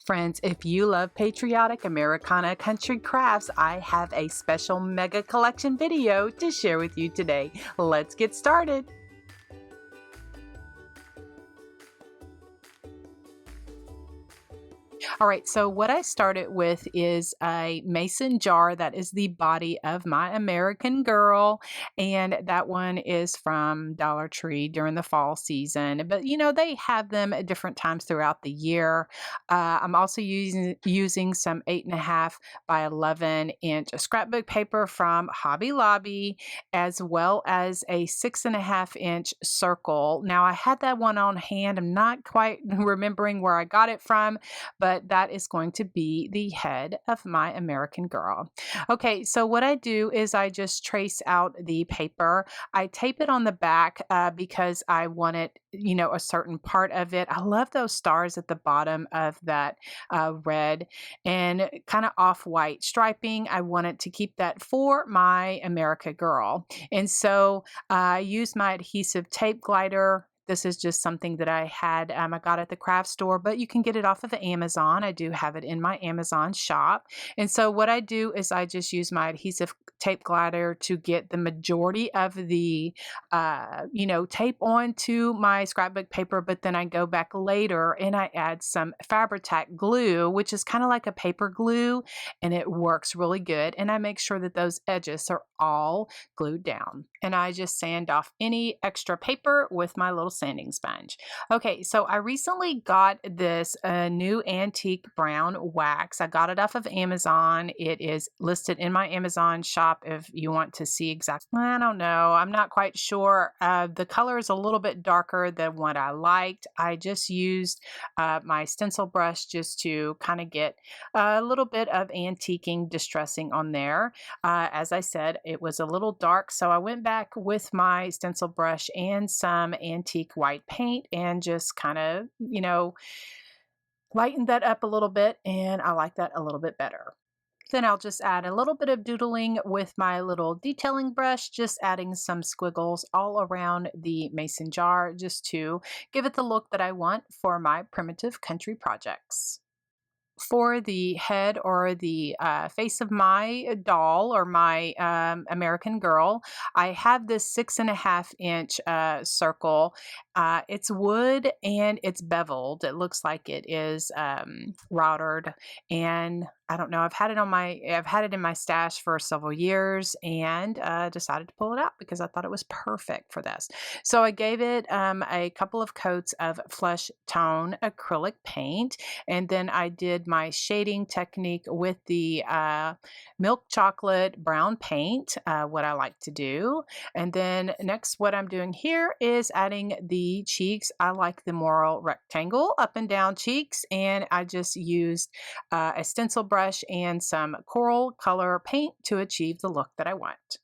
Friends, if you love patriotic Americana country crafts, I have a special mega collection video to share with you today. Let's get started. All right, so what I started with is a mason jar that is the body of my American Girl, and that one is from Dollar Tree during the fall season. But you know, they have them at different times throughout the year. I'm also using some 8.5 by 11-inch scrapbook paper from Hobby Lobby, as well as a 6.5-inch circle. Now I had that one on hand. I'm not quite remembering where I got it from, but that is going to be the head of my American Girl. Okay, so what I do is I just trace out the paper. I tape it on the back because I want it, you know, a certain part of it. I love those stars at the bottom of that red and kind of off-white striping. I wanted to keep that for my America Girl. And so I use my adhesive tape glider. This is just something that I had, I got at the craft store, but you can get it off of Amazon. I do have it in my Amazon shop. And so what I do is I just use my adhesive tape glider to get the majority of the, tape onto my scrapbook paper, but then I go back later and I add some Fabri-Tac glue, which is kind of like a paper glue, and it works really good. And I make sure that those edges are all glued down. And I just sand off any extra paper with my little sanding sponge. Okay, so I recently got this new antique brown wax. I got it off of Amazon. It is listed in my Amazon shop if you want to see exactly. I don't know. I'm not quite sure. The color is a little bit darker than what I liked. I just used my stencil brush just to kind of get a little bit of antiquing distressing on there. As I said, it was a little dark, so I went back with my stencil brush and some antique white paint and just kind of, lightened that up a little bit, and I like that a little bit better. Then I'll just add a little bit of doodling with my little detailing brush, just adding some squiggles all around the mason jar just to give it the look that I want for my primitive country projects. For the head or the face of my doll or my American Girl, I have this 6.5-inch circle. It's wood and it's beveled. It looks like it is routered, and I don't know. I've had it in my stash for several years, and decided to pull it out because I thought it was perfect for this. So I gave it a couple of coats of flesh tone acrylic paint, and then I did my shading technique with the milk chocolate brown paint, what I like to do. And then next, what I'm doing here is adding the cheeks. I like the more rectangle up and down cheeks, and I just used a stencil brush and some coral color paint to achieve the look that I want.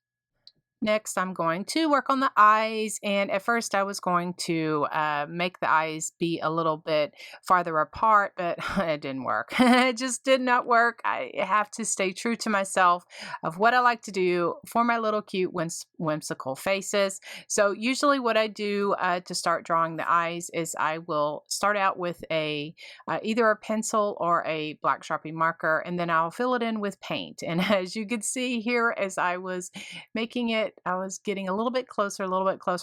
Next, I'm going to work on the eyes, and at first I was going to make the eyes be a little bit farther apart, but it didn't work. It just did not work. I have to stay true to myself of what I like to do for my little cute whimsical faces. So usually what I do to start drawing the eyes is I will start out with either a pencil or a black Sharpie marker, and then I'll fill it in with paint. And as you can see here, as I was making it, I was getting a little bit closer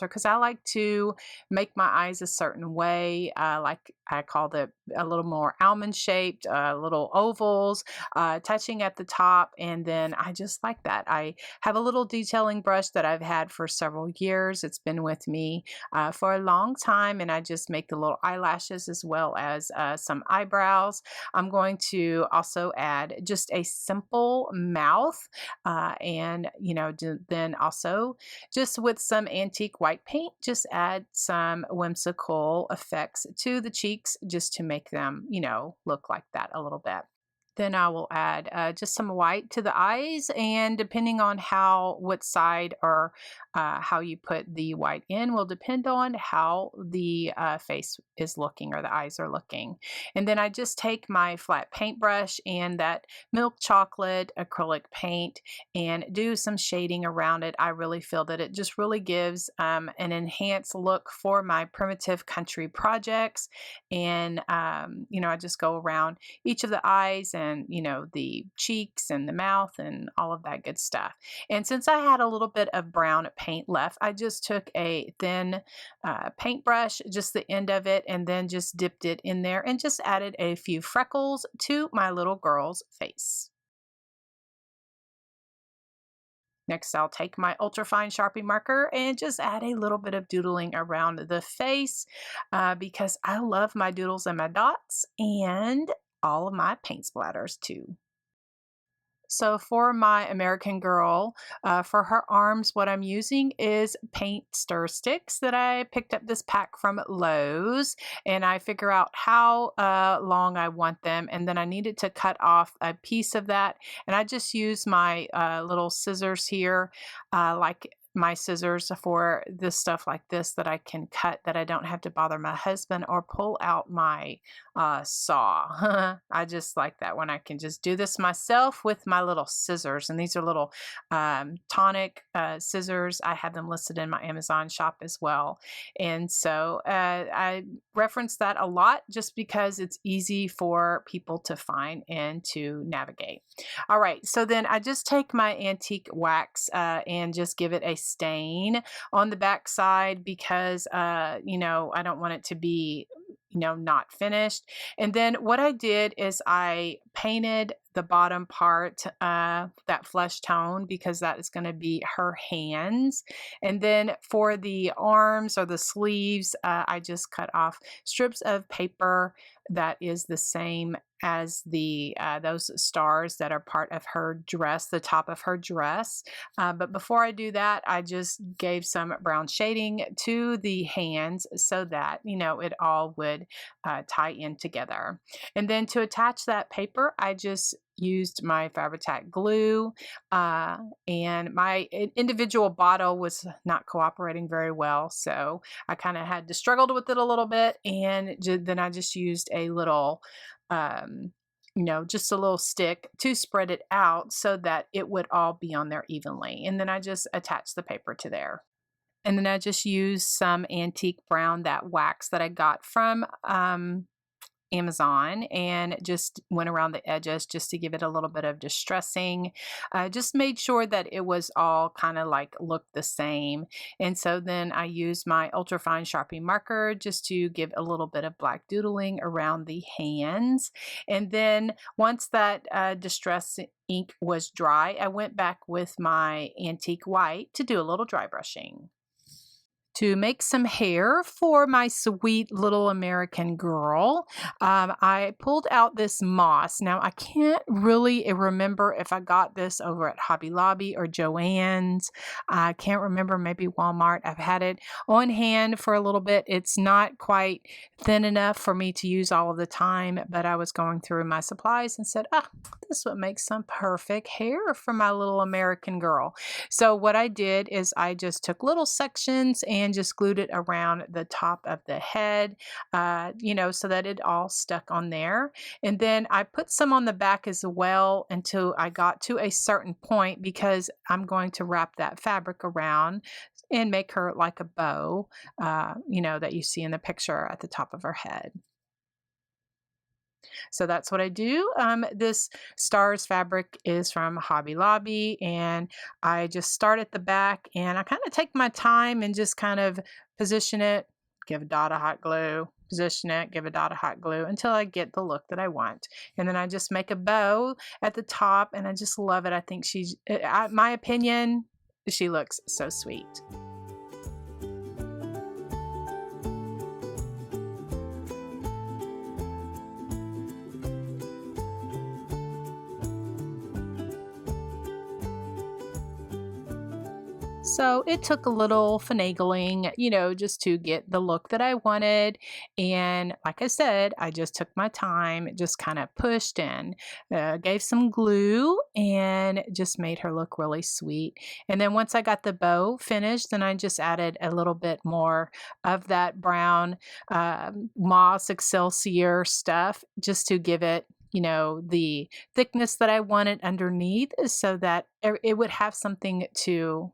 because I like to make my eyes a certain way. Like I call it a little more almond shaped, little ovals, touching at the top. And then I just like that. I have a little detailing brush that I've had for several years. It's been with me for a long time. And I just make the little eyelashes as well as some eyebrows. I'm going to also add just a simple mouth and, then also just with some antique white paint, just add some whimsical effects to the cheeks just to make them, look like that a little bit. Then I will add just some white to the eyes, and depending on what side or how you put the white in will depend on how the face is looking or the eyes are looking. And then I just take my flat paintbrush and that milk chocolate acrylic paint and do some shading around it. I really feel that it just really gives an enhanced look for my primitive country projects. And, I just go around each of the eyes and, the cheeks and the mouth and all of that good stuff. And since I had a little bit of brown paint left, I just took a thin paintbrush, just the end of it, and then just dipped it in there and just added a few freckles to my little girl's face. Next, I'll take my ultrafine Sharpie marker and just add a little bit of doodling around the face because I love my doodles and my dots and all of my paint splatters too. So for my American Girl, for her arms, what I'm using is paint stir sticks that I picked up this pack from Lowe's, and I figure out how long I want them, and then I needed to cut off a piece of that, and I just use my little scissors here, like my scissors for this stuff like this that I can cut that I don't have to bother my husband or pull out my saw. I just like that when I can just do this myself with my little scissors. And these are little tonic scissors. I have them listed in my Amazon shop as well. And so I reference that a lot just because it's easy for people to find and to navigate. All right, so then I just take my antique wax and just give it a stain on the back side because, I don't want it to be, not finished. And then what I did is I painted the bottom part that flesh tone because that is going to be her hands. And then for the arms or the sleeves, I just cut off strips of paper that is the same as the those stars that are part of her dress, the top of her dress. But before I do that, I just gave some brown shading to the hands so that, it all would tie in together. And then to attach that paper, I just used my Fabri-Tac glue and my individual bottle was not cooperating very well. So I kind of had to struggle with it a little bit. And then I just used a little, just a little stick to spread it out so that it would all be on there evenly. And then I just attached the paper to there. And then I just used some antique brown, that wax that I got from Amazon, and just went around the edges just to give it a little bit of distressing. Just made sure that it was all kind of like looked the same. And so then I used my ultrafine Sharpie marker just to give a little bit of black doodling around the hands. And then once that distress ink was dry, I went back with my antique white to do a little dry brushing. To make some hair for my sweet little American girl, I pulled out this moss. Now, I can't really remember if I got this over at Hobby Lobby or Joann's. I can't remember, maybe Walmart. I've had it on hand for a little bit. It's not quite thin enough for me to use all of the time, but I was going through my supplies and said, this would make some perfect hair for my little American girl. So what I did is I just took little sections and just glued it around the top of the head, so that it all stuck on there. And then I put some on the back as well until I got to a certain point because I'm going to wrap that fabric around and make her like a bow, that you see in the picture at the top of her head. So that's what I do. This Stars fabric is from Hobby Lobby, and I just start at the back and I kind of take my time and just kind of position it, give a dot of hot glue, position it, give a dot of hot glue until I get the look that I want. And then I just make a bow at the top and I just love it. I think my opinion, she looks so sweet. So it took a little finagling, just to get the look that I wanted. And like I said, I just took my time, just kind of pushed in, gave some glue, and just made her look really sweet. And then once I got the bow finished, then I just added a little bit more of that brown moss excelsior stuff just to give it, the thickness that I wanted underneath so that it would have something to,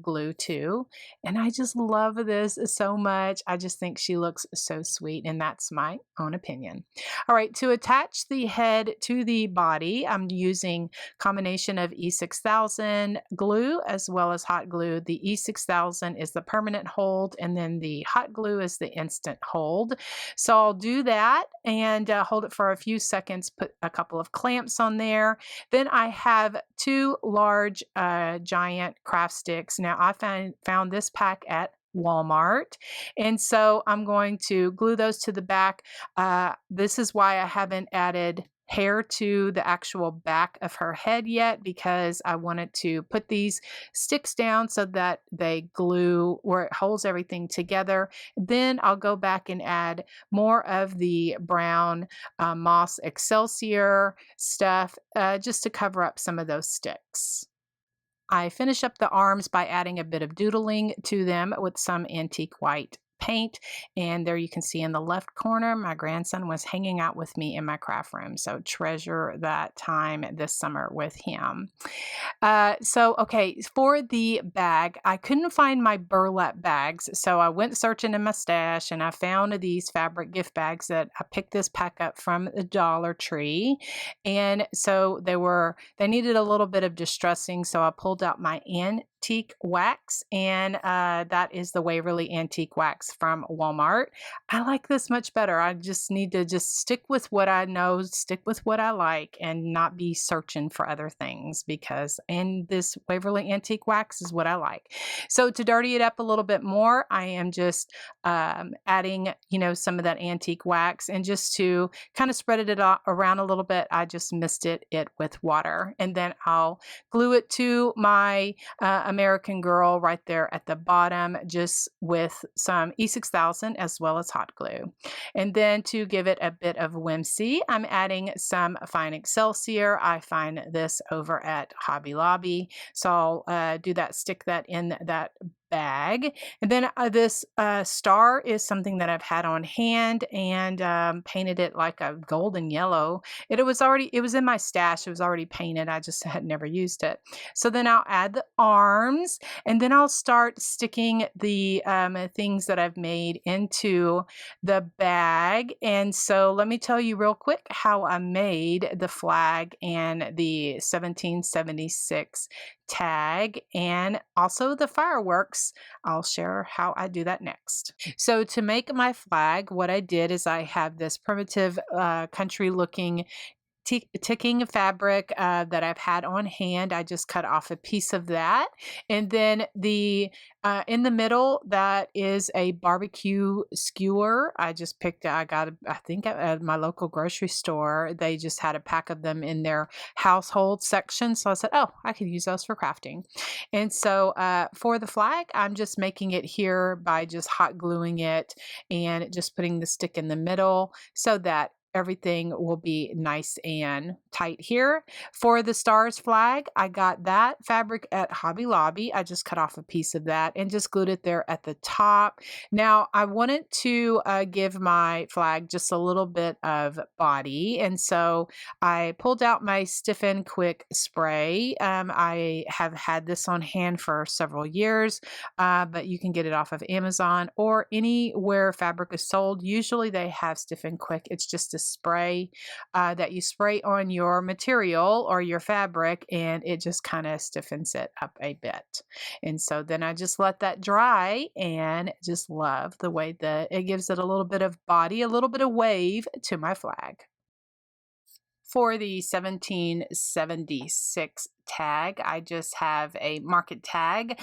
glue to. And I just love this so much. I just think she looks so sweet, and that's my own opinion. All right, to attach the head to the body, I'm using combination of E6000 glue as well as hot glue. The E6000 is the permanent hold, and then the hot glue is the instant hold. So I'll do that and hold it for a few seconds, put a couple of clamps on there. Then I have two large giant craft sticks. Now I found this pack at Walmart. And so I'm going to glue those to the back. This is why I haven't added hair to the actual back of her head yet, because I wanted to put these sticks down so that they glue where it holds everything together. Then I'll go back and add more of the brown moss excelsior stuff just to cover up some of those sticks. I finish up the arms by adding a bit of doodling to them with some antique white paint. And there you can see in the left corner, my grandson was hanging out with me in my craft room. So treasure that time this summer with him. Okay, for the bag, I couldn't find my burlap bags. So I went searching in my stash and I found these fabric gift bags that I picked this pack up from the Dollar Tree. And so they needed a little bit of distressing. So I pulled out my antique wax, and that is the Waverly Antique Wax from Walmart. I like this much better. I just need to just stick with what I know, stick with what I like, and not be searching for other things, and this Waverly Antique Wax is what I like. So to dirty it up a little bit more, I am just adding, some of that antique wax, and just to kind of spread it around a little bit, I just misted it with water, and then I'll glue it to my American Girl right there at the bottom, just with some E6000 as well as hot glue. And then to give it a bit of whimsy, I'm adding some fine excelsior. I find this over at Hobby Lobby. So I'll do that, stick that in that bag. And then this star is something that I've had on hand, and painted it like a golden yellow. It was in my stash. It was already painted. I just had never used it. So then I'll add the arms, and then I'll start sticking the things that I've made into the bag. And so let me tell you real quick how I made the flag and the 1776 tag, and also the fireworks. I'll share how I do that next. So to make my flag, what I did is I have this primitive country looking ticking fabric that I've had on hand. I just cut off a piece of that, and then the in the middle, that is a barbecue skewer. I think at my local grocery store, they just had a pack of them in their household section. So I said, oh, I could use those for crafting. And so for the flag, I'm just making it here by just hot gluing it and just putting the stick in the middle so that everything will be nice and tight here. For the stars flag, I got that fabric at Hobby Lobby. I just cut off a piece of that and just glued it there at the top. Now, I wanted to give my flag just a little bit of body, and so I pulled out my Stiffen Quick spray. I have had this on hand for several years, but you can get it off of Amazon or anywhere fabric is sold. Usually they have Stiffen Quick. It's just a spray that you spray on your material or your fabric, and it just kind of stiffens it up a bit. And so then I just let that dry, and just love the way that it gives it a little bit of body, a little bit of wave to my flag. For the 1776 tag. I just have a market tag.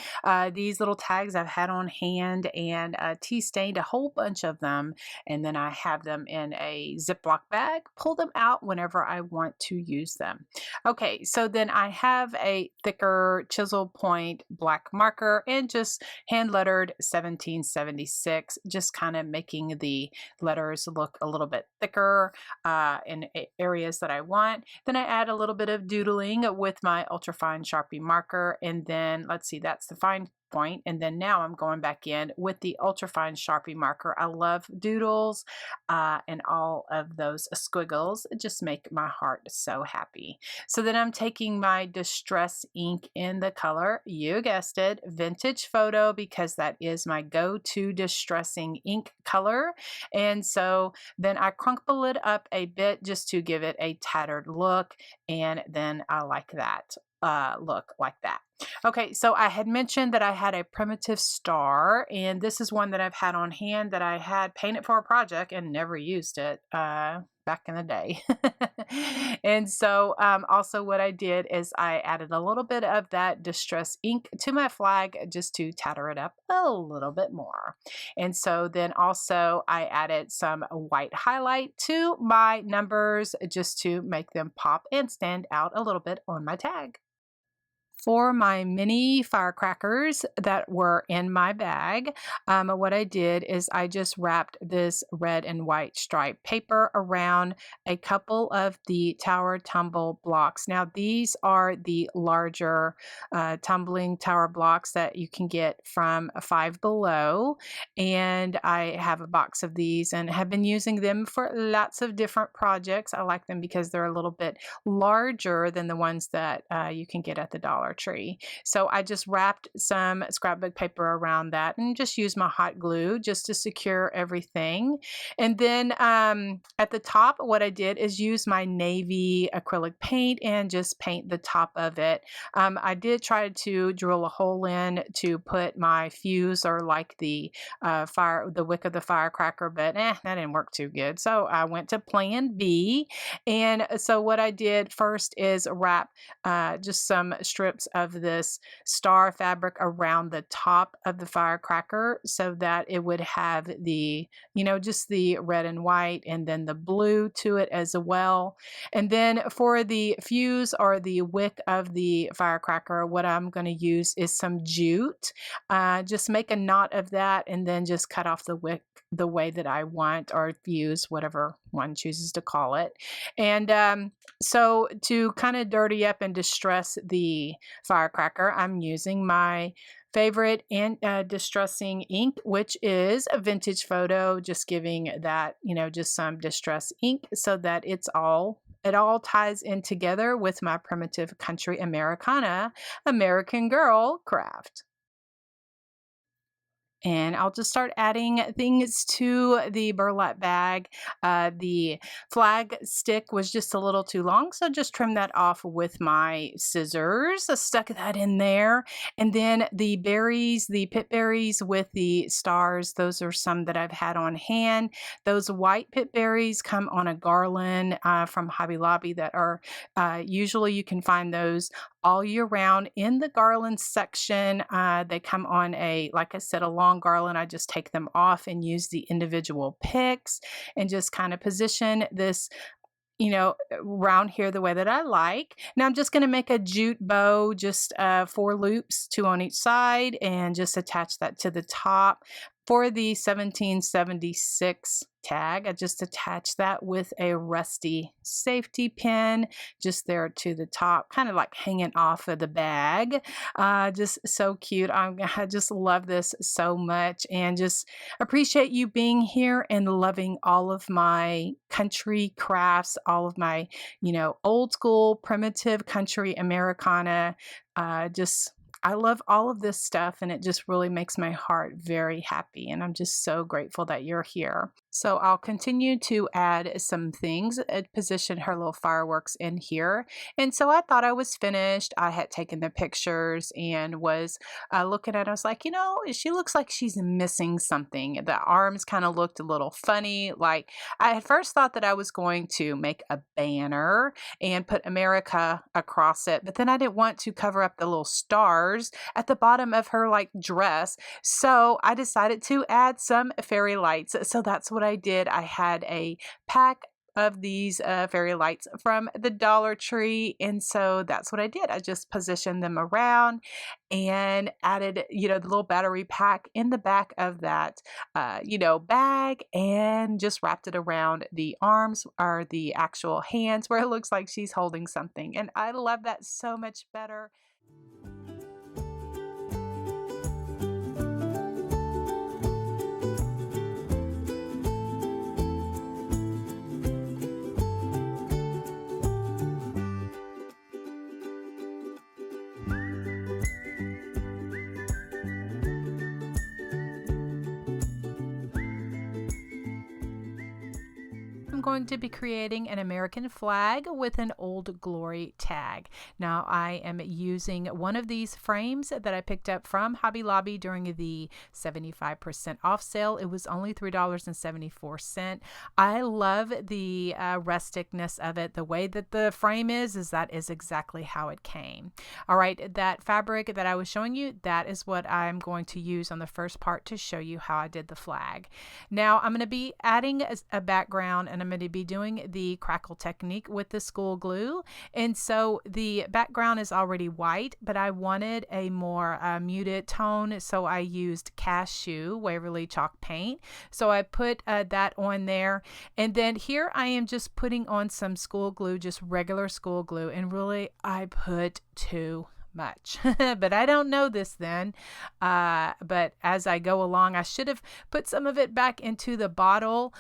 These little tags I've had on hand and tea stained a whole bunch of them. And then I have them in a Ziploc bag, pull them out whenever I want to use them. Okay, so then I have a thicker chisel point black marker and just hand lettered 1776, just kind of making the letters look a little bit thicker in areas that I want. Then I add a little bit of doodling with my ultrafine Sharpie marker, and then let's see, that's the fine point. And then now I'm going back in with the ultrafine Sharpie marker. I love doodles and all of those squiggles. It just make my heart so happy. So then I'm taking my distress ink in the color, you guessed it, Vintage Photo, because that is my go-to distressing ink color. And so then I crumple it up a bit just to give it a tattered look. And then I like that look like that. Okay, so I had mentioned that I had a primitive star, and this is one that I've had on hand that I had painted for a project and never used it back in the day. And so also what I did is I added a little bit of that distress ink to my flag just to tatter it up a little bit more. And so then also I added some white highlight to my numbers just to make them pop and stand out a little bit on my tag. For my mini firecrackers that were in my bag, what I did is I just wrapped this red and white striped paper around a couple of the tower tumble blocks. Now, these are the larger tumbling tower blocks that you can get from Five Below. And I have a box of these and have been using them for lots of different projects. I like them because they're a little bit larger than the ones that you can get at the Dollar Tree. So I just wrapped some scrapbook paper around that and just used my hot glue just to secure everything. And then at the top, what I did is use my navy acrylic paint and just paint the top of it. I did try to drill a hole in to put my fuse or like the the wick of the firecracker, but that didn't work too good. So I went to plan B. And so what I did first is wrap just some strips of this star fabric around the top of the firecracker so that it would have the, just the red and white and then the blue to it as well. And then for the fuse or the wick of the firecracker, what I'm going to use is some jute. Just make a knot of that and then just cut off the wick the way that I want, or fuse, whatever one chooses to call it. And so to kind of dirty up and distress the firecracker, I'm using my favorite and distressing ink, which is a Vintage Photo, just giving that, just some distress ink so that it all ties in together with my primitive country Americana American Girl craft. And I'll just start adding things to the burlap bag. The flag stick was just a little too long, so just trim that off with my scissors. I stuck that in there. And then the berries, the pit berries with the stars, those are some that I've had on hand. Those white pit berries come on a garland from Hobby Lobby that are usually you can find those all year round in the garland section. They come on like I said, a long garland. I just take them off and use the individual picks and just kind of position this around here the way that I like. Now I'm just going to make a jute bow, just 4 loops, 2 on each side, and just attach that to the top. For the 1776 tag, I just attached that with a rusty safety pin just there to the top, kind of like hanging off of the bag. Just so cute. I just love this so much and just appreciate you being here and loving all of my country crafts, all of my, old school primitive country Americana. Just I love all of this stuff, and it just really makes my heart very happy. And I'm just so grateful that you're here. So I'll continue to add some things, position her little fireworks in here. And so I thought I was finished. I had taken the pictures and was looking at it. I was like, she looks like she's missing something. The arms kind of looked a little funny. Like I at first thought that I was going to make a banner and put America across it, but then I didn't want to cover up the little stars at the bottom of her like dress. So I decided to add some fairy lights. So that's what I did. I had a pack of these fairy lights from the Dollar Tree. And so that's what I did. I just positioned them around and added, the little battery pack in the back of that, bag, and just wrapped it around the arms or the actual hands where it looks like she's holding something. And I love that so much better. I'm going to be creating an American flag with an Old Glory tag. Now I am using one of these frames that I picked up from Hobby Lobby during the 75% off sale. It was only $3.74. I love the rusticness of it. The way that the frame is that is exactly how it came. All right, that fabric that I was showing you, that is what I'm going to use on the first part to show you how I did the flag. Now I'm going to be adding a background, and I'm going to be doing the crackle technique with the school glue. And so the background is already white, but I wanted a more muted tone, so I used Cashew Waverly chalk paint. So I put that on there, and then here I am just putting on some school glue, just regular school glue, and really I put too much. But I don't know this then. But as I go along, I should have put some of it back into the bottle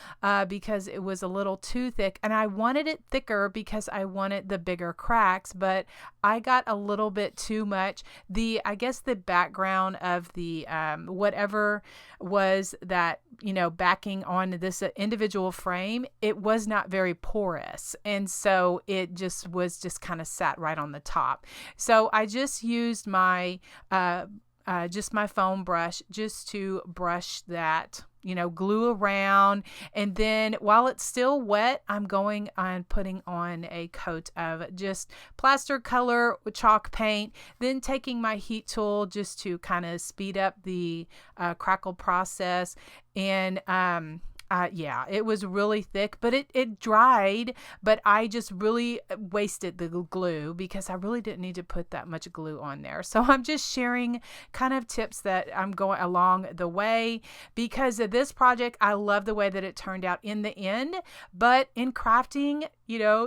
because it was a little too thick, and I wanted it thicker because I wanted the bigger cracks, but I got a little bit too much. I guess the background of the whatever was that, backing on this individual frame, it was not very porous. And so it just kind of sat right on the top. So I just used my foam brush just to brush that, glue around. And then while it's still wet, I'm going on putting on a coat of just plaster color with chalk paint, then taking my heat tool just to kind of speed up the crackle process. And it was really thick, but it dried, but I just really wasted the glue because I really didn't need to put that much glue on there. So I'm just sharing kind of tips that I'm going along the way because of this project. I love the way that it turned out in the end, but in crafting,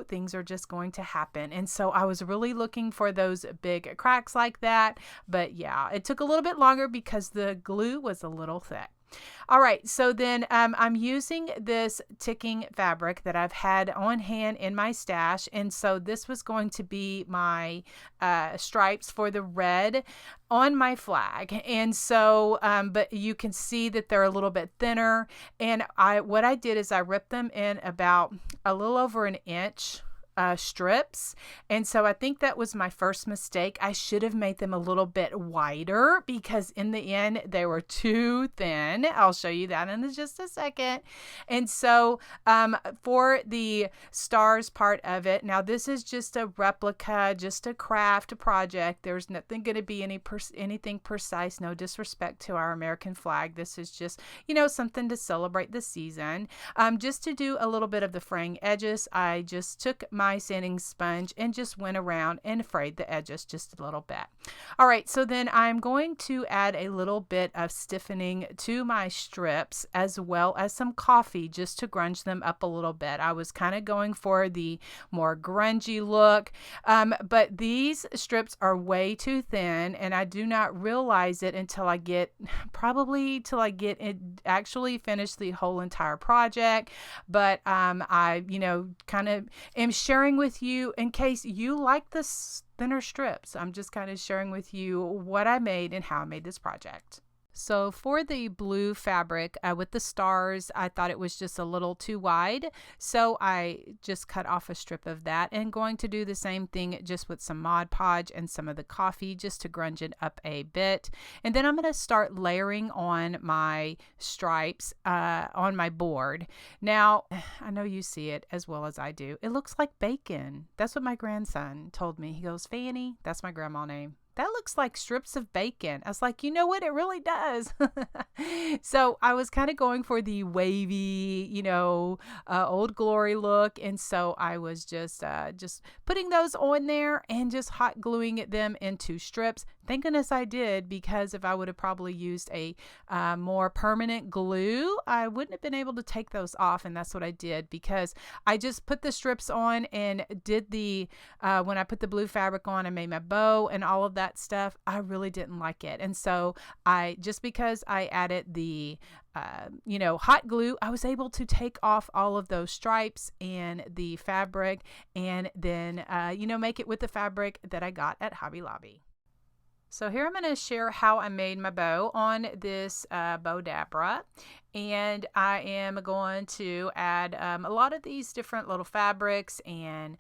things are just going to happen. And so I was really looking for those big cracks like that. But yeah, it took a little bit longer because the glue was a little thick. All right, so then I'm using this ticking fabric that I've had on hand in my stash, and so this was going to be my stripes for the red on my flag. And so, but you can see that they're a little bit thinner, and what I did is I ripped them in about a little over an inch strips. And so I think that was my first mistake. I should have made them a little bit wider because in the end they were too thin. I'll show you that in just a second. And so for the stars part of it, now this is just a replica, just a craft project. There's nothing going to be anything precise. No disrespect to our American flag. This is just, something to celebrate the season. Just to do a little bit of the fraying edges, I just took my sanding sponge and just went around and frayed the edges just a little bit. All right, so then I'm going to add a little bit of stiffening to my strips as well as some coffee just to grunge them up a little bit. I was kind of going for the more grungy look, but these strips are way too thin, and I do not realize it until I get it actually finish the whole entire project. But I kind of am sharing with you in case you like the thinner strips. I'm just kind of sharing with you what I made and how I made this project. So for the blue fabric with the stars, I thought it was just a little too wide. So I just cut off a strip of that, and going to do the same thing just with some Mod Podge and some of the coffee just to grunge it up a bit. And then I'm going to start layering on my stripes on my board. Now, I know you see it as well as I do. It looks like bacon. That's what my grandson told me. He goes, Fanny, that's my grandma's name. That looks like strips of bacon. I was like, you know what? It really does. So I was kind of going for the wavy, Old Glory look. And so I was just putting those on there and just hot gluing them into strips. Thank goodness I did, because if I would have probably used a more permanent glue, I wouldn't have been able to take those off. And that's what I did, because I just put the strips on and did when I put the blue fabric on, I made my bow and all of that stuff. I really didn't like it. And so because I added the hot glue, I was able to take off all of those stripes and the fabric, and then make it with the fabric that I got at Hobby Lobby. So here I'm going to share how I made my bow on this bow Dabra, and I am going to add a lot of these different little fabrics and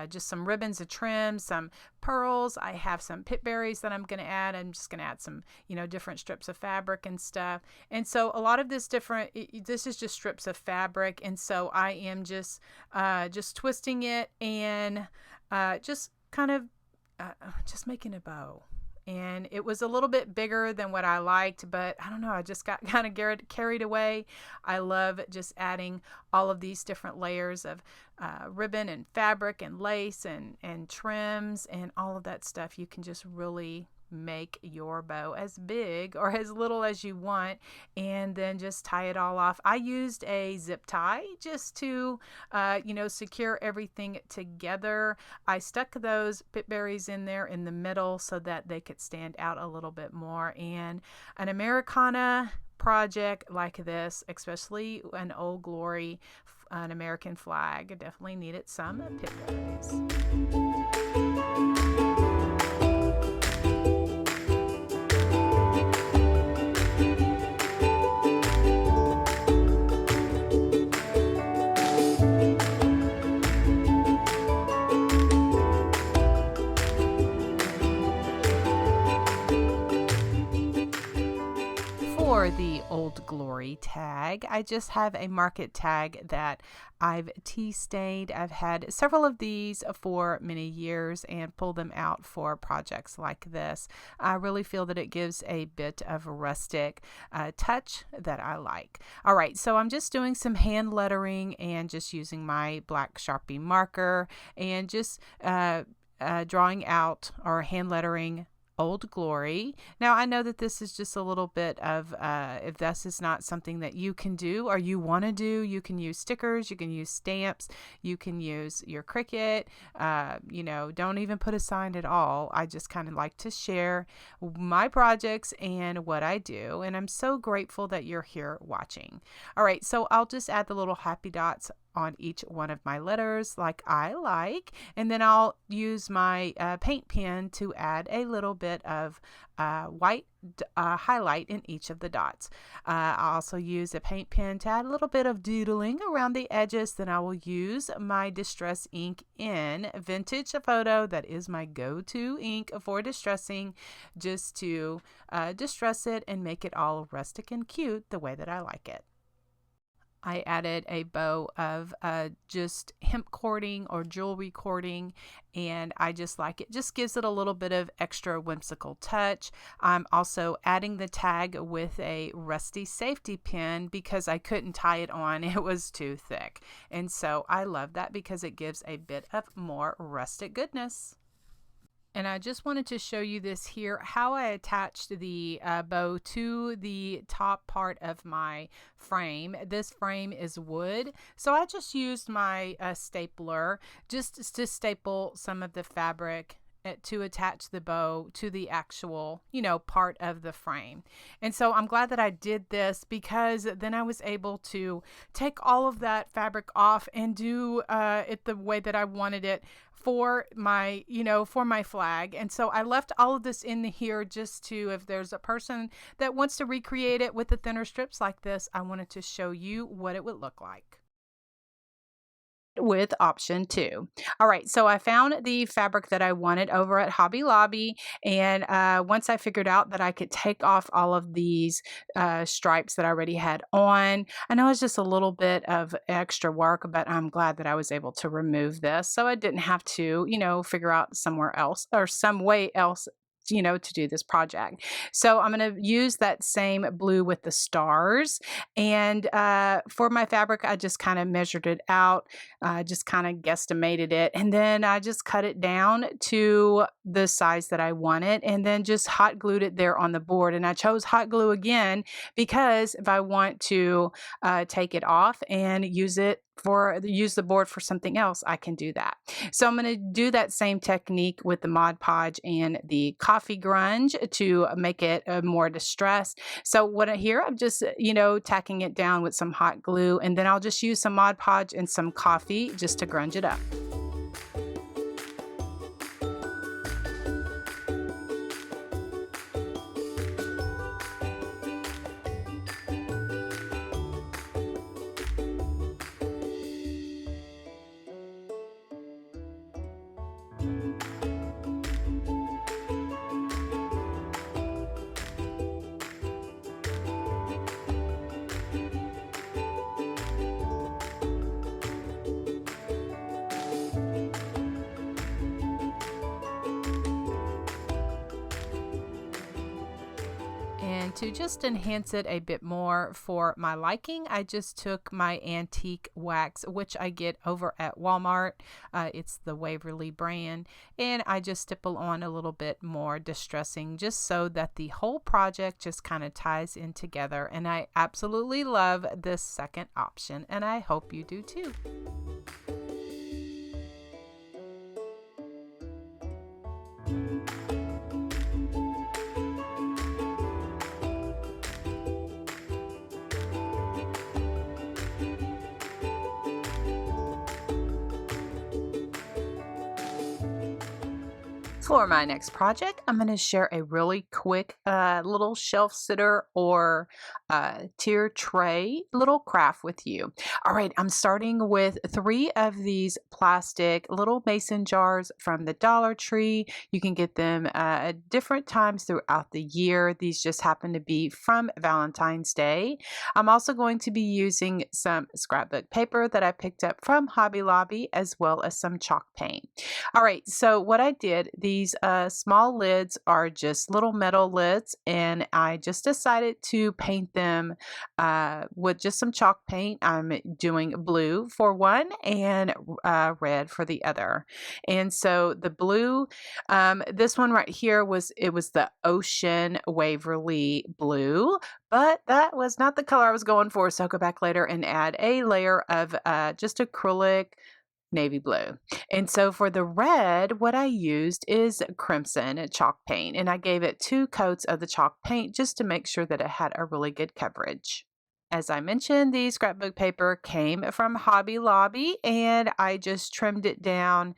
just some ribbons of trim, some pearls. I have some pit berries that I'm going to add. I'm just going to add some, different strips of fabric and stuff. And so a lot of this this is just strips of fabric. And so I am just twisting it and just kind of just making a bow. And it was a little bit bigger than what I liked, but I don't know, I just got kind of carried away. I love just adding all of these different layers of ribbon and fabric and lace and trims and all of that stuff. You can just really make your bow as big or as little as you want, and then just tie it all off. I used a zip tie just to secure everything together. I stuck those pit berries in there in the middle so that they could stand out a little bit more. And an Americana project like this, especially an Old Glory, an American flag, definitely needed some pit berries. For the Old Glory tag, I just have a market tag that I've tea stained. I've had several of these for many years and pulled them out for projects like this. I really feel that it gives a bit of rustic touch that I like. All right, so I'm just doing some hand lettering and just using my black Sharpie marker and just drawing out or hand lettering Old Glory. Now, I know that this is just a little bit of, if this is not something that you can do or you want to do, you can use stickers, you can use stamps, you can use your Cricut, don't even put a sign at all. I just kind of like to share my projects and what I do, and I'm so grateful that you're here watching. All right, so I'll just add the little happy dots on each one of my letters like I like, and then I'll use my paint pen to add a little bit of white highlight in each of the dots. I also use a paint pen to add a little bit of doodling around the edges. Then I will use my Distress ink in Vintage Photo. That is my go-to ink for distressing, just to distress it and make it all rustic and cute the way that I like it. I added a bow of just hemp cording or jewelry cording, and I just like it. Just gives it a little bit of extra whimsical touch. I'm also adding the tag with a rusty safety pin because I couldn't tie it on. It was too thick. And so I love that because it gives a bit of more rustic goodness. And I just wanted to show you this here, how I attached the bow to the top part of my frame. This frame is wood, so I just used my stapler just to staple some of the fabric to attach the bow to the actual, part of the frame. And so I'm glad that I did this, because then I was able to take all of that fabric off and do it the way that I wanted it for my, for my flag. And so I left all of this in here just to, if there's a person that wants to recreate it with the thinner strips like this, I wanted to show you what it would look like with option 2. All right, so I found the fabric that I wanted over at Hobby Lobby, and once I figured out that I could take off all of these stripes that I already had on, I know it's just a little bit of extra work, but I'm glad that I was able to remove this, so I didn't have to, figure out somewhere else or some way else to do this project. So I'm going to use that same blue with the stars. And for my fabric, I just kind of measured it out, just kind of guesstimated it. And then I just cut it down to the size that I wanted, and then just hot glued it there on the board. And I chose hot glue again, because if I want to take it off and use the board for something else, I can do that. So I'm going to do that same technique with the Mod Podge and the coffee grunge to make it more distressed. So here I'm just, tacking it down with some hot glue, and then I'll just use some Mod Podge and some coffee just to grunge it up. To just enhance it a bit more for my liking, I just took my antique wax, which I get over at Walmart. It's the Waverly brand, and I just stipple on a little bit more distressing, just so that the whole project just kind of ties in together. And I absolutely love this second option, and I hope you do too. For my next project, I'm going to share a really quick little shelf sitter or tier tray little craft with you. All right, I'm starting with 3 of these plastic little mason jars from the Dollar Tree. You can get them at different times throughout the year. These just happen to be from Valentine's Day. I'm also going to be using some scrapbook paper that I picked up from Hobby Lobby, as well as some chalk paint. All right, so what I did, these small lids are just little metal lids, and I just decided to paint them with just some chalk paint. I'm doing blue for one and red for the other. And so the blue, this one right here was the Ocean Waverly blue, but that was not the color I was going for. So I'll go back later and add a layer of just acrylic navy blue. And so for the red, what I used is crimson chalk paint, and I gave it 2 coats of the chalk paint just to make sure that it had a really good coverage. As I mentioned, the scrapbook paper came from Hobby Lobby, and I just trimmed it down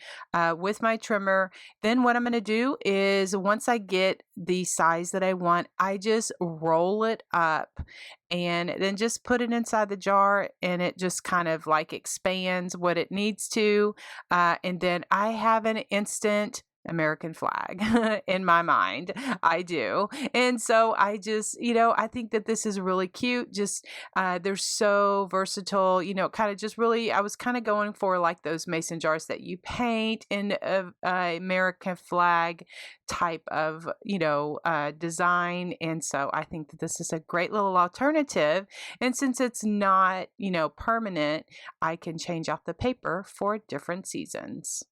with my trimmer. Then what I'm going to do is, once I get the size that I want, I just roll it up and then just put it inside the jar, and it just kind of like expands what it needs to. And then I have an instant American flag in my mind. I do. And so I just, I think that this is really cute. Just, they're so versatile, kind of just really, I was kind of going for like those mason jars that you paint in a American flag type of, design. And so I think that this is a great little alternative. And since it's not, permanent, I can change out the paper for different seasons.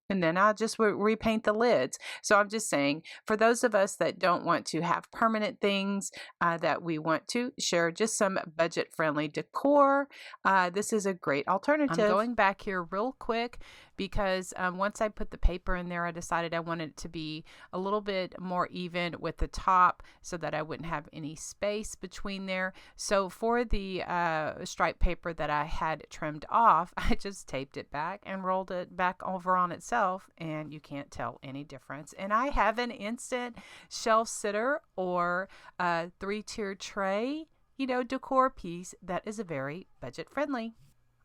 And then I'll just repaint the lids. So I'm just saying, for those of us that don't want to have permanent things, that we want to share just some budget-friendly decor, this is a great alternative. I'm going back here real quick because once I put the paper in there, I decided I wanted it to be a little bit more even with the top so that I wouldn't have any space between there. So for the stripe paper that I had trimmed off, I just taped it back and rolled it back over on itself, and you can't tell any difference. And I have an instant shelf sitter or a 3-tier tray, decor piece that is very budget friendly.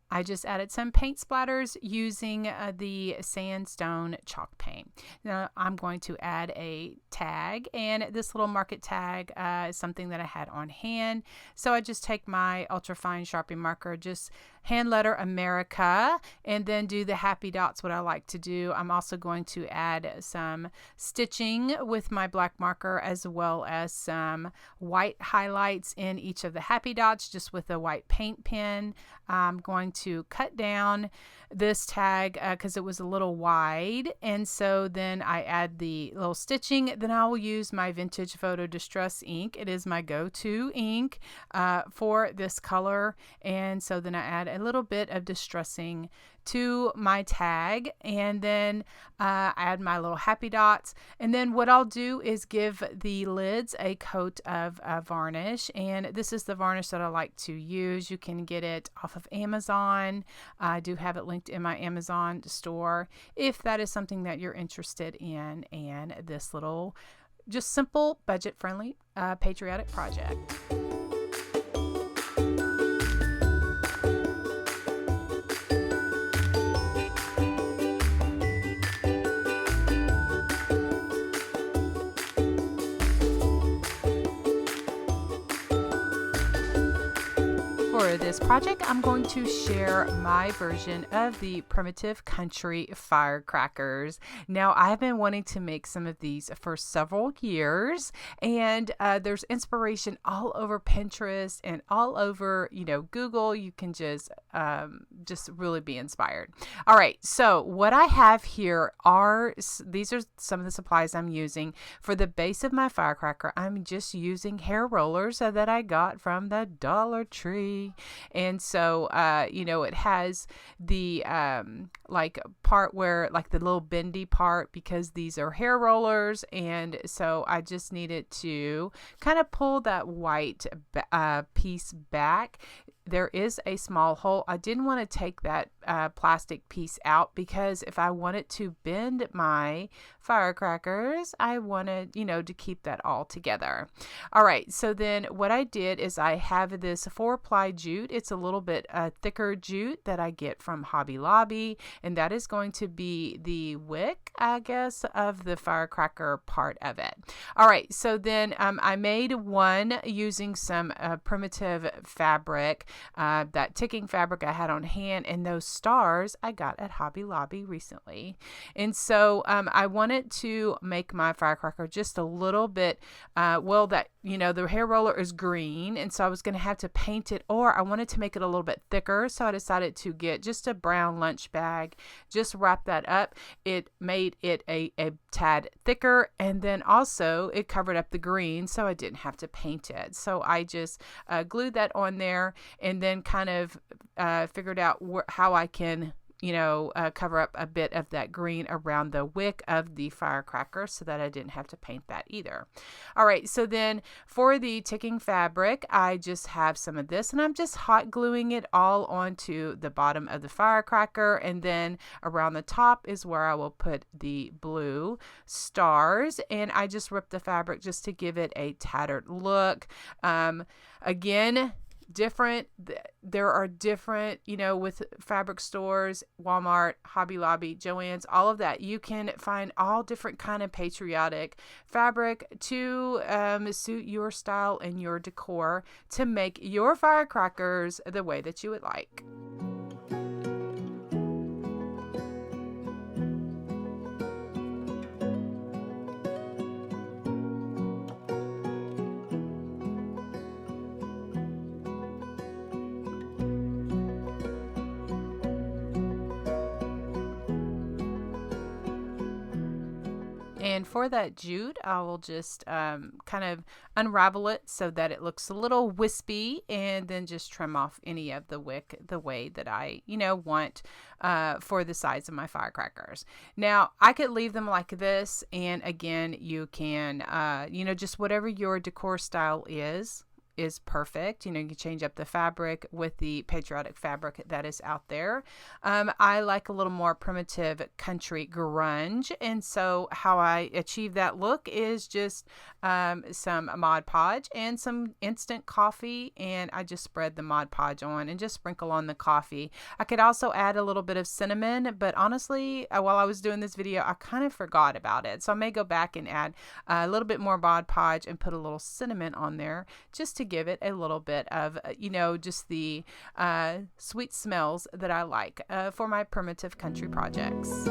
I just added some paint splatters using the sandstone chalk paint. Now I'm going to add a tag, and this little market tag is something that I had on hand. So I just take my ultrafine Sharpie marker, just hand letter America, and then do the happy dots, what I like to do. I'm also going to add some stitching with my black marker, as well as some white highlights in each of the happy dots, just with a white paint pen. I'm going to cut down this tag because it was a little wide, and so then I add the little stitching. Then I will use my vintage photo distress ink. It is my go-to ink for this color, and so then I add a little bit of distressing to my tag, and then add my little happy dots. And then what I'll do is give the lids a coat of varnish, and this is the varnish that I like to use. You can get it off of Amazon. I do have it linked in my Amazon store if that is something that you're interested in, and this little just simple budget friendly patriotic project. For this project, I'm going to share my version of the primitive country firecrackers. Now, I've been wanting to make some of these for several years, and there's inspiration all over Pinterest and all over, Google. You can just really be inspired. All right, so what I have here these are some of the supplies I'm using. For the base of my firecracker, I'm just using hair rollers that I got from the Dollar Tree. And so, it has the part where the little bendy part, because these are hair rollers. And so I just needed to kind of pull that white piece back. There is a small hole. I didn't want to take that plastic piece out because if I wanted to bend my firecrackers, I wanted, to keep that all together. All right, so then what I did is I have this 4-ply jute. It's a little bit thicker jute that I get from Hobby Lobby, and that is going to be the wick, I guess, of the firecracker part of it. All right, so then I made one using some primitive fabric. That ticking fabric I had on hand, and those stars I got at Hobby Lobby recently. And so I wanted to make my firecracker just a little bit, the hair roller is green, and so I was going to have to paint it, or I wanted to make it a little bit thicker, so I decided to get just a brown lunch bag, just wrap that up. It made it a tad thicker, and then also it covered up the green, so I didn't have to paint it. So I just glued that on there, and then kind of figured out how I can cover up a bit of that green around the wick of the firecracker so that I didn't have to paint that either. All right, so then for the ticking fabric, I just have some of this, and I'm just hot gluing it all onto the bottom of the firecracker, and then around the top is where I will put the blue stars, and I just ripped the fabric just to give it a tattered look. Again, there are different, with fabric stores, Walmart, Hobby Lobby, Joann's, all of that. You can find all different kind of patriotic fabric to suit your style and your decor to make your firecrackers the way that you would like. And for that jute, I will just kind of unravel it so that it looks a little wispy, and then just trim off any of the wick the way that I, want for the size of my firecrackers. Now, I could leave them like this, and again, you can, just whatever your decor style is perfect. You can change up the fabric with the Patriotic fabric that is out there. I like a little more primitive country grunge, and so how I achieve that look is just some Mod Podge and some instant coffee, and I just spread the Mod Podge on and just sprinkle on the coffee. I could also add a little bit of cinnamon, but honestly, while I was doing this video, I kind of forgot about it, so I may go back and add a little bit more Mod Podge and put a little cinnamon on there just to give it a little bit of, just the sweet smells that I like for my primitive country projects.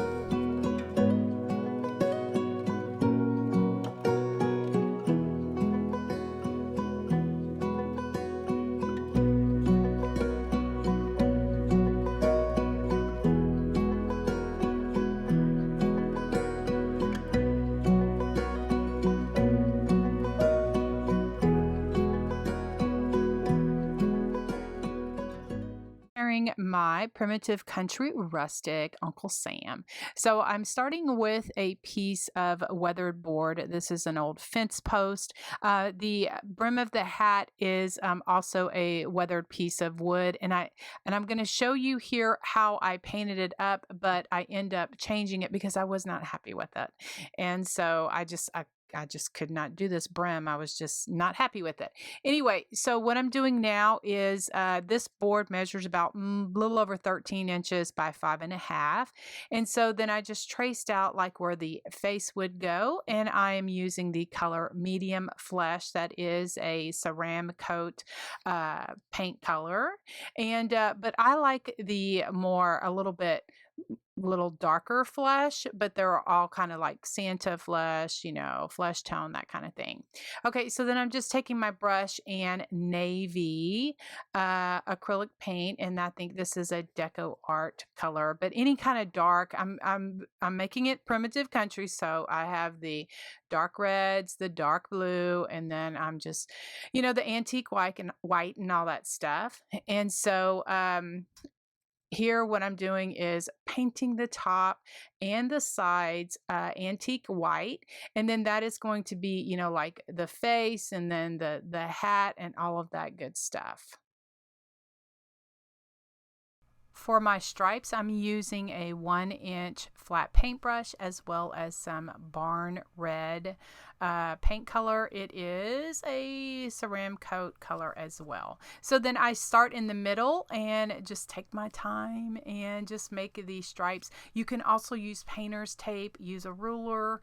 My primitive country rustic Uncle Sam. So I'm starting with a piece of weathered board. This is an old fence post. The brim of the hat is also a weathered piece of wood, and I'm going to show you here how I painted it up, but I end up changing it because I was not happy with it, and so I just could not do this brim. I was just not happy with it. Anyway, so what I'm doing now is this board measures about a little over 13 inches by 5.5. And so then I just traced out like where the face would go. And I am using the color medium flesh. That is a ceramic coat paint color. And but I like the more a little darker flesh, but they're all kind of like Santa flesh, flesh tone, that kind of thing. Okay, so then I'm just taking my brush and navy acrylic paint, and I think this is a Deco Art color, but any kind of dark. I'm making it primitive country, so I have the dark reds, the dark blue, and then I'm just, the antique white and all that stuff. And so here, what I'm doing is painting the top and the sides antique white, and then that is going to be, like the face and then the hat and all of that good stuff. For my stripes, I'm using a 1-inch flat paintbrush as well as some barn red paint color. It is a ceramic coat color as well. So then I start in the middle and just take my time and just make these stripes. You can also use painter's tape, use a ruler,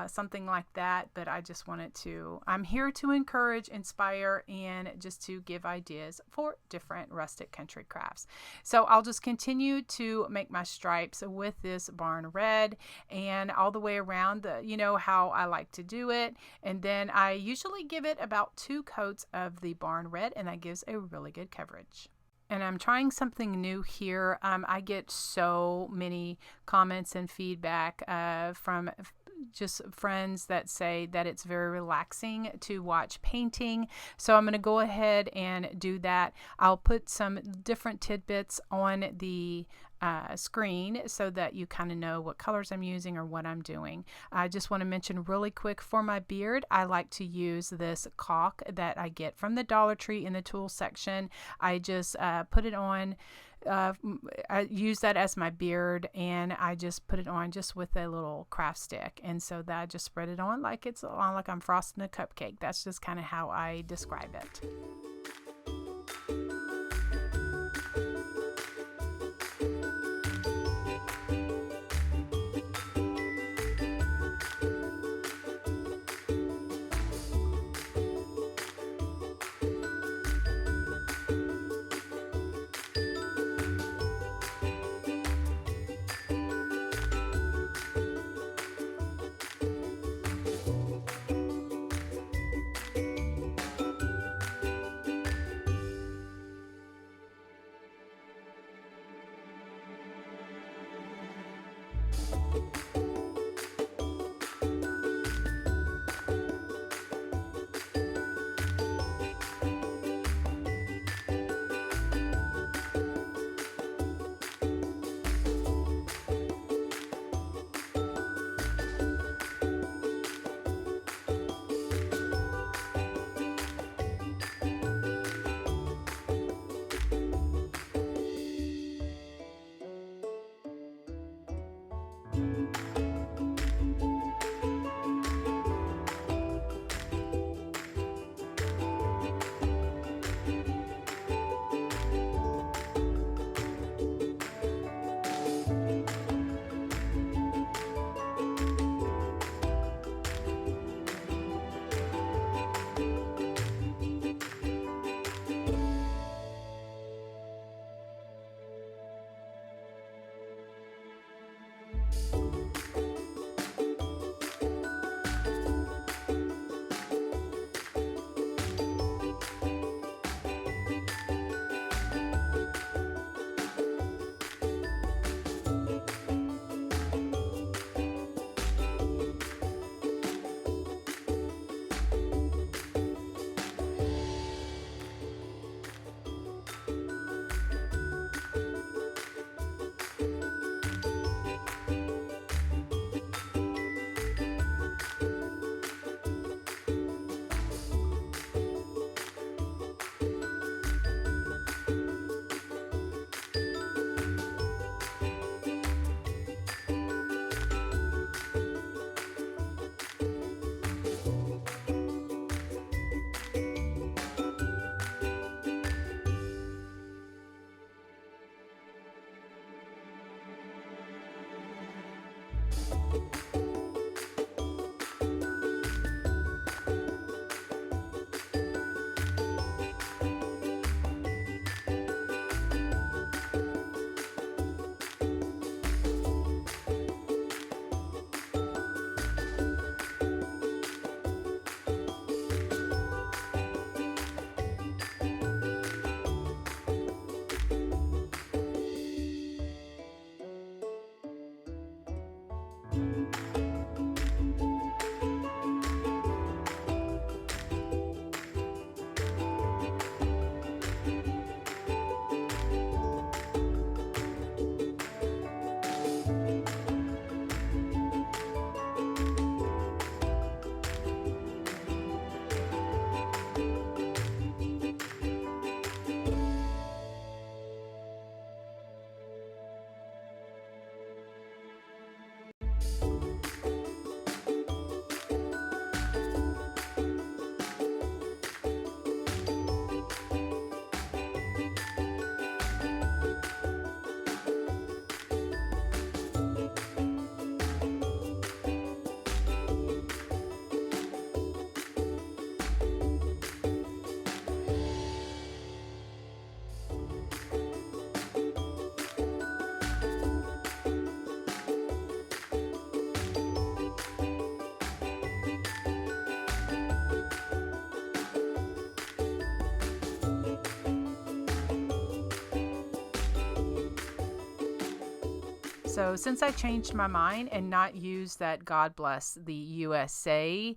something like that, but I just wanted to, I'm here to encourage, inspire, and just to give ideas for different rustic country crafts. So I'll just continue to make my stripes with this barn red and all the way around, how I like to do it. And then I usually give it about 2 coats of the barn red, and that gives a really good coverage. And I'm trying something new here. I get so many comments and feedback from just friends that say that it's very relaxing to watch painting. So I'm going to go ahead and do that. I'll put some different tidbits on the screen so that you kind of know what colors I'm using or what I'm doing. I just want to mention really quick, for my beard, I like to use this caulk that I get from the Dollar Tree in the tool section. I just put it on. I use that as my beard, and I just put it on just with a little craft stick, and so that I just spread it on like it's on, like I'm frosting a cupcake. That's just kind of how I describe it. So since I changed my mind and not used that God bless the USA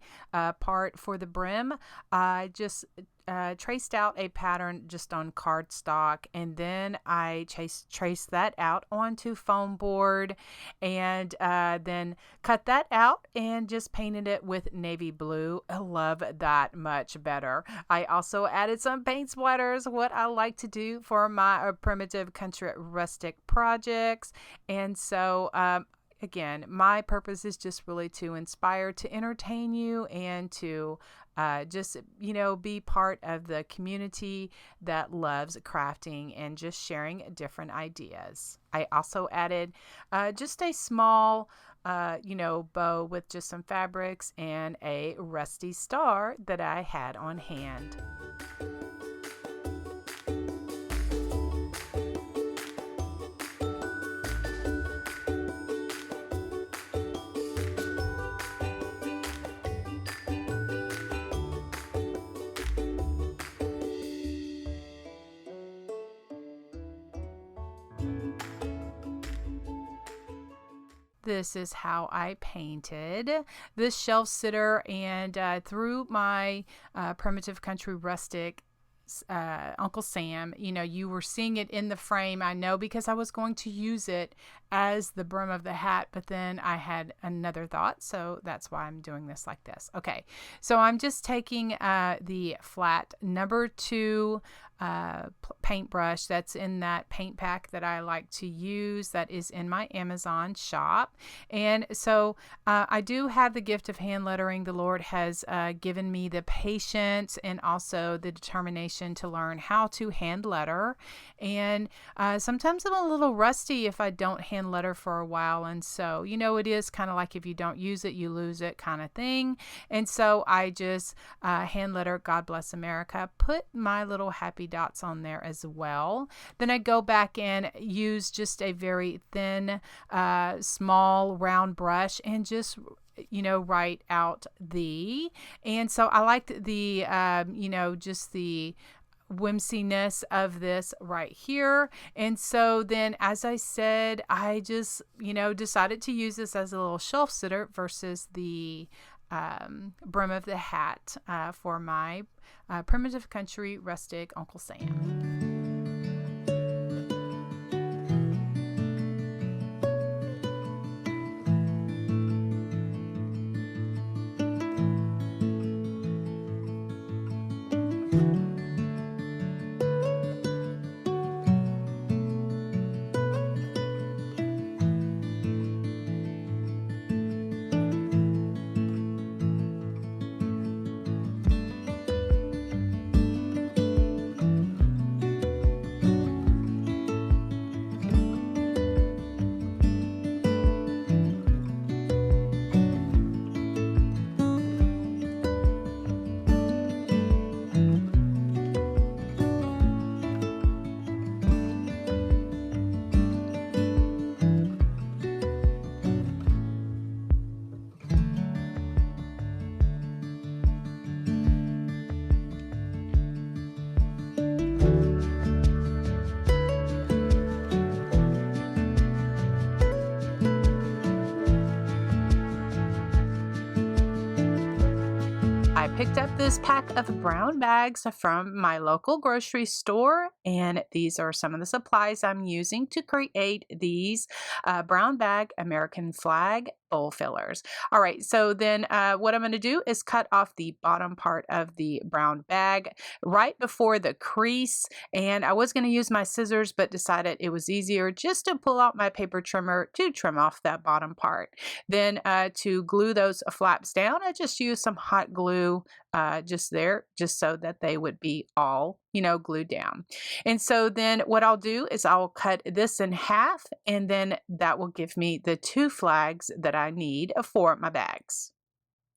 part for the brim, I just traced out a pattern just on cardstock, and then I traced that out onto foam board, and then cut that out and just painted it with navy blue. I love that much better. I also added some paint splatters, what I like to do for my primitive country rustic projects. And so again, my purpose is just really to inspire, to entertain you, and to just, be part of the community that loves crafting and just sharing different ideas. I also added just a small, bow with just some fabrics and a rusty star that I had on hand. This is how I painted this shelf sitter, and through my primitive country rustic Uncle Sam, you were seeing it in the frame. I know, because I was going to use it as the brim of the hat, but then I had another thought, so that's why I'm doing this like this. Okay, so I'm just taking the flat number 2 paintbrush that's in that paint pack that I like to use, that is in my Amazon shop. And so I do have the gift of hand lettering. The Lord has given me the patience and also the determination to learn how to hand letter. And sometimes I'm a little rusty if I don't hand letter for a while. And so, it is kind of like if you don't use it, you lose it kind of thing. And so I just hand letter God Bless America, put my little happy dots on there as well. Then I go back and use just a very thin, small, round brush and just write out the. And so I liked the, just the whimsiness of this right here. And so then, as I said, I just, decided to use this as a little shelf sitter versus the brim of the hat for my primitive country rustic Uncle Sam. I picked up this pack of brown bags from my local grocery store, and these are some of the supplies I'm using to create these brown bag American flag bowl fillers. All right, so then what I'm going to do is cut off the bottom part of the brown bag right before the crease, and I was going to use my scissors but decided it was easier just to pull out my paper trimmer to trim off that bottom part. Then to glue those flaps down, I just used some hot glue just there, just so that they would be all, glued down. And so then what I'll do is I'll cut this in half, and then that will give me the 2 flags that I need for my bags.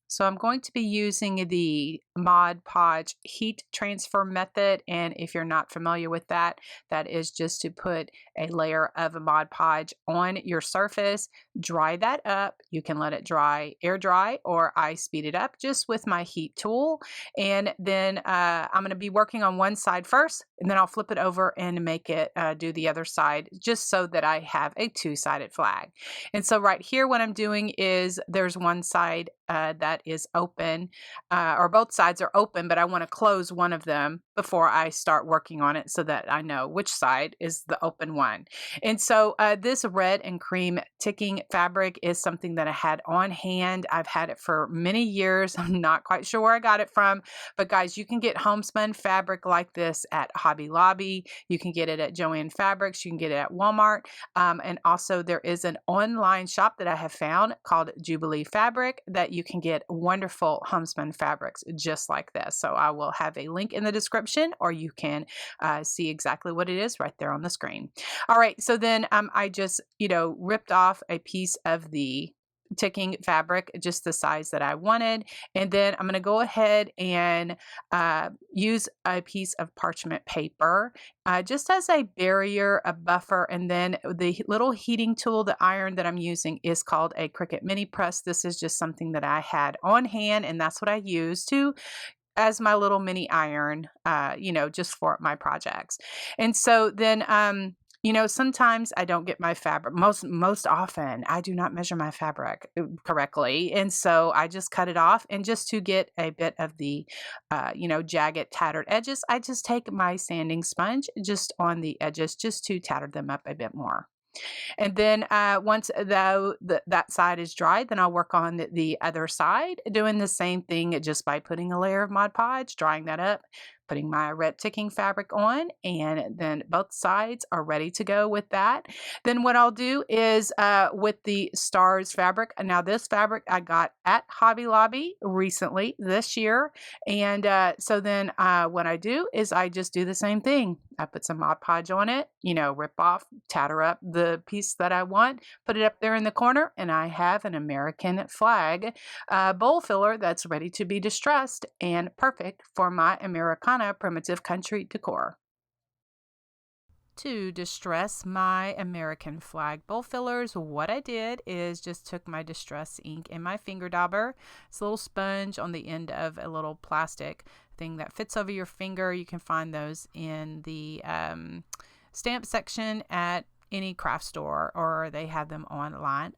So I'm going to be using the Mod Podge heat transfer method, and if you're not familiar with that, that is just to put a layer of a Mod Podge on your surface, dry that up. You can let it dry, air dry, or I speed it up just with my heat tool. And then I'm going to be working on one side first, and then I'll flip it over and make it do the other side, just so that I have a 2-sided flag. And so right here, what I'm doing is there's one side that is open, or both sides are open, but I want to close one of them before I start working on it so that I know which side is the open one. And so this red and cream ticking fabric is something that I had on hand. I've had it for many years. I'm not quite sure where I got it from, but guys, you can get homespun fabric like this at Hobby Lobby. You can get it at Joann Fabrics. You can get it at Walmart. And also there is an online shop that I have found called Jubilee Fabric that you can get wonderful homespun fabrics just like this. So I will have a link in the description, or you can see exactly what it is right there on the screen. All right, so then I just, ripped off a piece of the ticking fabric, just the size that I wanted. And then I'm going to go ahead and use a piece of parchment paper just as a barrier, a buffer. And then the little heating tool, the iron that I'm using is called a Cricut mini press. This is just something that I had on hand, and that's what I use to as my little mini iron, just for my projects. And so then, sometimes I don't get my fabric. Most often, I do not measure my fabric correctly, and so I just cut it off. And just to get a bit of the, jagged, tattered edges, I just take my sanding sponge just on the edges, just to tatter them up a bit more. And then once that side is dry, then I'll work on the other side, doing the same thing just by putting a layer of Mod Podge, drying that up, putting my red ticking fabric on, and then both sides are ready to go with that. Then what I'll do is with the stars fabric, now this fabric I got at Hobby Lobby recently this year, and so then what I do is I just do the same thing. I put some Mod Podge on it, rip off, tatter up the piece that I want, put it up there in the corner, and I have an American flag bowl filler that's ready to be distressed and perfect for my Americana primitive country decor. To distress my American flag bowl fillers, what I did is just took my distress ink and my finger dauber. It's a little sponge on the end of a little plastic thing that fits over your finger. You can find those in the stamp section at any craft store, or they have them online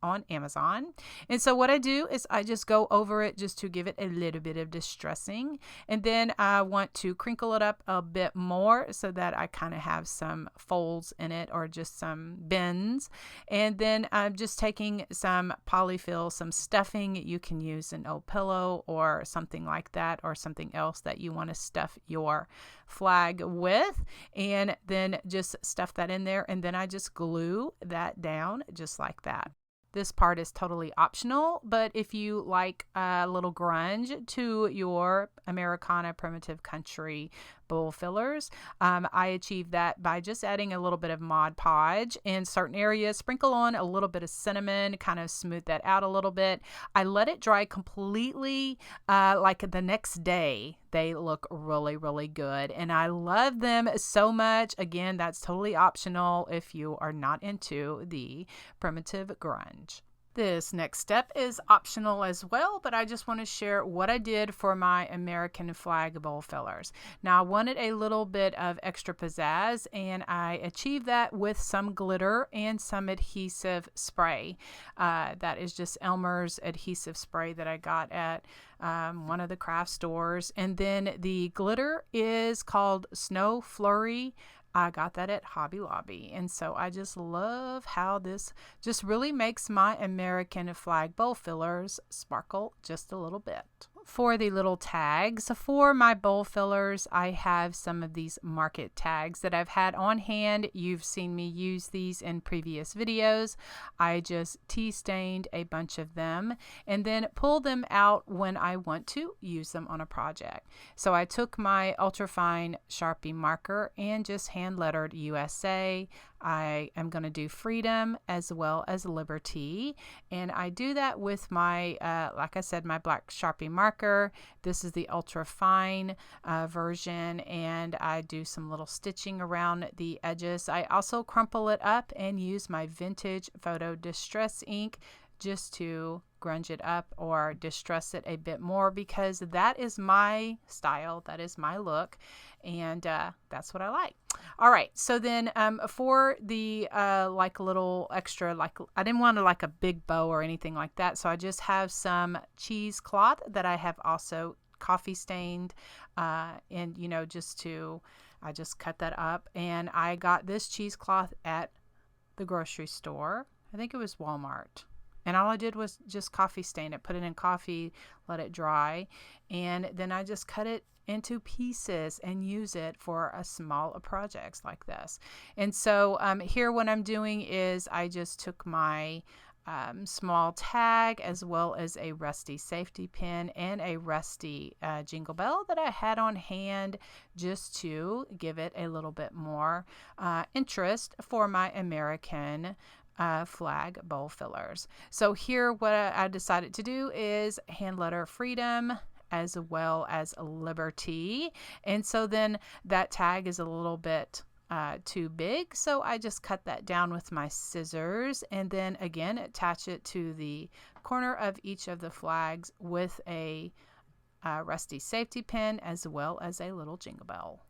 on Amazon. And so what I do is I just go over it just to give it a little bit of distressing, and then I want to crinkle it up a bit more so that I kind of have some folds in it, or just some bends. And then I'm just taking some polyfill, some stuffing. You can use an old pillow or something like that, or something else that you want to stuff your flag with, and then just stuff that in there, and then I just glue that down just like that. This part is totally optional, but if you like a little grunge to your Americana primitive country bowl fillers, I achieve that by just adding a little bit of Mod Podge in certain areas, sprinkle on a little bit of cinnamon, kind of smooth that out a little bit. I let it dry completely, like the next day. They look really, really good, and I love them so much. Again, that's totally optional if you are not into the primitive grunge. This next step is optional as well, but I just want to share what I did for my American flag bowl fillers. Now, I wanted a little bit of extra pizzazz, and I achieved that with some glitter and some adhesive spray. That is just Elmer's adhesive spray that I got at one of the craft stores. And then the glitter is called Snow Flurry. I got that at Hobby Lobby. And so I just love how this just really makes my American flag bowl fillers sparkle just a little bit. For the little tags for my bowl fillers, I have some of these market tags that I've had on hand. You've seen me use these in previous videos. I just tea stained a bunch of them and then pull them out when I want to use them on a project. So I took my ultrafine Sharpie marker and just hand lettered USA. I am going to do freedom as well as liberty, and I do that with my like I said, my black Sharpie marker. This is the ultra fine version, and I do some little stitching around the edges. I also crumple it up and use my vintage photo distress ink just to grunge it up or distress it a bit more, because that is my style, that is my look, and that's what I like. All right, so then for the like a little extra, like I didn't want to like a big bow or anything like that, so I just have some cheesecloth that I have also coffee stained, and you know, I just cut that up, and I got this cheesecloth at the grocery store. I think it was Walmart. And all I did was just coffee stain it, put it in coffee, let it dry, and then I just cut it into pieces and use it for a small projects like this. And so here what I'm doing is I just took my small tag as well as a rusty safety pin and a rusty jingle bell that I had on hand just to give it a little bit more interest for my American flag bowl fillers. So here what I decided to do is hand letter freedom as well as liberty, and so then that tag is a little bit too big, so I just cut that down with my scissors and then again attach it to the corner of each of the flags with a rusty safety pin as well as a little jingle bell.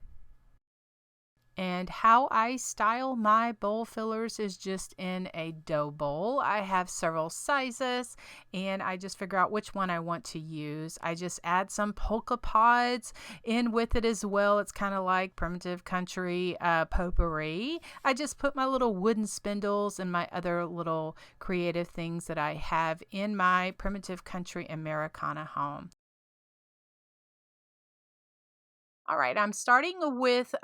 And how I style my bowl fillers is just in a dough bowl. I have several sizes and I just figure out which one I want to use. I just add some polka pods in with it as well. It's kind of like primitive country potpourri. I just put my little wooden spindles and my other little creative things that I have in my primitive country Americana home. All right, I'm starting with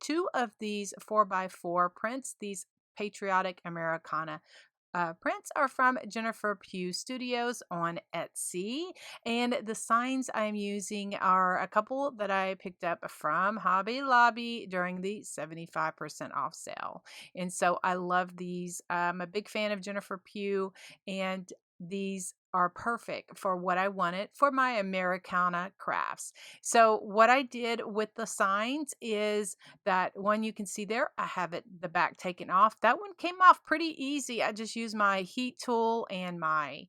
two of these 4x4 prints. These Patriotic Americana prints are from Jennifer Pugh Studios on Etsy. And the signs I'm using are a couple that I picked up from Hobby Lobby during the 75% off sale. And so I love these. I'm a big fan of Jennifer Pugh, and these are perfect for what I wanted for my Americana crafts. So what I did with the signs is that one you can see there, I have the back taken off. That one came off pretty easy. I just used my heat tool and my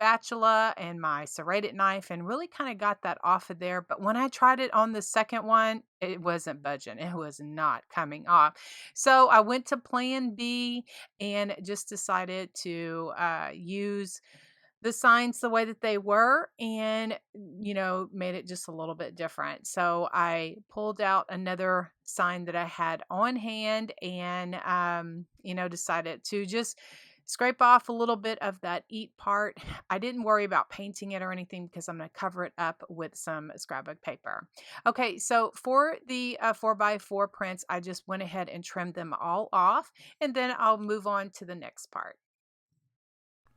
spatula and my serrated knife and really kind of got that off of there. But when I tried it on the second one, it wasn't budging. It was not coming off. So I went to plan B and just decided to use the signs the way that they were, and made it just a little bit different. So I pulled out another sign that I had on hand and decided to just scrape off a little bit of that eat part. I didn't worry about painting it or anything because I'm going to cover it up with some scrapbook paper. Okay, so for the 4x4 prints, I just went ahead and trimmed them all off, and then I'll move on to the next part.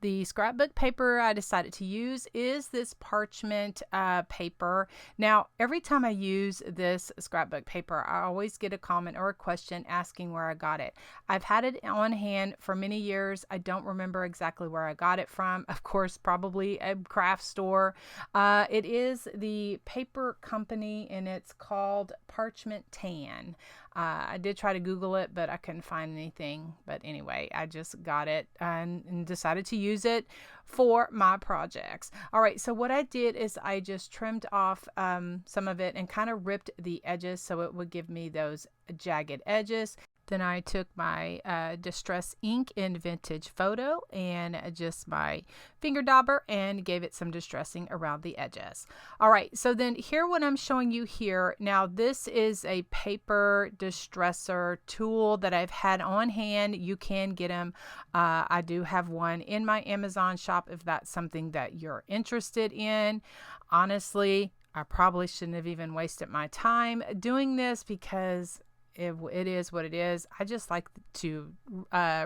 The scrapbook paper I decided to use is this parchment paper. Now, every time I use this scrapbook paper, I always get a comment or a question asking where I got it. I've had it on hand for many years. I don't remember exactly where I got it from. Of course, probably a craft store. It is the paper company, and it's called Parchment Tan. I did try to Google it, but I couldn't find anything. But anyway, I just got it and decided to use it for my projects. All right, so what I did is I just trimmed off some of it and kind of ripped the edges so it would give me those jagged edges. Then I took my Distress ink in Vintage Photo and just my finger dauber and gave it some distressing around the edges. All right, so then here what I'm showing you here. Now this is a paper distresser tool that I've had on hand. You can get them. I do have one in my Amazon shop if that's something that you're interested in. Honestly, I probably shouldn't have even wasted my time doing this because it is what it is. I just like to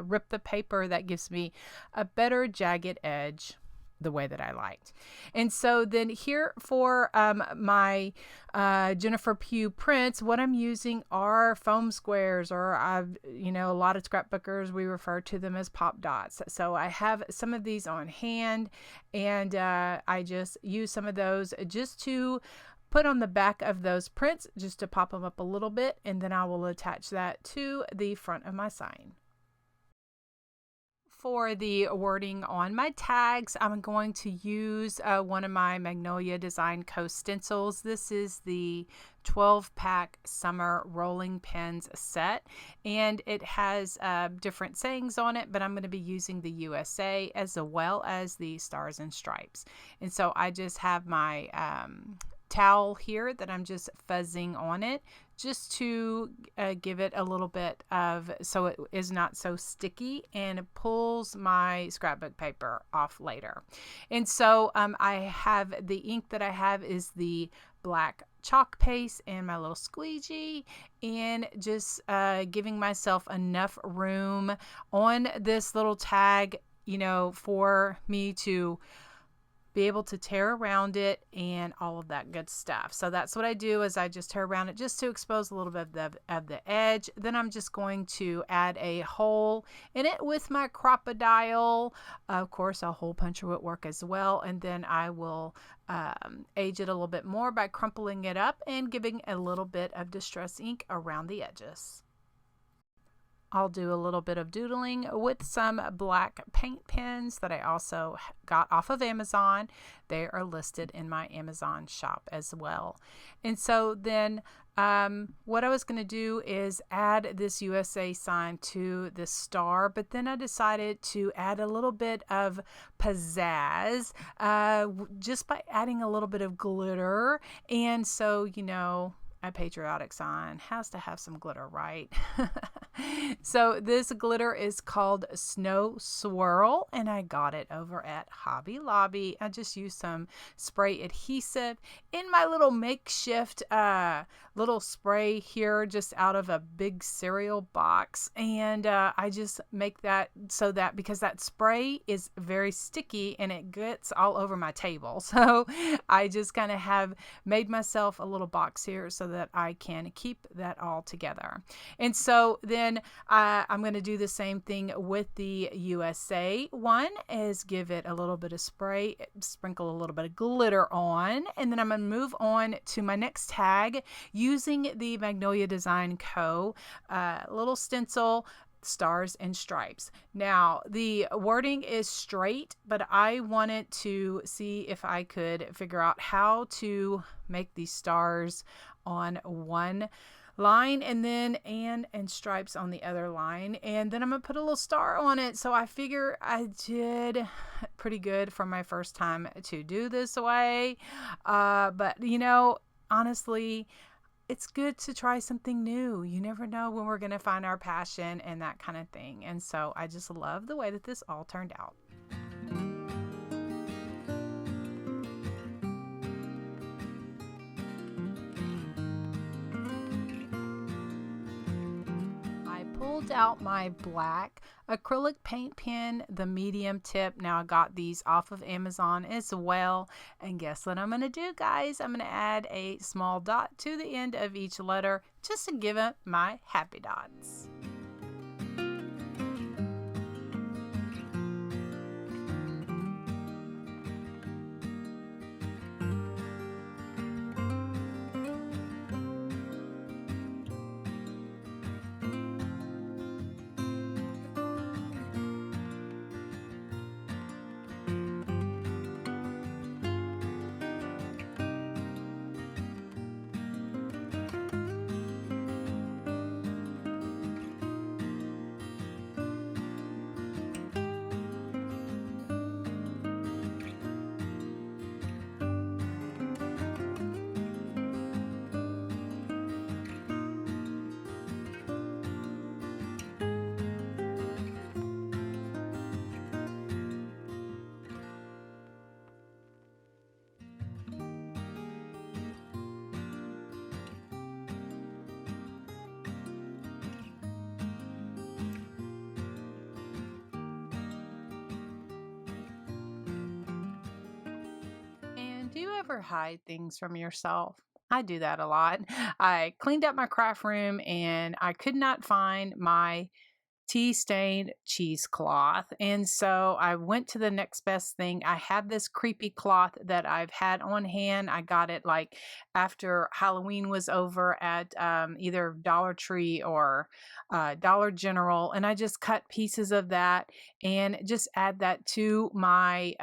rip the paper. That gives me a better jagged edge the way that I liked. And so then here for my Jennifer Pugh prints, what I'm using are foam squares, or a lot of scrapbookers, we refer to them as pop dots. So I have some of these on hand, and I just use some of those just to put on the back of those prints, just to pop them up a little bit, and then I will attach that to the front of my sign. For the wording on my tags, I'm going to use one of my Magnolia Design Co. stencils. This is the 12-pack summer rolling pins set, and it has different sayings on it, but I'm going to be using the USA as well as the stars and stripes. And so I just have my towel here that I'm just fuzzing on it just to give it a little bit of, so it is not so sticky and it pulls my scrapbook paper off later. And so I have the ink that I have is the black chalk paste and my little squeegee, and just giving myself enough room on this little tag, for me to be able to tear around it and all of that good stuff. So that's what I do, is I just tear around it just to expose a little bit of the edge. Then I'm just going to add a hole in it with my Crocodile. Of course, a hole puncher would work as well. And then I will age it a little bit more by crumpling it up and giving a little bit of Distress ink around the edges. I'll do a little bit of doodling with some black paint pens that I also got off of Amazon. They are listed in my Amazon shop as well. And so then what I was going to do is add this USA sign to the star, but then I decided to add a little bit of pizzazz just by adding a little bit of glitter. And so, a patriotic sign has to have some glitter, right? So this glitter is called Snow Swirl, and I got it over at Hobby Lobby. I just used some spray adhesive in my little makeshift little spray here, just out of a big cereal box. And I just make that so that, because that spray is very sticky and it gets all over my table. So I just kind of have made myself a little box here so that I can keep that all together. And so then I'm going to do the same thing with the USA one, is give it a little bit of spray, sprinkle a little bit of glitter on, and then I'm going to move on to my next tag using the Magnolia Design Co. Little stencil, stars and stripes. Now the wording is straight, but I wanted to see if I could figure out how to make these stars on one line and then and stripes on the other line, and then I'm gonna put a little star on it. So I figure I did pretty good for my first time to do this way, but honestly, it's good to try something new. You never know when we're gonna find our passion and that kind of thing. And so I just love the way that this all turned out. Pulled out my black acrylic paint pen, the medium tip. Now I got these off of Amazon as well. And guess what I'm going to do, guys? I'm going to add a small dot to the end of each letter just to give it my happy dots. Do you ever hide things from yourself? I do that a lot. I cleaned up my craft room and I could not find my tea stained cheesecloth. And so I went to the next best thing. I have this creepy cloth that I've had on hand. I got it like after Halloween was over at either Dollar Tree or Dollar General. And I just cut pieces of that and just add that to my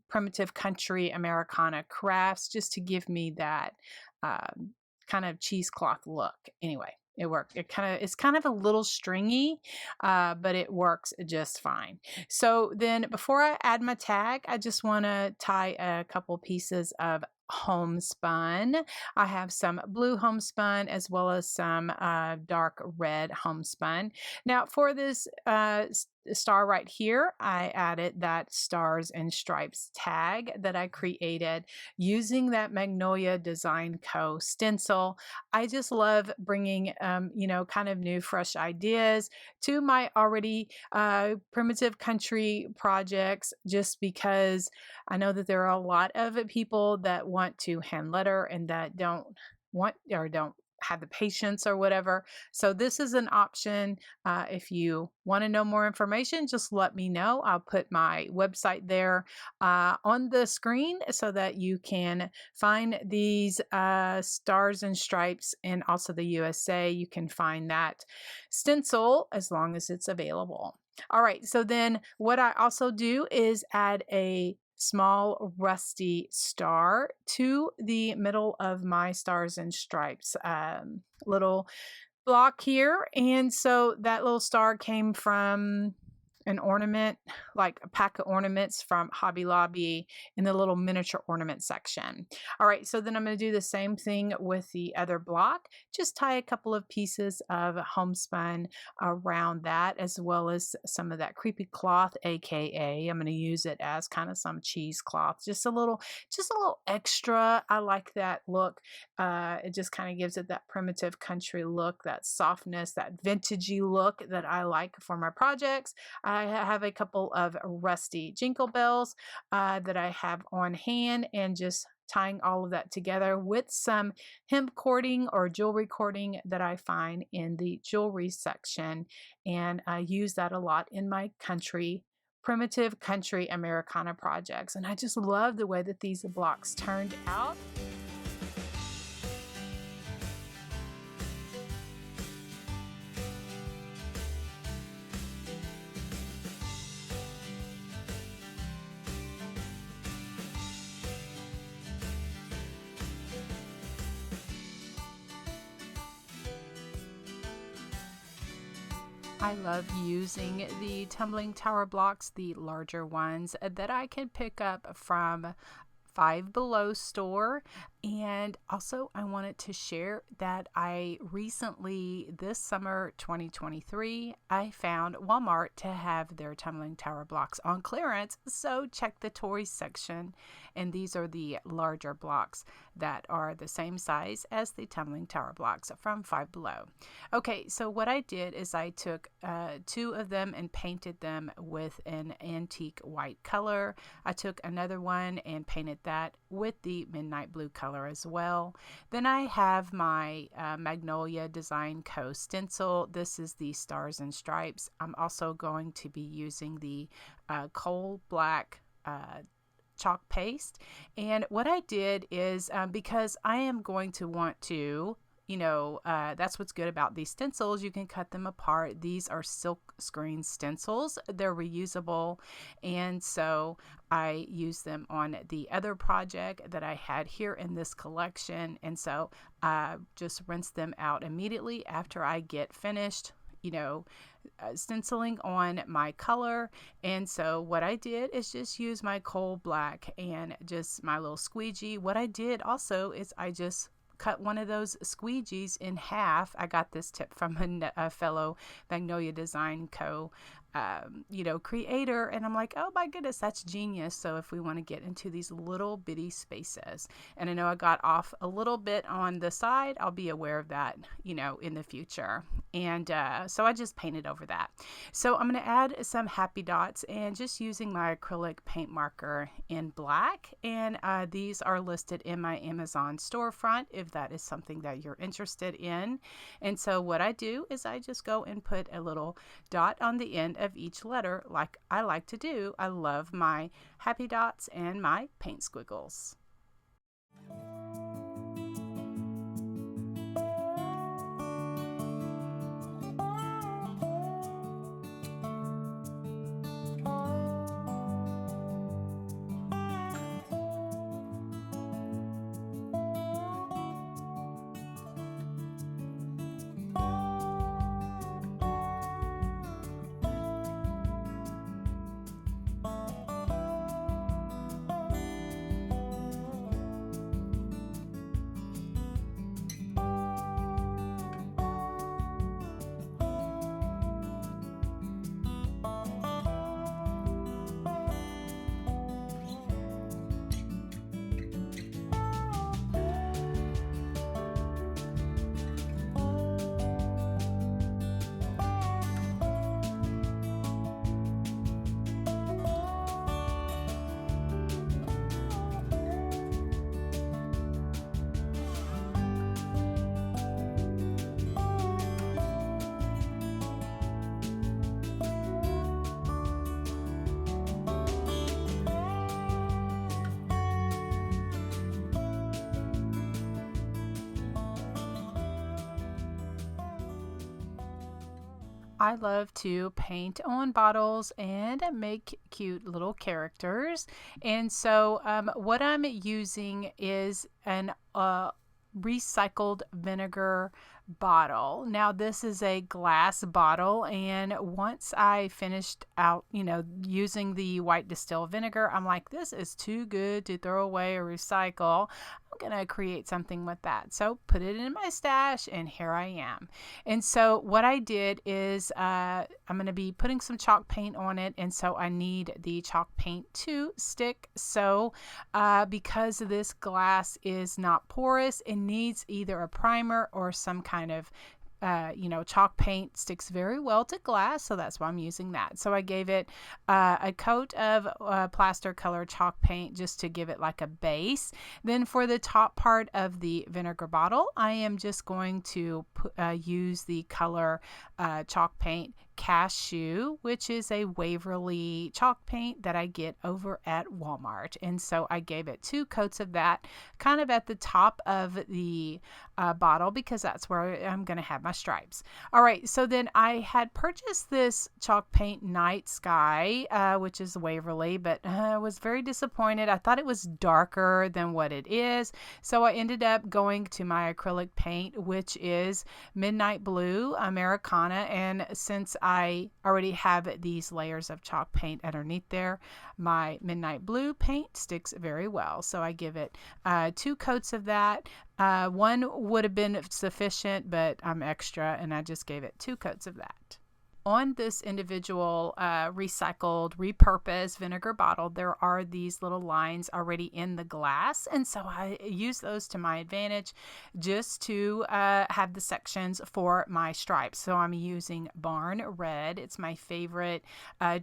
primitive country Americana crafts just to give me that um, kind of cheesecloth look. Anyway, it worked. It's kind of a little stringy, but it works just fine. So then before I add my tag, I just want to tie a couple pieces of homespun. I have some blue homespun as well as some dark red homespun. Now for this star right here, I added that stars and stripes tag that I created using that Magnolia Design Co. stencil. I just love bringing, kind of new, fresh ideas to my already primitive country projects just because I know that there are a lot of people that want to hand letter and that don't want or don't have the patience or whatever. So this is an option. If you want to know more information, just let me know. I'll put my website there on the screen so that you can find these stars and stripes, and also the USA. You can find that stencil as long as it's available. All right, so then what I also do is add a small rusty star to the middle of my stars and stripes little block here. And so that little star came from an ornament, like a pack of ornaments from Hobby Lobby in the little miniature ornament section. All right, so then I'm going to do the same thing with the other block. Just tie a couple of pieces of homespun around that, as well as some of that creepy cloth, aka I'm going to use it as kind of some cheesecloth, just a little extra. I like that look. It just kind of gives it that primitive country look, that softness, that vintagey look that I like for my projects. I have a couple of rusty jingle bells that I have on hand, and just tying all of that together with some hemp cording or jewelry cording that I find in the jewelry section. And I use that a lot in my primitive country Americana projects. And I just love the way that these blocks turned out. I love using the tumbling tower blocks, the larger ones that I can pick up from Five Below store. And also I wanted to share that I recently, this summer 2023, I found Walmart to have their tumbling tower blocks on clearance. So check the toys section, and these are the larger blocks that are the same size as the tumbling tower blocks from Five Below. Okay, so what I did is I took two of them and painted them with an antique white color. I took another one and painted that with the midnight blue color as well. Then I have my Magnolia Design Co. stencil. This is the stars and stripes. I'm also going to be using the coal black chalk paste. And what I did is because I am going to want to, that's what's good about these stencils. You can cut them apart. These are silk screen stencils. They're reusable. And so I use them on the other project that I had here in this collection. And so I just rinse them out immediately after I get finished, stenciling on my color. And so what I did is just use my coal black and just my little squeegee. What I did also is I just cut one of those squeegees in half. I got this tip from a fellow Magnolia Design Co. creator. And I'm like, oh my goodness, that's genius. So if we want to get into these little bitty spaces, and I know I got off a little bit on the side, I'll be aware of that, in the future. And so I just painted over that. So I'm going to add some happy dots and just using my acrylic paint marker in black. And these are listed in my Amazon storefront if that is something that you're interested in. And so what I do is I just go and put a little dot on the end of each letter like I like to do. I love my happy dots and my paint squiggles. I love to paint on bottles and make cute little characters. And so what I'm using is an recycled vinegar bottle. Now this is a glass bottle, and once I finished out, using the white distilled vinegar, I'm like, this is too good to throw away or recycle. I'm gonna create something with that. So put it in my stash, and here I am. And so what I did is I'm gonna be putting some chalk paint on it, and so I need the chalk paint to stick. So because this glass is not porous, it needs either a primer or some kind of chalk paint. Sticks very well to glass, so that's why I'm using that. So I gave it a coat of plaster color chalk paint just to give it like a base. Then for the top part of the vinegar bottle, I am just going to use the color chalk paint Cashew, which is a Waverly chalk paint that I get over at Walmart. And so I gave it 2 coats of that kind of at the top of the bottle, because that's where I'm going to have my stripes. All right, so then I had purchased this chalk paint Night Sky, which is Waverly, but I was very disappointed. I thought it was darker than what it is. So I ended up going to my acrylic paint, which is Midnight Blue Americana. And since I already have these layers of chalk paint underneath there, my Midnight Blue paint sticks very well. So I give it 2 coats of that. 1 would have been sufficient, but I'm extra, and I just gave it 2 coats of that. On this individual recycled, repurposed vinegar bottle, there are these little lines already in the glass. And so I use those to my advantage just to have the sections for my stripes. So I'm using Barn Red. It's my favorite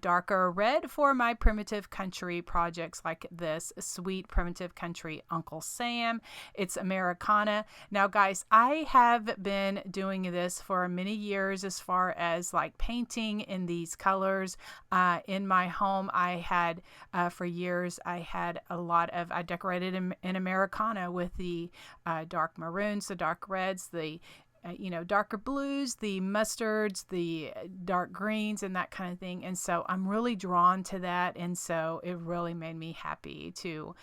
darker red for my primitive country projects like this sweet primitive country Uncle Sam. It's Americana. Now, guys, I have been doing this for many years as far as like painting in these colors. In my home, I had for years, I decorated in Americana with the dark maroons, the dark reds, the darker blues, the mustards, the dark greens, and that kind of thing. And so I'm really drawn to that. And so it really made me happy to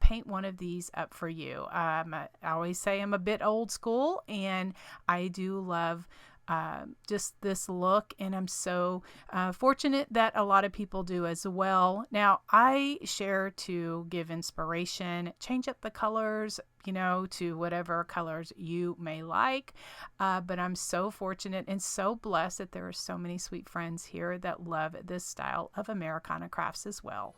paint one of these up for you. I always say I'm a bit old school, and I do love just this look, and I'm so fortunate that a lot of people do as well. Now, I share to give inspiration, change up the colors, to whatever colors you may like. But I'm so fortunate and so blessed that there are so many sweet friends here that love this style of Americana crafts as well.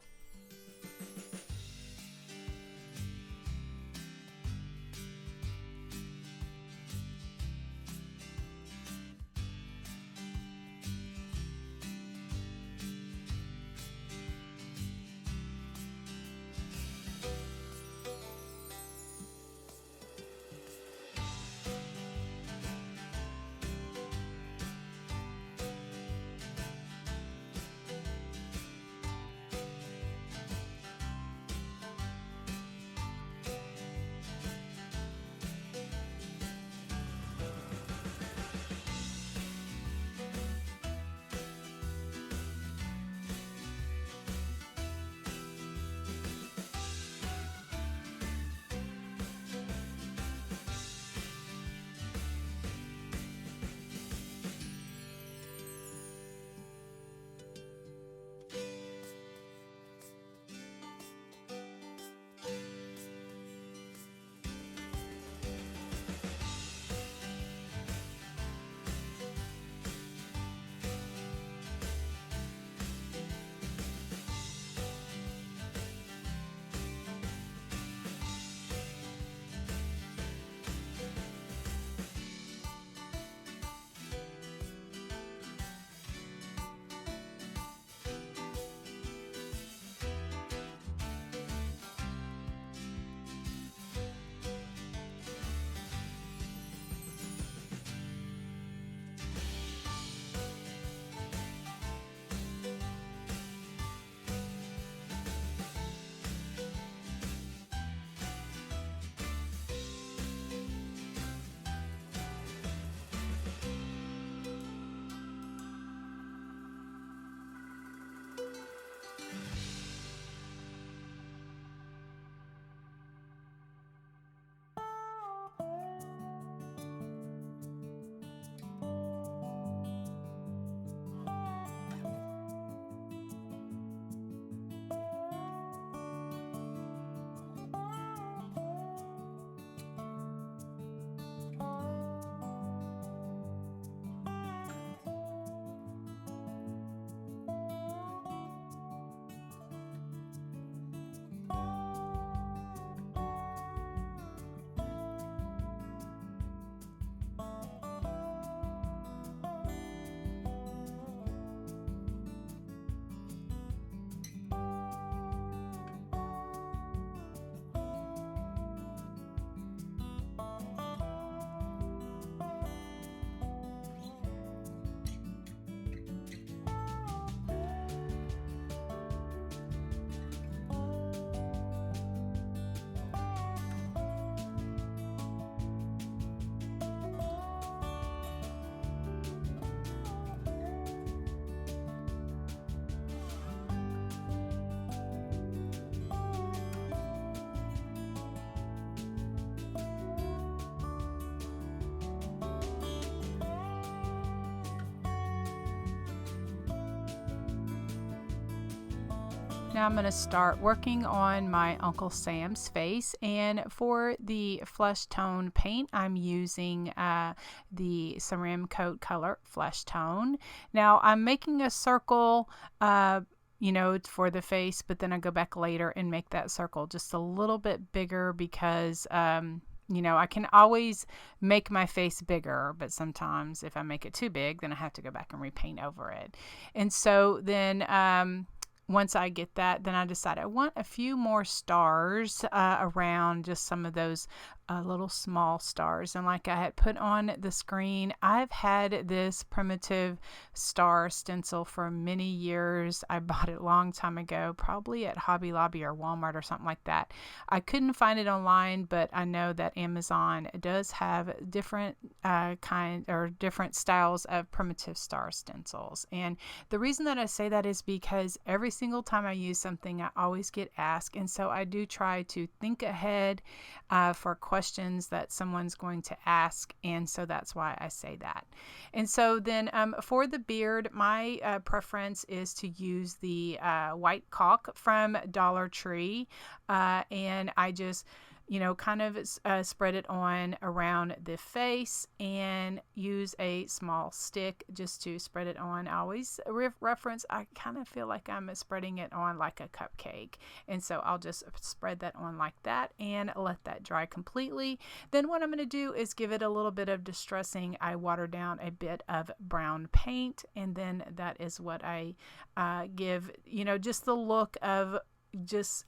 Now I'm going to start working on my Uncle Sam's face, and for the flesh tone paint I'm using the Ceram Coat Color Flesh Tone. Now I'm making a circle for the face, but then I go back later and make that circle just a little bit bigger because I can always make my face bigger, but sometimes if I make it too big, then I have to go back and repaint over it. And so then once I get that, then I decide I want a few more stars around just some of those little small stars. And like I had put on the screen, I've had this primitive star stencil for many years. I bought it a long time ago, probably at Hobby Lobby or Walmart or something like that. I couldn't find it online, but I know that Amazon does have different different styles of primitive star stencils. And the reason that I say that is because every single time I use something, I always get asked. And so I do try to think ahead for questions questions that someone's going to ask, and so that's why I say that. And so then for the beard, my preference is to use the white caulk from Dollar Tree, and I just kind of spread it on around the face and use a small stick just to spread it on. I always reference, I kind of feel like I'm spreading it on like a cupcake. And so I'll just spread that on like that and let that dry completely. Then what I'm going to do is give it a little bit of distressing. I water down a bit of brown paint, and then that is what I give, just the look of,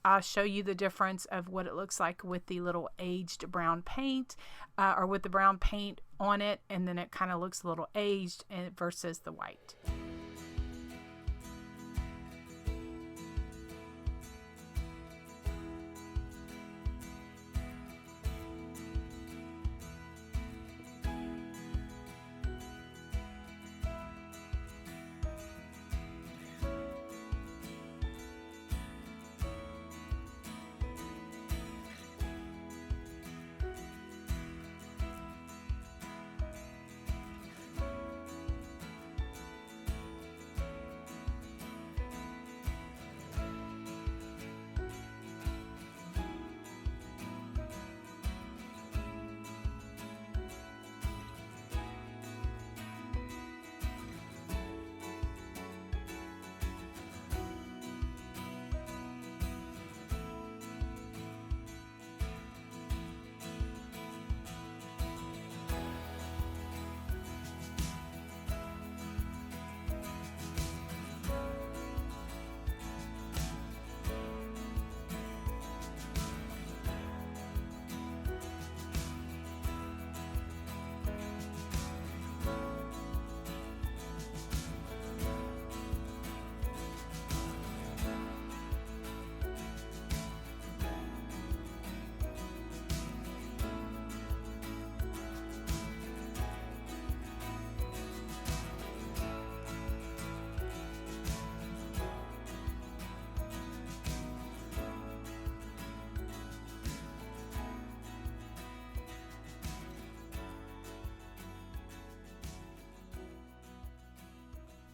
I'll show you the difference of what it looks like with the little aged brown paint, or with the brown paint on it, and then it kind of looks a little aged versus the white.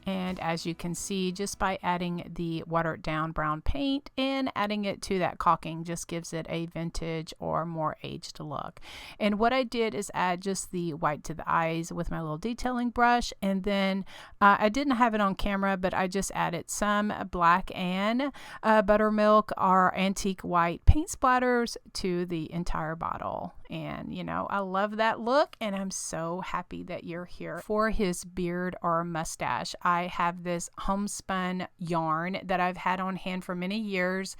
And as you can see, just by adding the watered down brown paint and adding it to that caulking just gives it a vintage or more aged look. And what I did is add just the white to the eyes with my little detailing brush. And then I didn't have it on camera, but I just added some black and buttermilk or antique white paint splatters to the entire bottle. And I love that look, and I'm so happy that you're here. For his beard or mustache, I have this homespun yarn that I've had on hand for many years.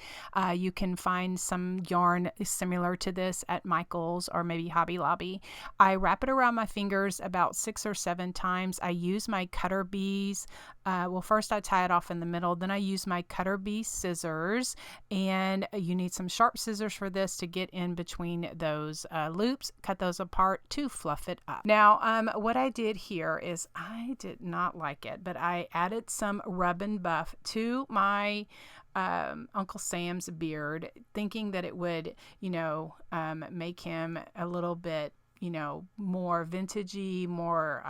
You can find some yarn similar to this at Michael's or maybe Hobby Lobby. I wrap it around my fingers about 6 or 7 times. I use my cutter bees. Well, first I tie it off in the middle, then I use my cutter bee scissors, and you need some sharp scissors for this to get in between those loops, cut those apart to fluff it up. Now, what I did here is I did not like it, but I added some rub and buff to my Uncle Sam's beard, thinking that it would, make him a little bit, more vintagey, more,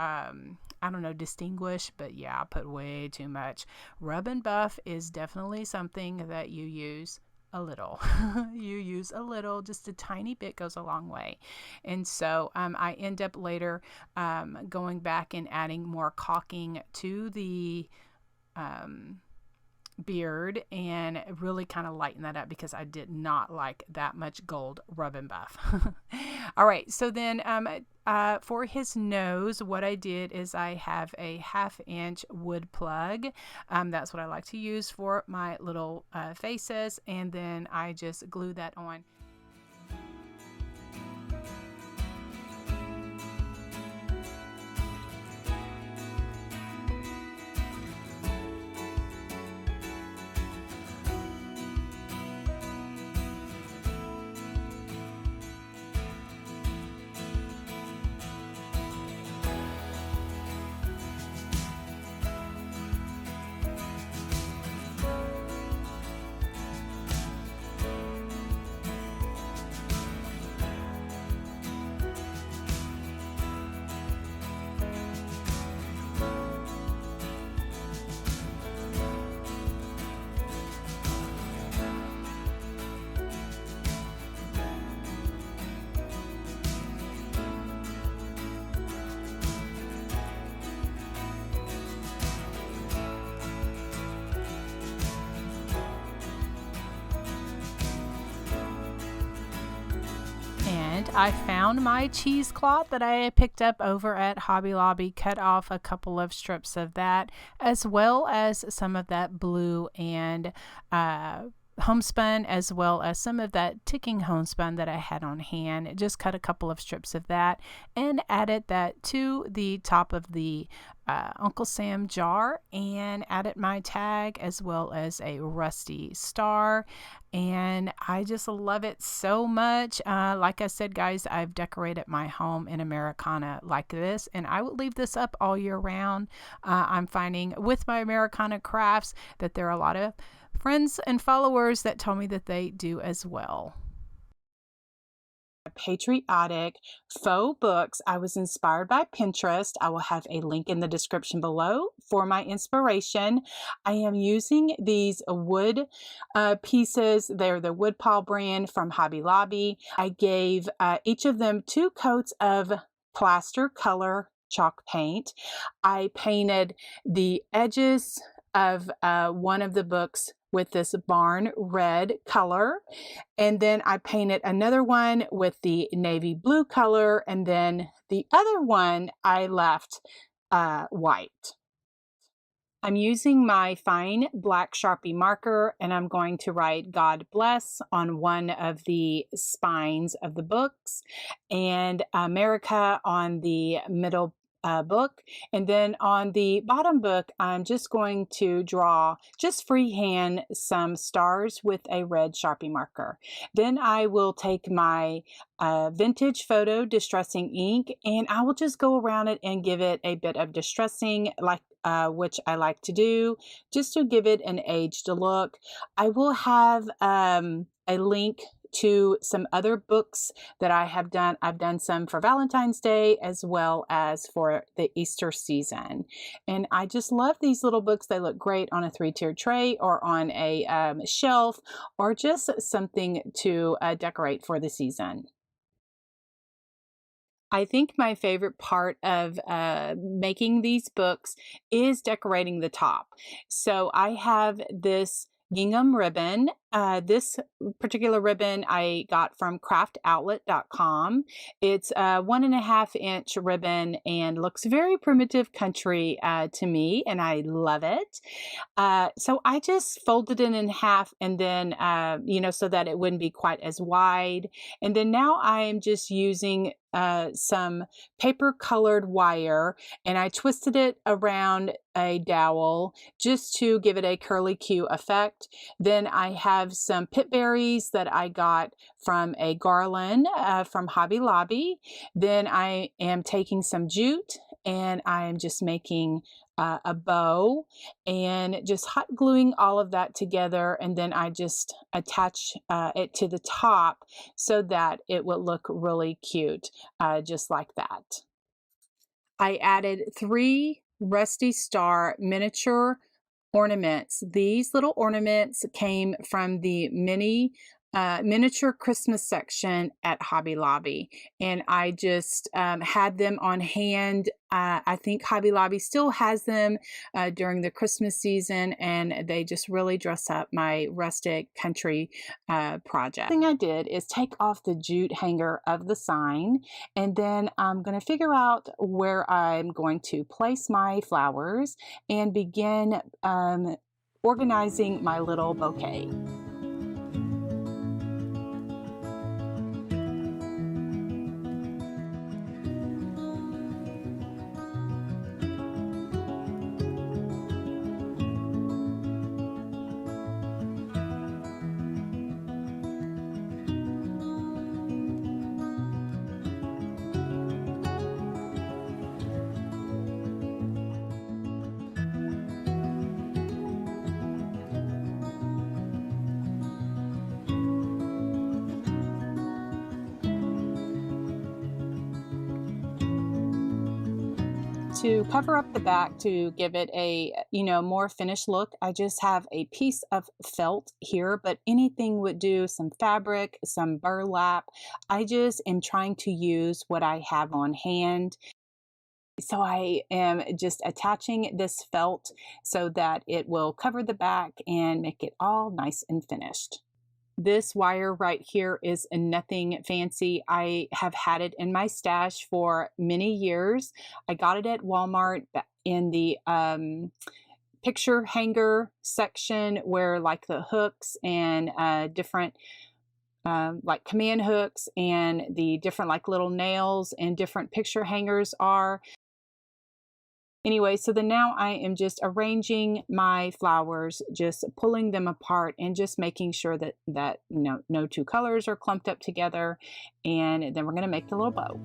I don't know, distinguished, but yeah, I put way too much. Rub and buff is definitely something that you use a little. You use a little, just a tiny bit goes a long way. And so I end up later going back and adding more caulking to the beard and really kind of lighten that up because I did not like that much gold rub and buff. All right, so then for his nose, what I did is I have a 1/2 inch wood plug. That's what I like to use for my little faces, and then I just glue that on. And I found my cheesecloth that I picked up over at Hobby Lobby, cut off a couple of strips of that, as well as some of that blue and homespun, as well as some of that ticking homespun that I had on hand. Just cut a couple of strips of that and added that to the top of the Uncle Sam jar, and added my tag as well as a rusty star. And I just love it so much. Like I said, guys, I've decorated my home in Americana like this, and I would leave this up all year round. I'm finding with my Americana crafts that there are a lot of friends and followers that tell me that they do as well. Patriotic faux books. I was inspired by Pinterest. I will have a link in the description below for my inspiration. I am using these wood pieces. They're the Woodpile brand from Hobby Lobby. I gave each of them 2 coats of plaster color chalk paint. I painted the edges of one of the books with this barn red color, and then I painted another one with the navy blue color, and then the other one I left white. I'm using my fine black Sharpie marker, and I'm going to write God bless on one of the spines of the books, and America on the middle book. And then on the bottom book, I'm just going to draw just freehand some stars with a red Sharpie marker. Then I will take my vintage photo distressing ink, and I will just go around it and give it a bit of distressing, like which I like to do, just to give it an aged look. I will have a link to some other books that I have done. I've done some for Valentine's Day as well as for the Easter season. And I just love these little books. They look great on a 3-tiered tray or on a shelf, or just something to decorate for the season. I think my favorite part of making these books is decorating the top. So I have this gingham ribbon. This particular ribbon I got from craftoutlet.com. It's a 1.5-inch ribbon and looks very primitive country to me, and I love it. So I just folded it in half, and then, so that it wouldn't be quite as wide. And then now I am just using some paper colored wire, and I twisted it around a dowel just to give it a curly Q effect. Then I have some pit berries that I got from a garland from Hobby Lobby. Then I am taking some jute, and I am just making a bow and just hot gluing all of that together, and then I just attach it to the top so that it would look really cute, just like that. I added 3 Rusty Star miniature ornaments. These little ornaments came from the miniature Christmas section at Hobby Lobby, and I just had them on hand. I think Hobby Lobby still has them during the Christmas season, and they just really dress up my rustic country project. The thing I did is take off the jute hanger of the sign, and then I'm going to figure out where I'm going to place my flowers and begin organizing my little bouquet. To cover up the back to give it a more finished look, I just have a piece of felt here, but anything would do, some fabric, some burlap. I just am trying to use what I have on hand. So I am just attaching this felt so that it will cover the back and make it all nice and finished. This wire right here is nothing fancy. I have had it in my stash for many years. I got it at Walmart in the picture hanger section where like the hooks and different like command hooks and the different like little nails and different picture hangers are. Anyway, so then now I am just arranging my flowers, just pulling them apart and just making sure that no two colors are clumped up together. And then we're going to make the little bow.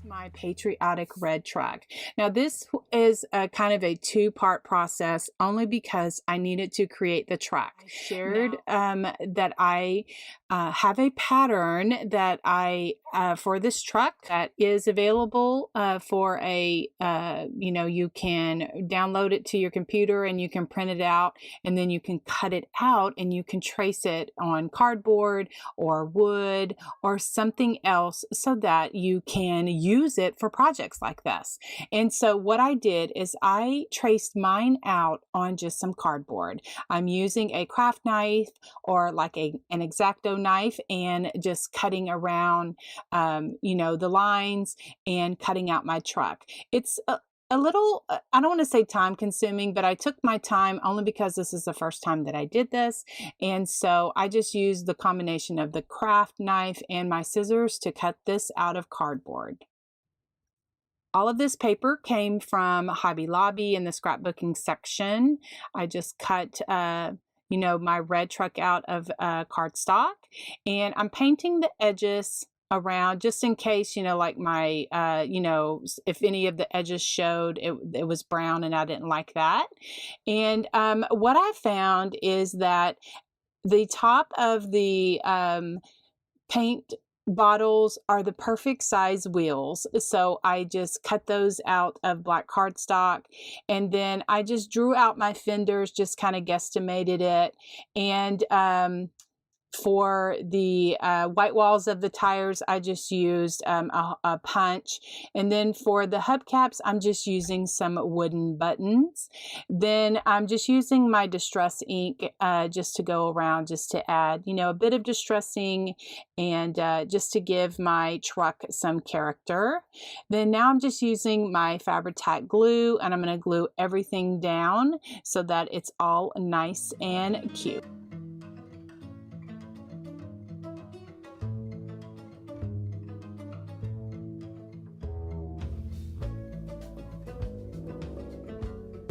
My Patriotic red track. Now this is a kind of a two-part process only because I needed to create the track. I shared that I have a pattern that I for this truck that is available for a you can download it to your computer and you can print it out and then you can cut it out and you can trace it on cardboard or wood or something else so that you can use it for projects like this. And so what I did is I traced mine out on just some cardboard. I'm using a craft knife or like an X-Acto knife and just cutting around the lines and cutting out my truck. It's a little, I don't want to say time consuming, but I took my time only because this is the first time that I did this. And so I just used the combination of the craft knife and my scissors to cut this out of cardboard. All of this paper came from Hobby Lobby in the scrapbooking section. I just cut my red truck out of cardstock, and I'm painting the edges around just in case, like my, if any of the edges showed, it was brown and I didn't like that. And what I found is that the top of the paint bottles are the perfect size wheels. So I just cut those out of black cardstock and then I just drew out my fenders, just kind of guesstimated it. And for the white walls of the tires, I just used a punch. And then for the hubcaps, I'm just using some wooden buttons. Then I'm just using my distress ink just to go around, just to add, a bit of distressing and just to give my truck some character. Then now I'm just using my Fabri-Tac glue and I'm going to glue everything down so that it's all nice and cute.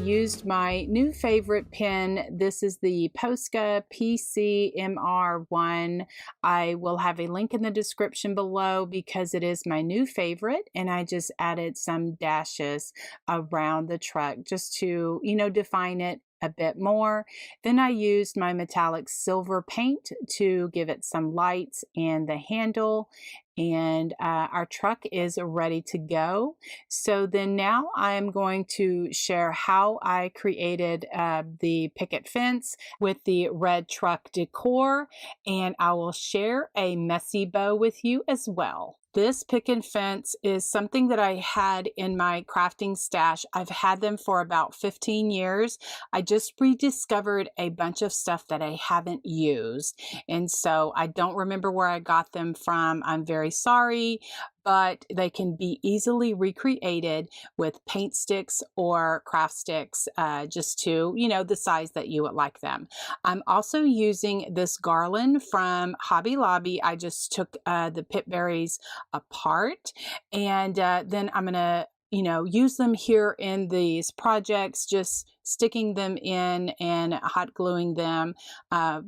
used my new favorite pen. This is the Posca PCMR1. I will have a link in the description below because it is my new favorite, and I just added some dashes around the truck just to, define it a bit more. Then I used my metallic silver paint to give it some lights and the handle, and our truck is ready to go. So then now I'm going to share how I created the picket fence with the red truck decor, and I will share a messy bow with you as well. This picket fence is something that I had in my crafting stash. I've had them for about 15 years. I just rediscovered a bunch of stuff that I haven't used. And so I don't remember where I got them from. I'm very sorry, but they can be easily recreated with paint sticks or craft sticks, just to, the size that you would like them. I'm also using this garland from Hobby Lobby. I just took the pit berries apart, and then I'm gonna use them here in these projects, just sticking them in and hot gluing them, on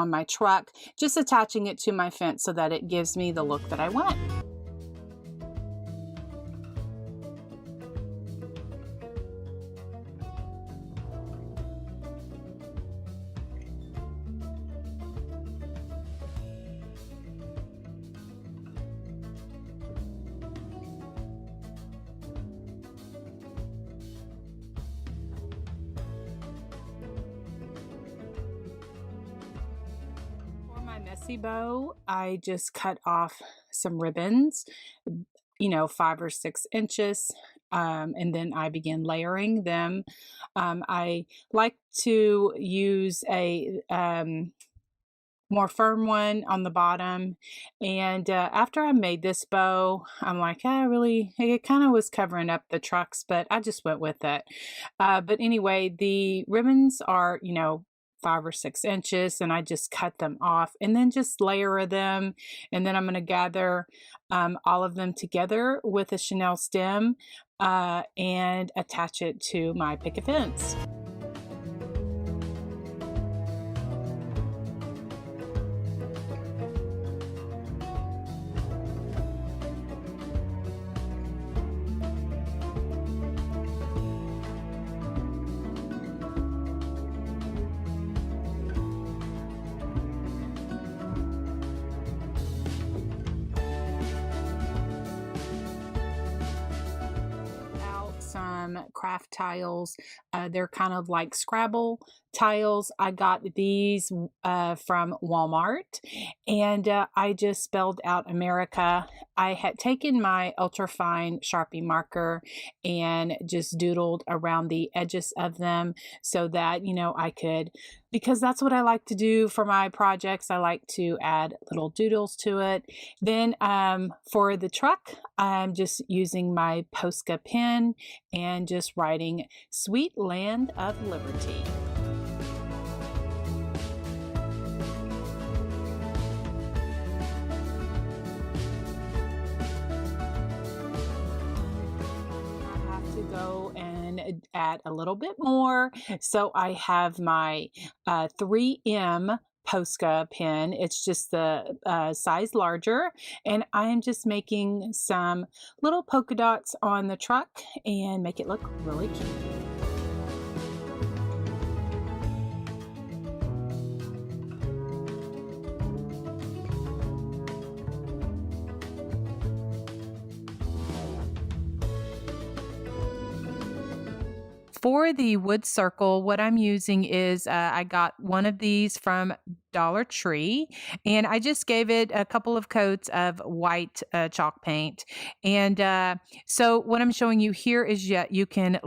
my truck, just attaching it to my fence so that it gives me the look that I want. Messy bow, I just cut off some ribbons, 5 or 6 inches, and then I begin layering them. I like to use a more firm one on the bottom, and after I made this bow, I'm like, it kind of was covering up the trucks, but I just went with it. But anyway, the ribbons are 5 or 6 inches, and I just cut them off and then just layer them, and then I'm going to gather all of them together with a chenille stem and attach it to my picket fence. Some craft tiles. They're kind of like Scrabble tiles. I got these from Walmart, and I just spelled out America. I had taken my ultrafine Sharpie marker and just doodled around the edges of them so that I could, because that's what I like to do for my projects. I like to add little doodles to it. Then for the truck, I'm just using my Posca pen and just writing Sweet Land of Liberty. Go and add a little bit more. So I have my 3M Posca pen. It's just the size larger, and I am just making some little polka dots on the truck and make it look really cute. For the wood circle, what I'm using is I got one of these from Dollar Tree, and I just gave it a couple of coats of white chalk paint. And so what I'm showing you here is you can,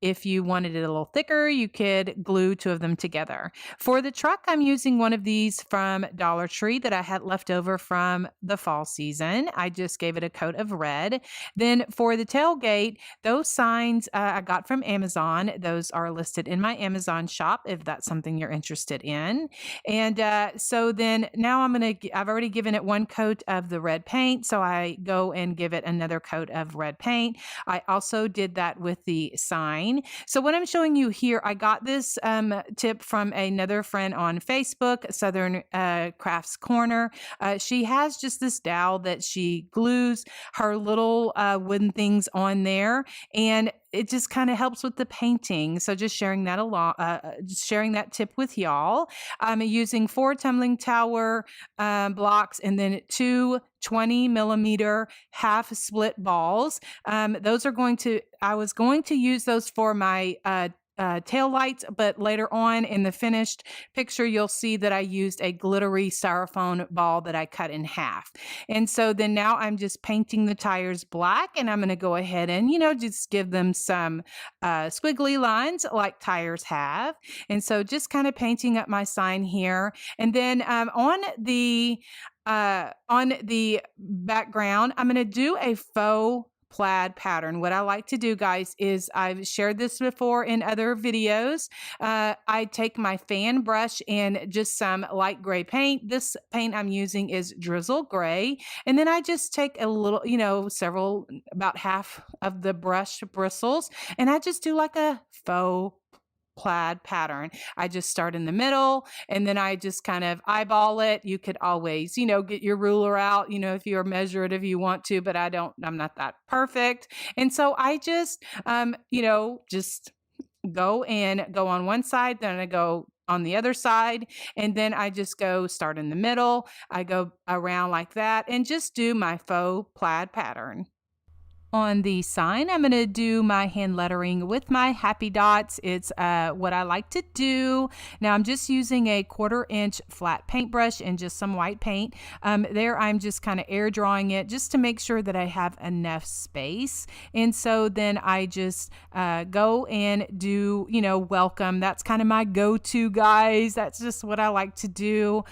if you wanted it a little thicker, you could glue two of them together. For the truck, I'm using one of these from Dollar Tree that I had left over from the fall season. I just gave it a coat of red. Then for the tailgate, those signs I got from Amazon. Those are listed in my Amazon shop if that's something you're interested in. And so then now I've already given it one coat of the red paint. So I go and give it another coat of red paint. I also did that with the sign. So what I'm showing you here, I got this tip from another friend on Facebook, Southern Crafts Corner. She has just this dowel that she glues her little wooden things on there, and it just kind of helps with the painting. So just sharing that just sharing that tip with y'all. I'm using 4 tumbling tower blocks and then 2 20 millimeter half split balls. I was going to use those for my tail lights, but later on in the finished picture, you'll see that I used a glittery styrofoam ball that I cut in half. And so then now I'm just painting the tires black, and I'm going to go ahead and, just give them some squiggly lines like tires have. And so just kind of painting up my sign here. And then on the background, I'm going to do a faux plaid pattern. What I like to do, guys, is I've shared this before in other videos. I take my fan brush and just some light gray paint. This paint I'm using is drizzle gray. And then I just take a little, about half of the brush bristles, and I just do like a faux plaid pattern. I just start in the middle, and then I just kind of eyeball it. You could always, get your ruler out, if you're measure it if you want to, but I'm not that perfect. And so I just, just go on one side, then I go on the other side, and then I just go start in the middle. I go around like that and just do my faux plaid pattern. On the sign, I'm going to do my hand lettering with my happy dots. It's what I like to do. Now I'm just using a 1/4 inch flat paintbrush and just some white paint. There I'm just kind of air drawing it just to make sure that I have enough space. And so then I just go and do, welcome. That's kind of my go-to, guys. That's just what I like to do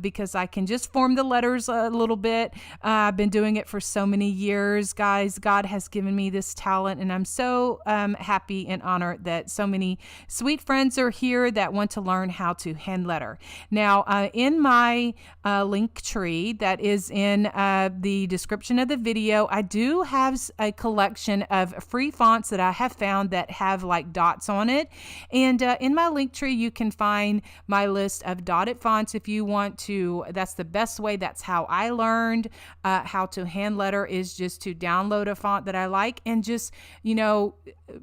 because I can just form the letters a little bit. I've been doing it for so many years, guys. God has given me this talent, and I'm so happy and honored that so many sweet friends are here that want to learn how to hand letter. Now, in my link tree that is in the description of the video, I do have a collection of free fonts that I have found that have like dots on it. And in my link tree, you can find my list of dotted fonts if you want to. That's the best way. That's how I learned how to hand letter, is just to download a font that I like and just,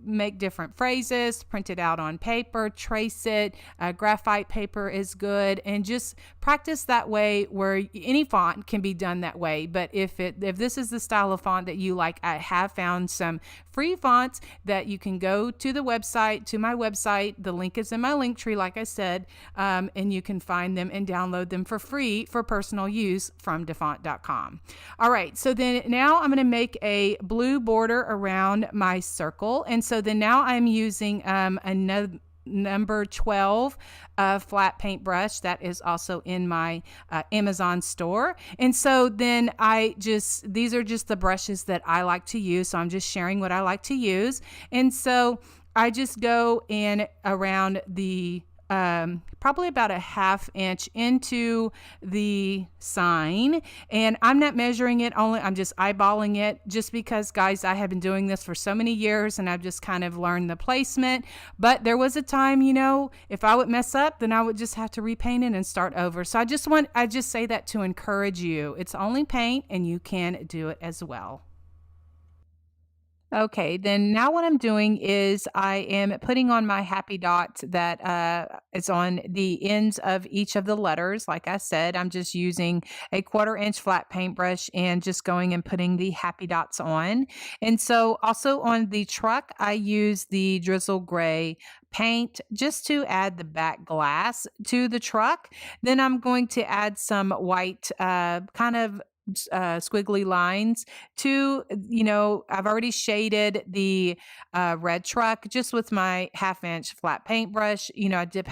make different phrases, print it out on paper, trace it. Graphite paper is good, and just practice that way, where any font can be done that way. But if this is the style of font that you like, I have found some free fonts that you can go to my website. The link is in my link tree, like I said, and you can find them and download them for free for personal use from defont.com. All right, so then now I'm going to make a blue border around my circle. And so then now I'm using another number 12 flat paintbrush that is also in my Amazon store. And so then these are just the brushes that I like to use. So I'm just sharing what I like to use. And so I just go in around the probably about a 1/2 inch into the sign, and I'm not measuring it, I'm just eyeballing it, just because, guys, I have been doing this for so many years and I've just kind of learned the placement. But there was a time, if I would mess up, then I would just have to repaint it and start over. So I just say that to encourage you. It's only paint, and you can do it as well. Okay, then now what I'm doing is I am putting on my happy dot that is on the ends of each of the letters. Like I said, I'm just using a 1/4 inch flat paintbrush and just going and putting the happy dots on. And so also on the truck, I use the drizzle gray paint just to add the back glass to the truck. Then I'm going to add some white kind of squiggly lines to, I've already shaded the red truck just with my 1/2 inch flat paintbrush. I dip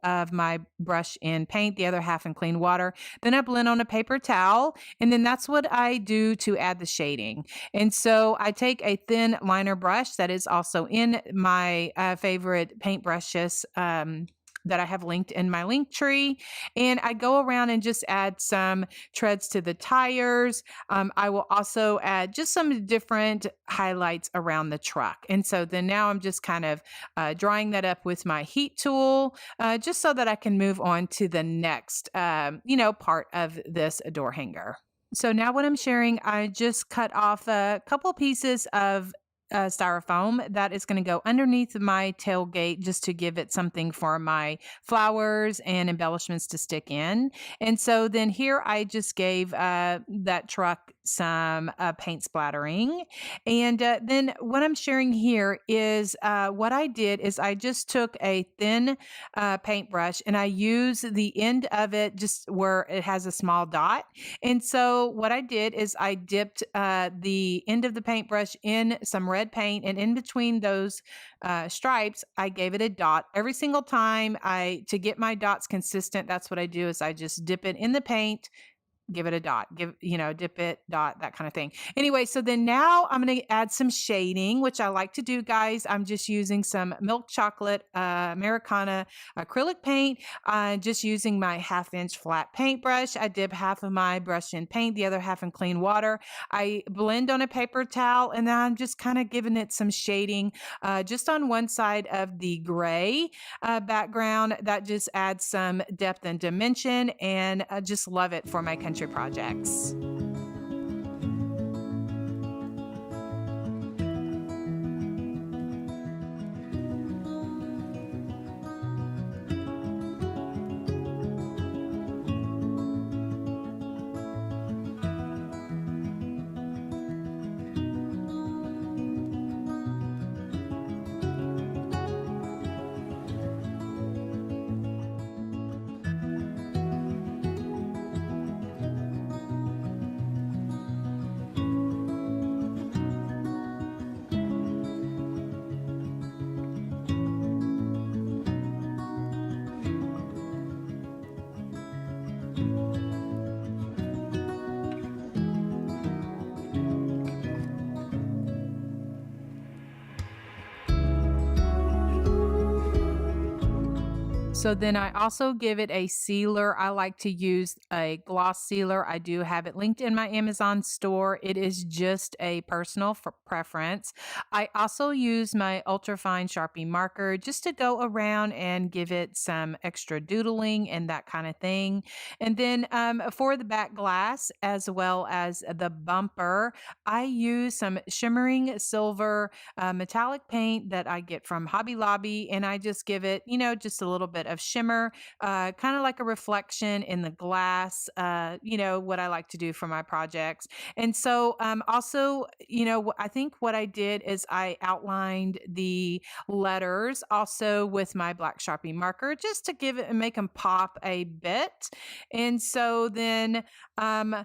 of my brush in paint, the other half in clean water. Then I blend on a paper towel, and then that's what I do to add the shading. And so I take a thin liner brush that is also in my favorite paintbrushes that I have linked in my link tree. And I go around and just add some treads to the tires. I will also add just some different highlights around the truck. And so then now I'm just kind of drawing that up with my heat tool, just so that I can move on to the next, part of this door hanger. So now what I'm sharing, I just cut off a couple pieces of styrofoam that is going to go underneath my tailgate just to give it something for my flowers and embellishments to stick in. And so then here I just gave that truck some paint splattering. And then what I'm sharing here is what I did is I just took a thin paintbrush and I use the end of it just where it has a small dot. And so what I did is I dipped the end of the paintbrush in some red paint, and in between those stripes, I gave it a dot every single time. I to get my dots consistent. That's what I do is I just dip it in the paint, give it a dot, dip it, dot, that kind of thing. Anyway, so then now I'm going to add some shading, which I like to do, guys. I'm just using some milk chocolate Americana acrylic paint, just using my 1/2 inch flat paintbrush. I dip half of my brush in paint, the other half in clean water. I blend on a paper towel, and then I'm just kind of giving it some shading just on one side of the gray background. That just adds some depth and dimension, and I just love it for my country projects. So then I also give it a sealer. I like to use a gloss sealer. I do have it linked in my Amazon store. It is just a personal preference. I also use my ultrafine Sharpie marker just to go around and give it some extra doodling and that kind of thing. And then for the back glass as well as the bumper, I use some shimmering silver metallic paint that I get from Hobby Lobby, and I just give it, just a little bit of shimmer, kind of like a reflection in the glass, what I like to do for my projects. And so, also, I think what I did is I outlined the letters also with my black Sharpie marker just to give it and make them pop a bit. And so then, I'm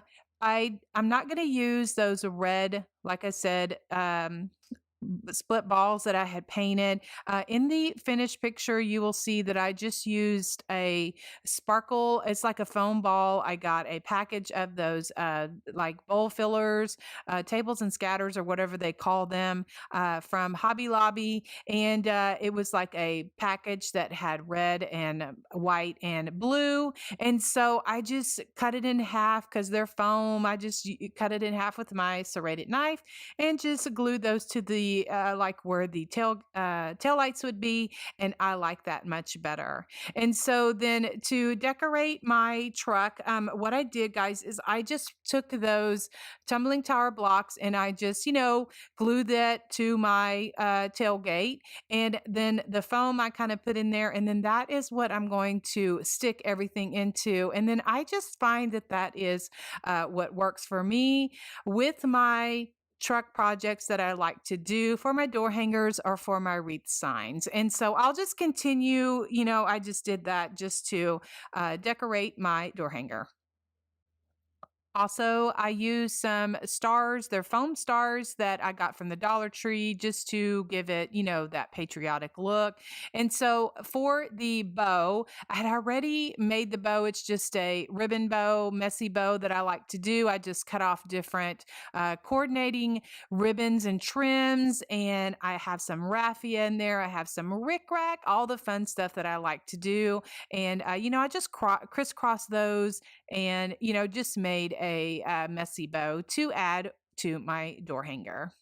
not going to use those red, like I said, split balls that I had painted. In the finished picture, you will see that I just used a sparkle. It's like a foam ball. I got a package of those like bowl fillers, tables and scatters, or whatever they call them, from Hobby Lobby. And it was like a package that had red and white and blue. And so I just cut it in half because they're foam. I just cut it in half with my serrated knife and just glued those to the like where the tail lights would be, and I like that much better. And so then to decorate my truck, what I did, guys, is I just took those tumbling tower blocks and I just glued that to my tailgate, and then the foam I kind of put in there, and then that is what I'm going to stick everything into. And then I just find that that is what works for me with my truck projects that I like to do for my door hangers or for my wreath signs. And so I'll just continue, I just did that just to decorate my door hanger. Also, I use some stars. They're foam stars that I got from the Dollar Tree just to give it, that patriotic look. And so for the bow, I had already made the bow. It's just a ribbon bow, messy bow that I like to do. I just cut off different coordinating ribbons and trims, and I have some raffia in there. I have some rickrack, all the fun stuff that I like to do. And, I just crisscross those and just made a messy bow to add to my door hanger.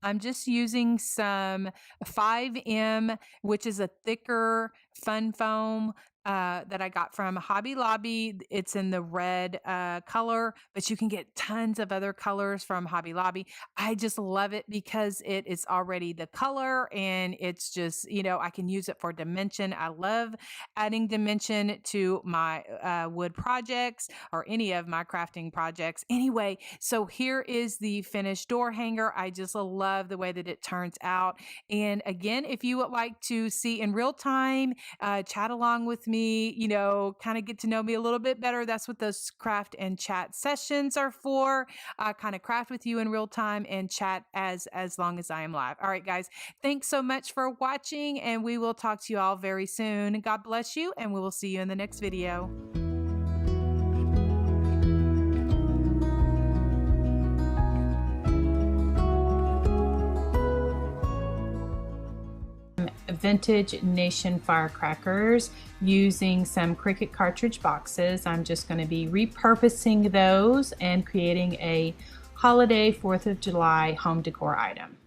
I'm just using some 5M, which is a thicker fun foam that I got from Hobby Lobby. It's in the red color, but you can get tons of other colors from Hobby Lobby. I just love it because it is already the color and it's just, I can use it for dimension. I love adding dimension to my wood projects or any of my crafting projects. Anyway, so here is the finished door hanger. I just love the way that it turns out. And again, if you would like to see in real time, chat along with me, kind of get to know me a little bit better, that's what those craft and chat sessions are for. Kind of craft with you in real time and chat as long as I am live. All right, guys, thanks so much for watching, and we will talk to you all very soon. God bless you, and we will see you in the next video. Vintage Nation firecrackers using some Cricut cartridge boxes. I'm just going to be repurposing those and creating a holiday 4th of July home decor item.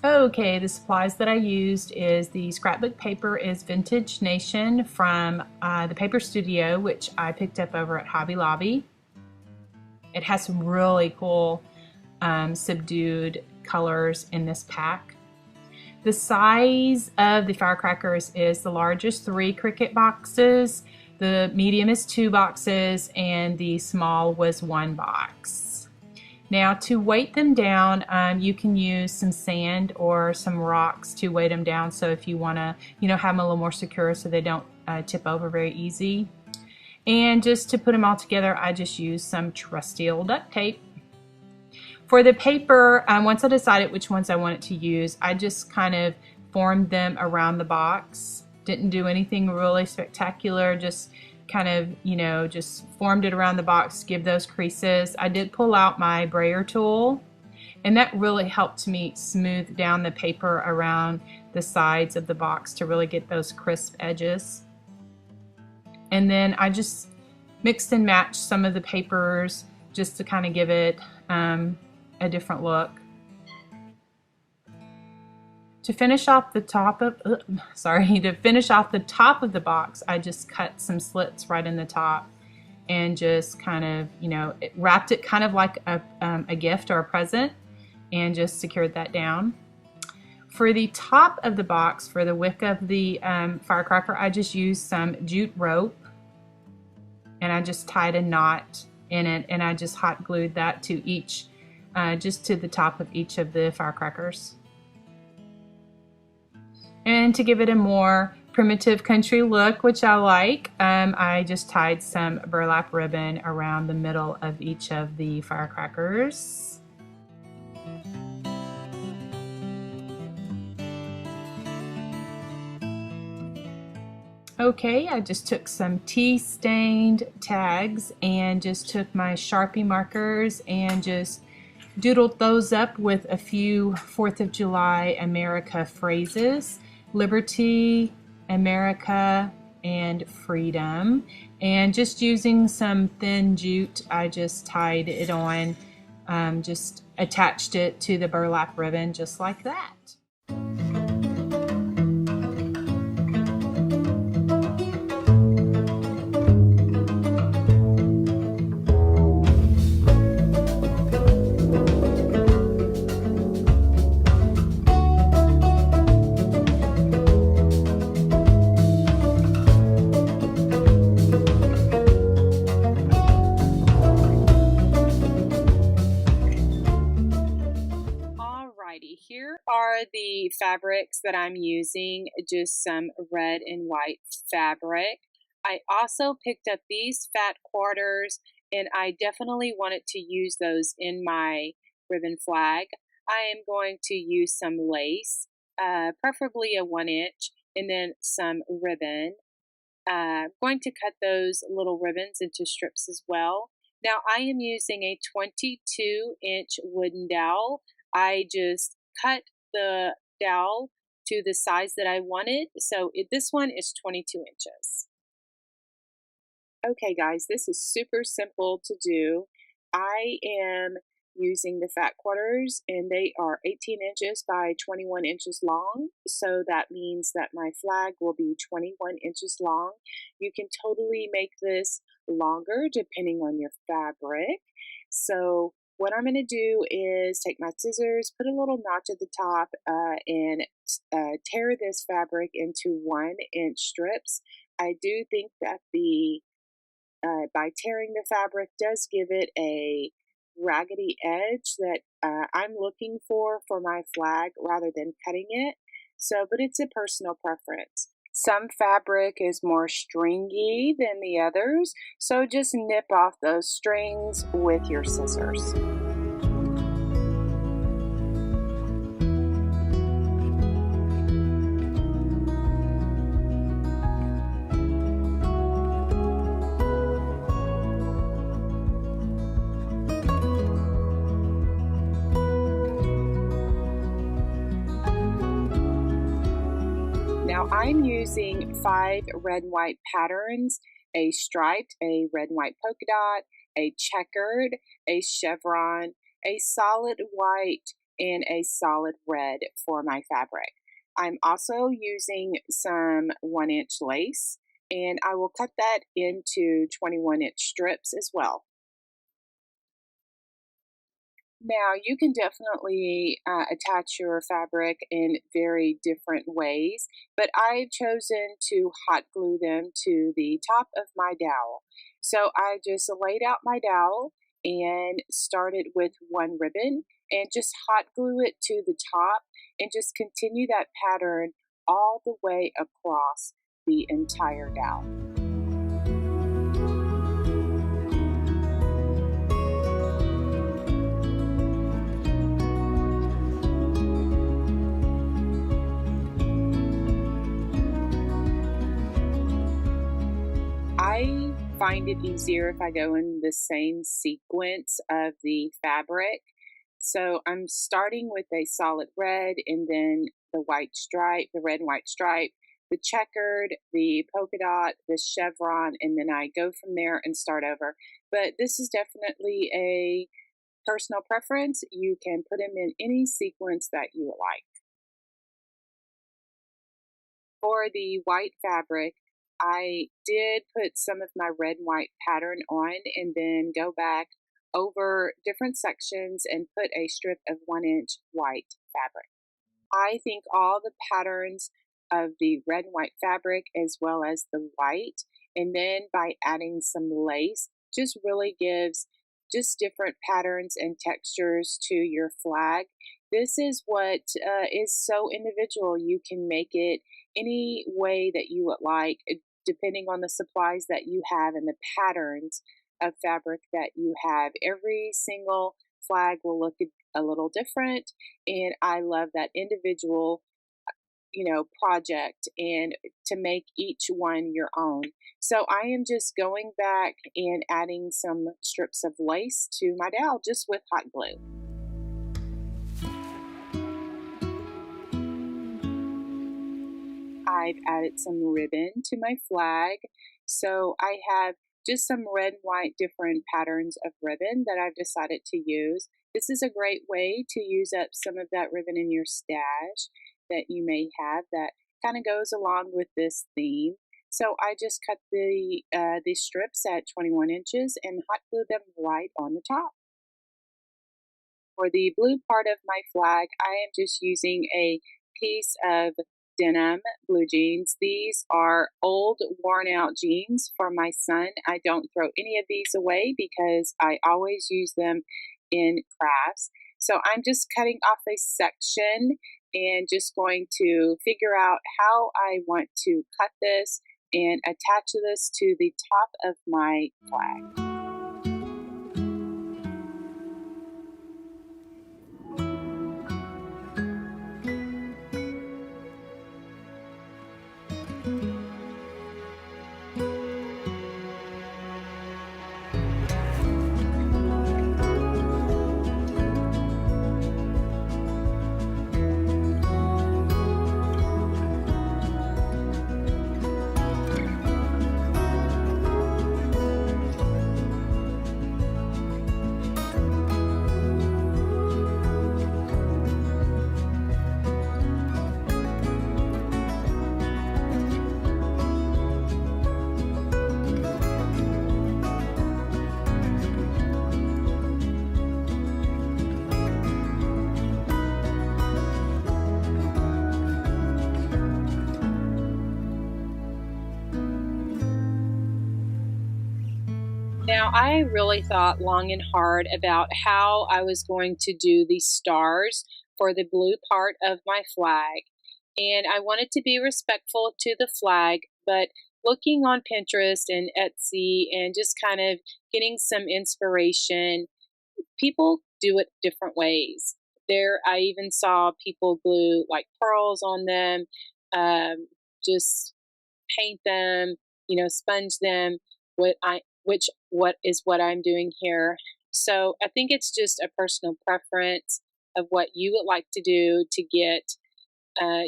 Okay, the supplies that I used is the scrapbook paper is Vintage Nation from the Paper Studio, which I picked up over at Hobby Lobby. It has some really cool subdued colors in this pack. The size of the firecrackers is the largest 3 Cricut boxes, the medium is 2 boxes, and the small was 1 box. Now to weight them down, you can use some sand or some rocks to weight them down, so if you want to have them a little more secure so they don't tip over very easy. And just to put them all together, I just used some trusty old duct tape. For the paper, once I decided which ones I wanted to use, I just kind of formed them around the box. Didn't do anything really spectacular, just kind of, just formed it around the box, give those creases. I did pull out my brayer tool, and that really helped me smooth down the paper around the sides of the box to really get those crisp edges. And then I just mixed and matched some of the papers just to kind of give it a different look. To finish off the top of, to finish off the top of the box, I just cut some slits right in the top and just kind of, wrapped it kind of like a gift or a present and just secured that down. For the top of the box, for the wick of the firecracker, I just used some jute rope and I just tied a knot in it, and I just hot glued that to each, just to the top of each of the firecrackers. And to give it a more primitive country look, which I like, I just tied some burlap ribbon around the middle of each of the firecrackers. Okay, I just took some tea-stained tags and just took my Sharpie markers and just doodled those up with a few 4th of July America phrases. Liberty, America, and freedom. And just using some thin jute, I just tied it on, just attached it to the burlap ribbon just like that. For the fabrics that I'm using, just some red and white fabric. I also picked up these fat quarters, and I definitely wanted to use those in my ribbon flag. I am going to use some lace, preferably a 1 inch, and then some ribbon. Going to cut those little ribbons into strips as well. Now I am using a 22-inch wooden dowel. I just cut the dowel to the size that I wanted. So this one is 22 inches. Okay guys, this is super simple to do. I am using the fat quarters and they are 18 inches by 21 inches long. So that means that my flag will be 21 inches long. You can totally make this longer depending on your fabric. So what I'm going to do is take my scissors, put a little notch at the top, and tear this fabric into 1-inch strips. I do think that by tearing the fabric does give it a raggedy edge that I'm looking for my flag rather than cutting it. So, but it's a personal preference. Some fabric is more stringy than the others, so just nip off those strings with your scissors. Now I'm using 5 red and white patterns, a striped, a red and white polka dot, a checkered, a chevron, a solid white, and a solid red for my fabric. I'm also using some 1-inch lace, and I will cut that into 21-inch strips as well. Now, you can definitely attach your fabric in very different ways, but I've chosen to hot glue them to the top of my dowel. So I just laid out my dowel and started with one ribbon and just hot glue it to the top and just continue that pattern all the way across the entire dowel. I find it easier if I go in the same sequence of the fabric. So I'm starting with a solid red and then the white stripe, the red and white stripe, the checkered, the polka dot, the chevron, and then I go from there and start over. But this is definitely a personal preference. You can put them in any sequence that you like. For the white fabric, I did put some of my red and white pattern on and then go back over different sections and put a strip of 1-inch white fabric. I think all the patterns of the red and white fabric as well as the white, and then by adding some lace, just really gives just different patterns and textures to your flag. This is what is so individual. You can make it any way that you would like, depending on the supplies that you have and the patterns of fabric that you have. Every single flag will look a little different, and I love that individual project and to make each one your own. So I am just going back and adding some strips of lace to my dowel just with hot glue. I've added some ribbon to my flag. So I have just some red and white different patterns of ribbon that I've decided to use. This is a great way to use up some of that ribbon in your stash that you may have that kind of goes along with this theme. So I just cut these strips at 21 inches and hot glue them right on the top. For the blue part of my flag, I am just using a piece of denim blue jeans. These are old worn out jeans for my son. I don't throw any of these away because I always use them in crafts. So I'm just cutting off a section and just going to figure out how I want to cut this and attach this to the top of my flag. Now, I really thought long and hard about how I was going to do these stars for the blue part of my flag. And I wanted to be respectful to the flag, but looking on Pinterest and Etsy and just kind of getting some inspiration, people do it different ways. I even saw people glue like pearls on them, just paint them, sponge them. What I'm doing here. So I think it's just a personal preference of what you would like to do to get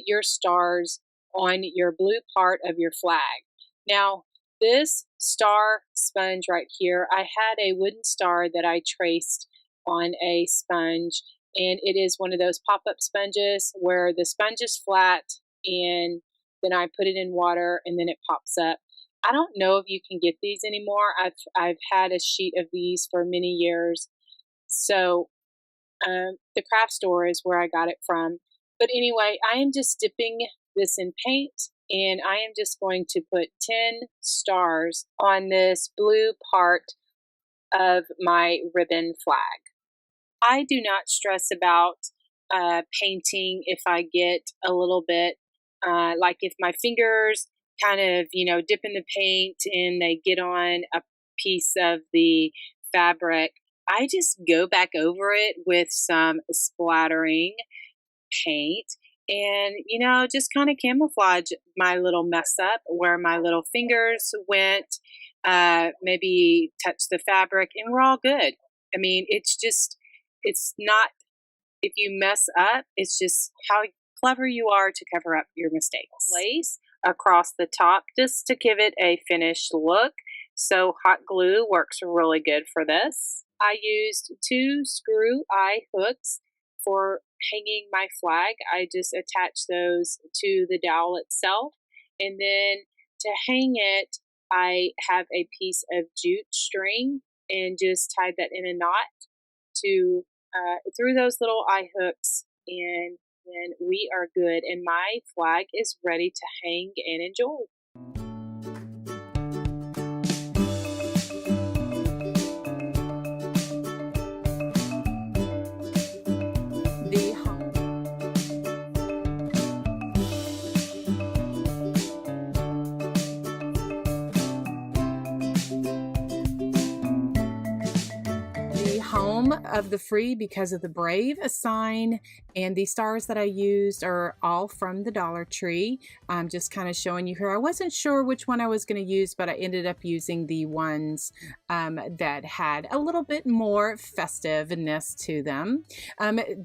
your stars on your blue part of your flag. Now, this star sponge right here, I had a wooden star that I traced on a sponge, and it is one of those pop-up sponges where the sponge is flat and then I put it in water and then it pops up. I don't know if you can get these anymore. I've had a sheet of these for many years. So the craft store is where I got it from. But anyway, I am just dipping this in paint, and I am just going to put 10 stars on this blue part of my ribbon flag. I do not stress about painting if I get a little bit, like if my fingers kind of, dip in the paint and they get on a piece of the fabric, I just go back over it with some splattering paint and, just kind of camouflage my little mess up where my little fingers went, maybe touch the fabric, and we're all good. I mean, it's not, if you mess up, it's just how clever you are to cover up your mistakes. Lace across the top just to give it a finished look. So hot glue works really good for this. I used 2 screw eye hooks for hanging my flag. I just attached those to the dowel itself. And then to hang it, I have a piece of jute string and just tied that in a knot to through those little eye hooks, and then we are good, and my flag is ready to hang and enjoy. Home of the free because of the brave sign, and the stars that I used are all from the Dollar Tree. I'm just kind of showing you here. I wasn't sure which one I was going to use, but I ended up using the ones that had a little bit more festiveness to them.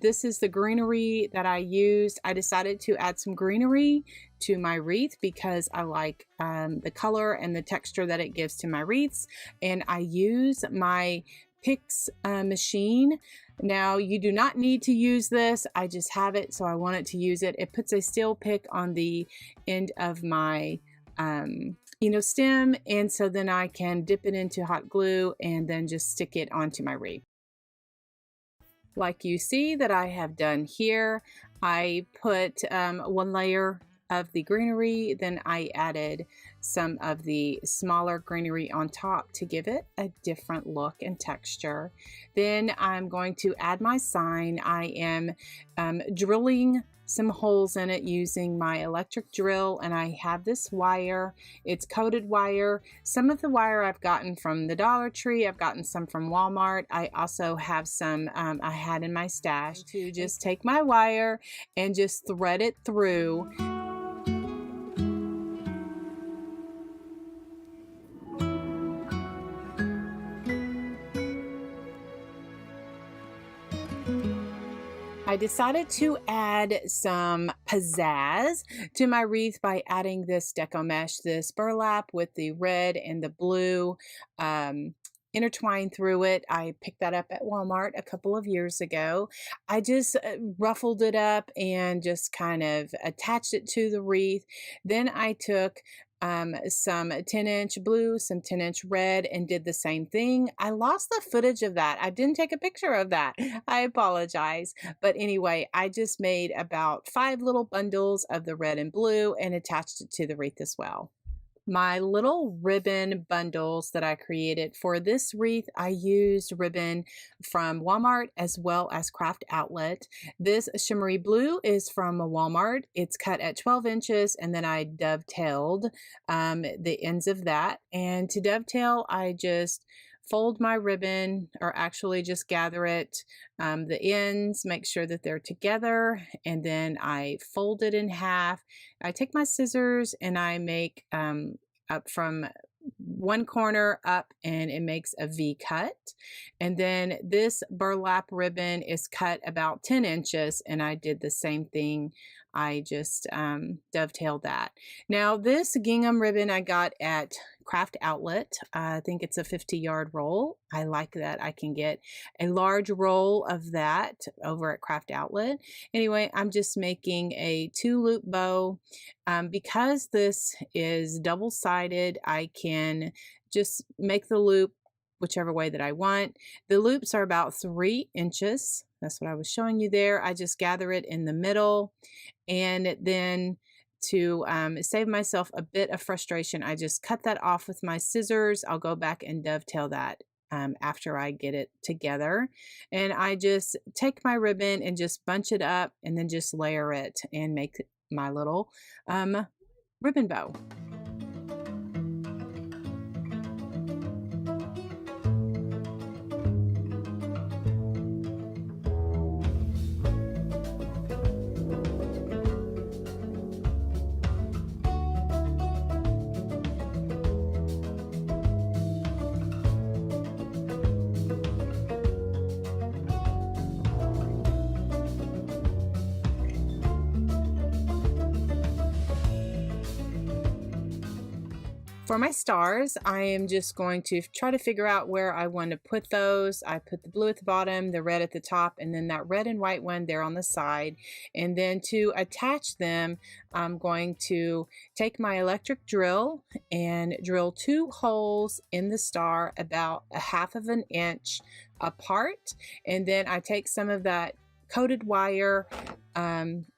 This is the greenery that I used. I decided to add some greenery to my wreath because I like the color and the texture that it gives to my wreaths, and I use my Picks machine. Now, you do not need to use this. I just have it, so I wanted to use it. It puts a steel pick on the end of my stem, and so then I can dip it into hot glue and then just stick it onto my wreath. Like you see that I have done here, I put 1 layer of the greenery, then I added some of the smaller greenery on top to give it a different look and texture. Then I'm going to add my sign. I am drilling some holes in it using my electric drill, and I have this wire. It's coated wire. Some of the wire I've gotten from the Dollar Tree. I've gotten some from Walmart. I also have some I had in my stash. To just take my wire and just thread it through. I decided to add some pizzazz to my wreath by adding this deco mesh, this burlap with the red and the blue intertwined through it. I picked that up at Walmart a couple of years ago. I just ruffled it up and just kind of attached it to the wreath. Then I took some 10-inch blue, some 10-inch red, and did the same thing. I lost the footage of that. I didn't take a picture of that. I apologize. But anyway, I just made about 5 little bundles of the red and blue and attached it to the wreath as well. My little ribbon bundles that I created for this wreath, I used ribbon from Walmart as well as Craft Outlet. This shimmery blue is from Walmart. It's cut at 12 inches, and then I dovetailed the ends of that. And to dovetail, I just fold my ribbon, or actually just gather it, the ends, make sure that they're together, and then I fold it in half. I take my scissors and I make up from one corner up, and it makes a V cut. And then this burlap ribbon is cut about 10 inches, and I did the same thing. I just dovetailed that. Now this gingham ribbon I got at Craft Outlet. I think it's a 50-yard roll. I like that I can get a large roll of that over at Craft Outlet. Anyway, I'm just making a 2-loop bow. Because this is double-sided, I can just make the loop whichever way that I want. The loops are about 3 inches. That's what I was showing you there. I just gather it in the middle, and then to save myself a bit of frustration, I just cut that off with my scissors. I'll go back and dovetail that after I get it together. And I just take my ribbon and just bunch it up and then just layer it and make my little ribbon bow. For my stars, I am just going to try to figure out where I want to put those. I put the blue at the bottom, the red at the top, and then that red and white one there on the side. And then to attach them, I'm going to take my electric drill and drill 2 holes in the star about 1/2 of an inch apart. And then I take some of that coated wire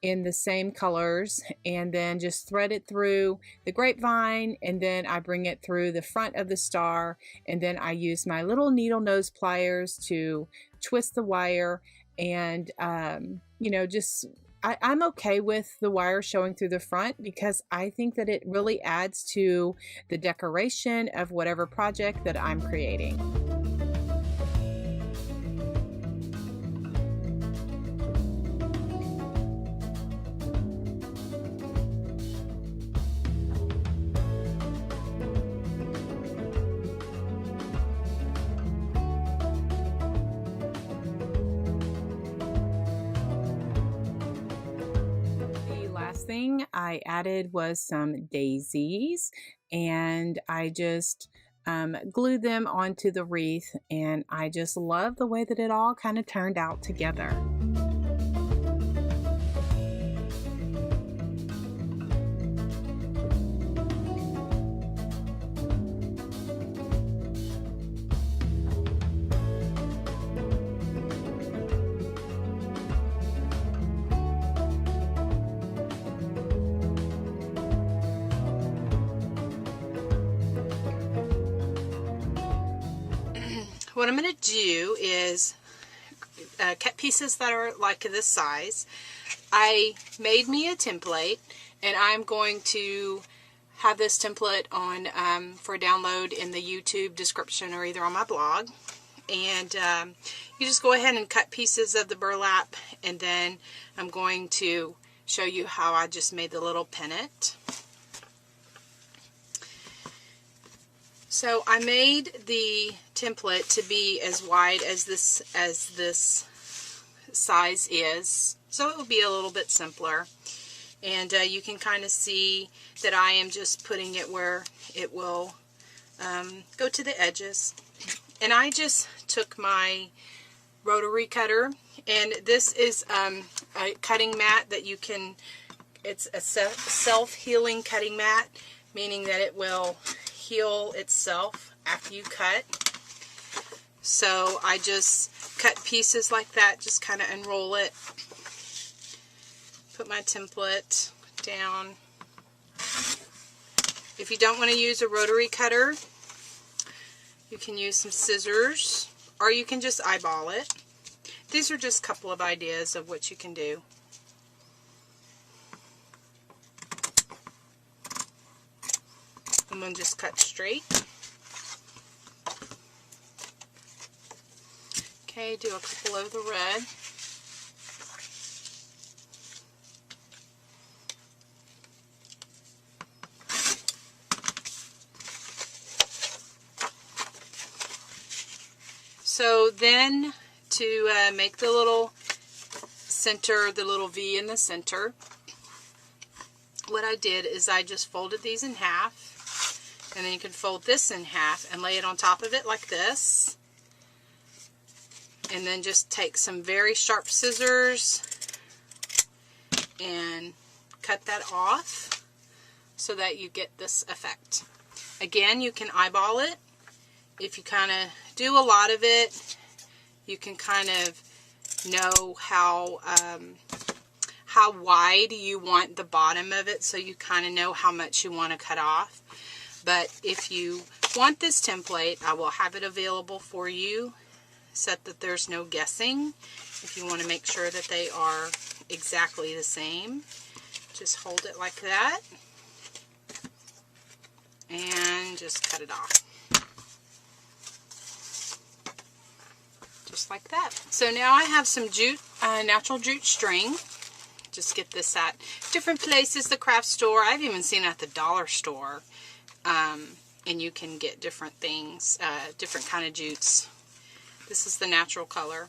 in the same colors, and then just thread it through the grapevine, and then I bring it through the front of the star, and then I use my little needle nose pliers to twist the wire. And you know, just I'm okay with the wire showing through the front, because I think that it really adds to the decoration of whatever project that I'm creating. Thing I added was some daisies, and I just glued them onto the wreath, and I just love the way that it all kind of turned out together. What I'm going to do is cut pieces that are like this size. I made me a template, and I'm going to have this template on for download in the YouTube description or either on my blog. And you just go ahead and cut pieces of the burlap, and then I'm going to show you how I just made the little pennant. So I made the template to be as wide as this size is, so it will be a little bit simpler. And you can kind of see that I am just putting it where it will go to the edges. And I just took my rotary cutter, and this is a cutting mat that you can, it's a self-healing cutting mat, meaning that it will heal itself after you cut. So I just cut pieces like that, just kind of unroll it, put my template down. If you don't want to use a rotary cutter, you can use some scissors, or you can just eyeball it. These are just a couple of ideas of what you can do. I'm going to just cut straight. Okay, do a couple of the red. So then to make the little center, the little V in the center, what I did is I just folded these in half, and then you can fold this in half and lay it on top of it like this, and then just take some very sharp scissors and cut that off so that you get this effect. Again, you can eyeball it. If you kind of do a lot of it, you can kind of know how wide you want the bottom of it, so you kind of know how much you want to cut off. But if you want this template, I will have it available for you, set that there's no guessing. If you want to make sure that they are exactly the same, just hold it like that and just cut it off. Just like that. So now I have some jute, natural jute string. Just get this at different places, the craft store. I've even seen it at the dollar store. And you can get different things, different kind of jutes. This is the natural color.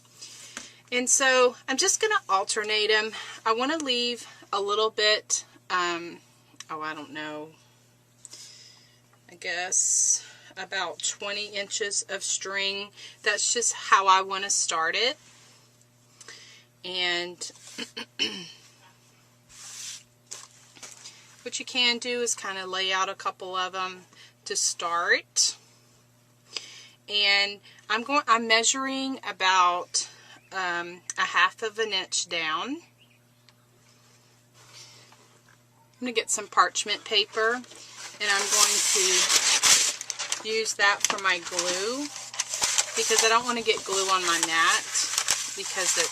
And so I'm just going to alternate them. I want to leave a little bit, oh, I don't know, I guess about 20 inches of string. That's just how I want to start it. And what you can do is kind of lay out a couple of them to start. And I'm measuring about a half of an inch down. I'm going to get some parchment paper, and I'm going to use that for my glue, because I don't want to get glue on my mat because it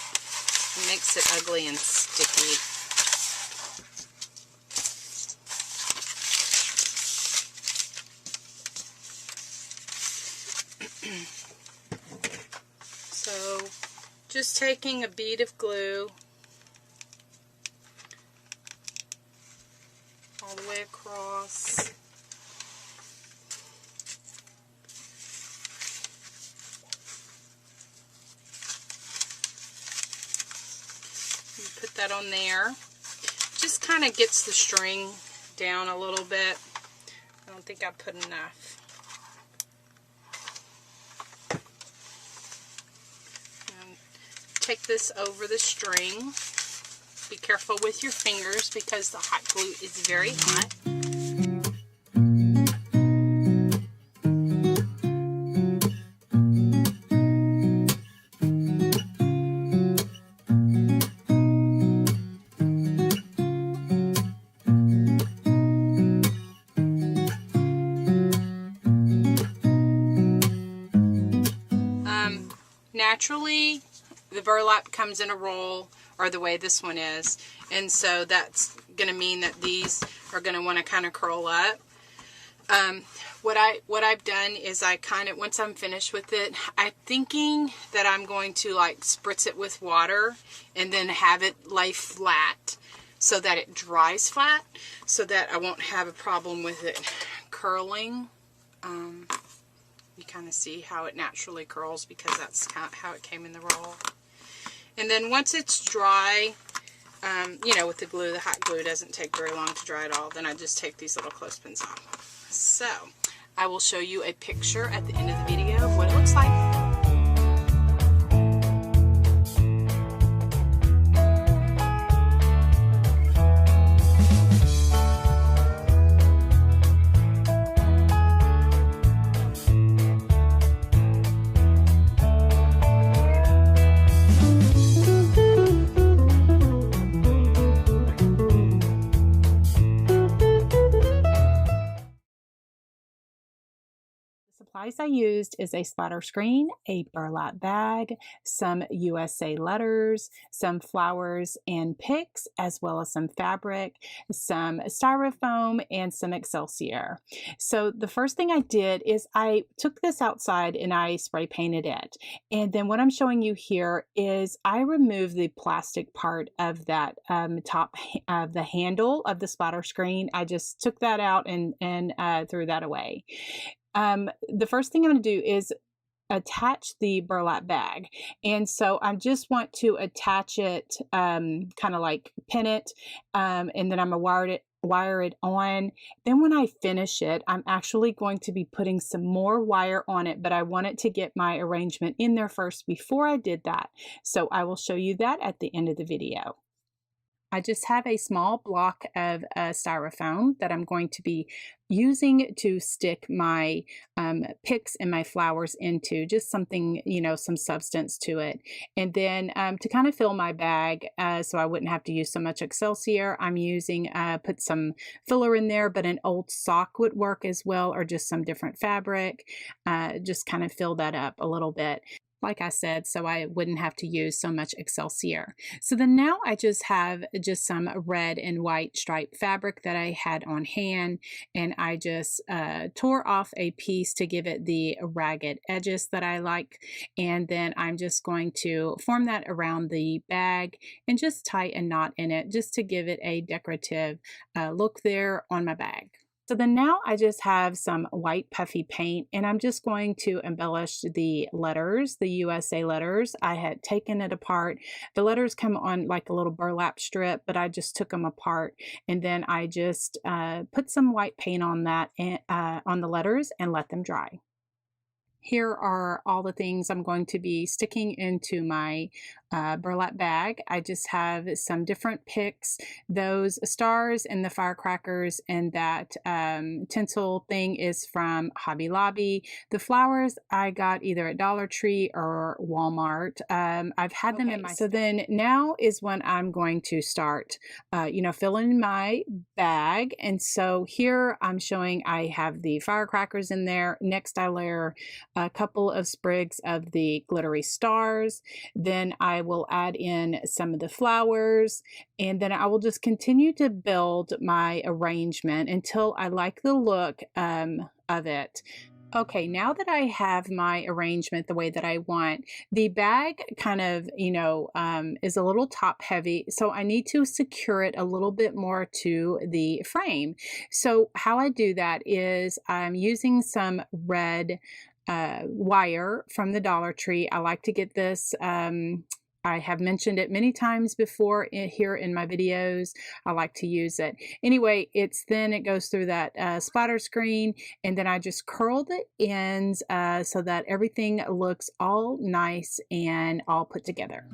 makes it ugly and sticky. So just taking a bead of glue all the way across. You put that on there. Just kind of gets the string down a little bit. I don't think I put enough. Take this over the string. Be careful with your fingers because the hot glue is very hot. Naturally, the burlap comes in a roll, are the way this one is. And so that's going to mean that these are going to want to kind of curl up. What I've done is I kind of, once I'm finished with it, I'm thinking that I'm going to like spritz it with water and then have it lay flat so that it dries flat, so that I won't have a problem with it curling. You kind of see how it naturally curls because that's kind of how it came in the roll. And then once it's dry, you know, with the glue, the hot glue doesn't take very long to dry at all, then I just take these little clothespins off. So I will show you a picture at the end of the video of what it looks like. Supplies I used is a splatter screen, a burlap bag, some USA letters, some flowers and picks, as well as some fabric, some styrofoam, and some Excelsior. So the first thing I did is I took this outside and I spray painted it. And then what I'm showing you here is I removed the plastic part of that top of the handle of the splatter screen. I just took that out and threw that away. The first thing I'm going to do is attach the burlap bag. And so I just want to attach it, kind of like pin it, and then I'm going to wire it on. Then when I finish it, I'm actually going to be putting some more wire on it, but I wanted to get my arrangement in there first before I did that. So I will show you that at the end of the video. I just have a small block of styrofoam that I'm going to be using to stick my picks and my flowers into, just something, you know, some substance to it. And then to kind of fill my bag so I wouldn't have to use so much Excelsior, I'm using, put some filler in there, but an old sock would work as well, or just some different fabric, just kind of fill that up a little bit, like I said, so I wouldn't have to use so much Excelsior. So then now I just have just some red and white striped fabric that I had on hand, and I just tore off a piece to give it the ragged edges that I like, and then I'm just going to form that around the bag and just tie a knot in it just to give it a decorative look there on my bag. So then now I just have some white puffy paint, and I'm just going to embellish the letters, the USA letters. I had taken it apart. The letters come on like a little burlap strip, but I just took them apart, and then I just put some white paint on that, on the letters, and let them dry. Here are all the things I'm going to be sticking into my burlap bag. I just have some different picks, those stars and the firecrackers, and that tinsel thing is from Hobby Lobby. The flowers I got either at Dollar Tree or Walmart. I've had them in my... So then now is when I'm going to start, you know, filling my bag. And so here I'm showing I have the firecrackers in there. Next I layer a couple of sprigs of the glittery stars. Then I will add in some of the flowers, and then I will just continue to build my arrangement until I like the look of it. Okay, now that I have my arrangement the way that I want, the bag kind of, you know, is a little top heavy, so I need to secure it a little bit more to the frame. So how I do that is I'm using some red wire from the Dollar Tree. I like to get this, I have mentioned it many times before here in my videos. I like to use it. Anyway, then it goes through that splatter screen, and then I just curl the ends so that everything looks all nice and all put together.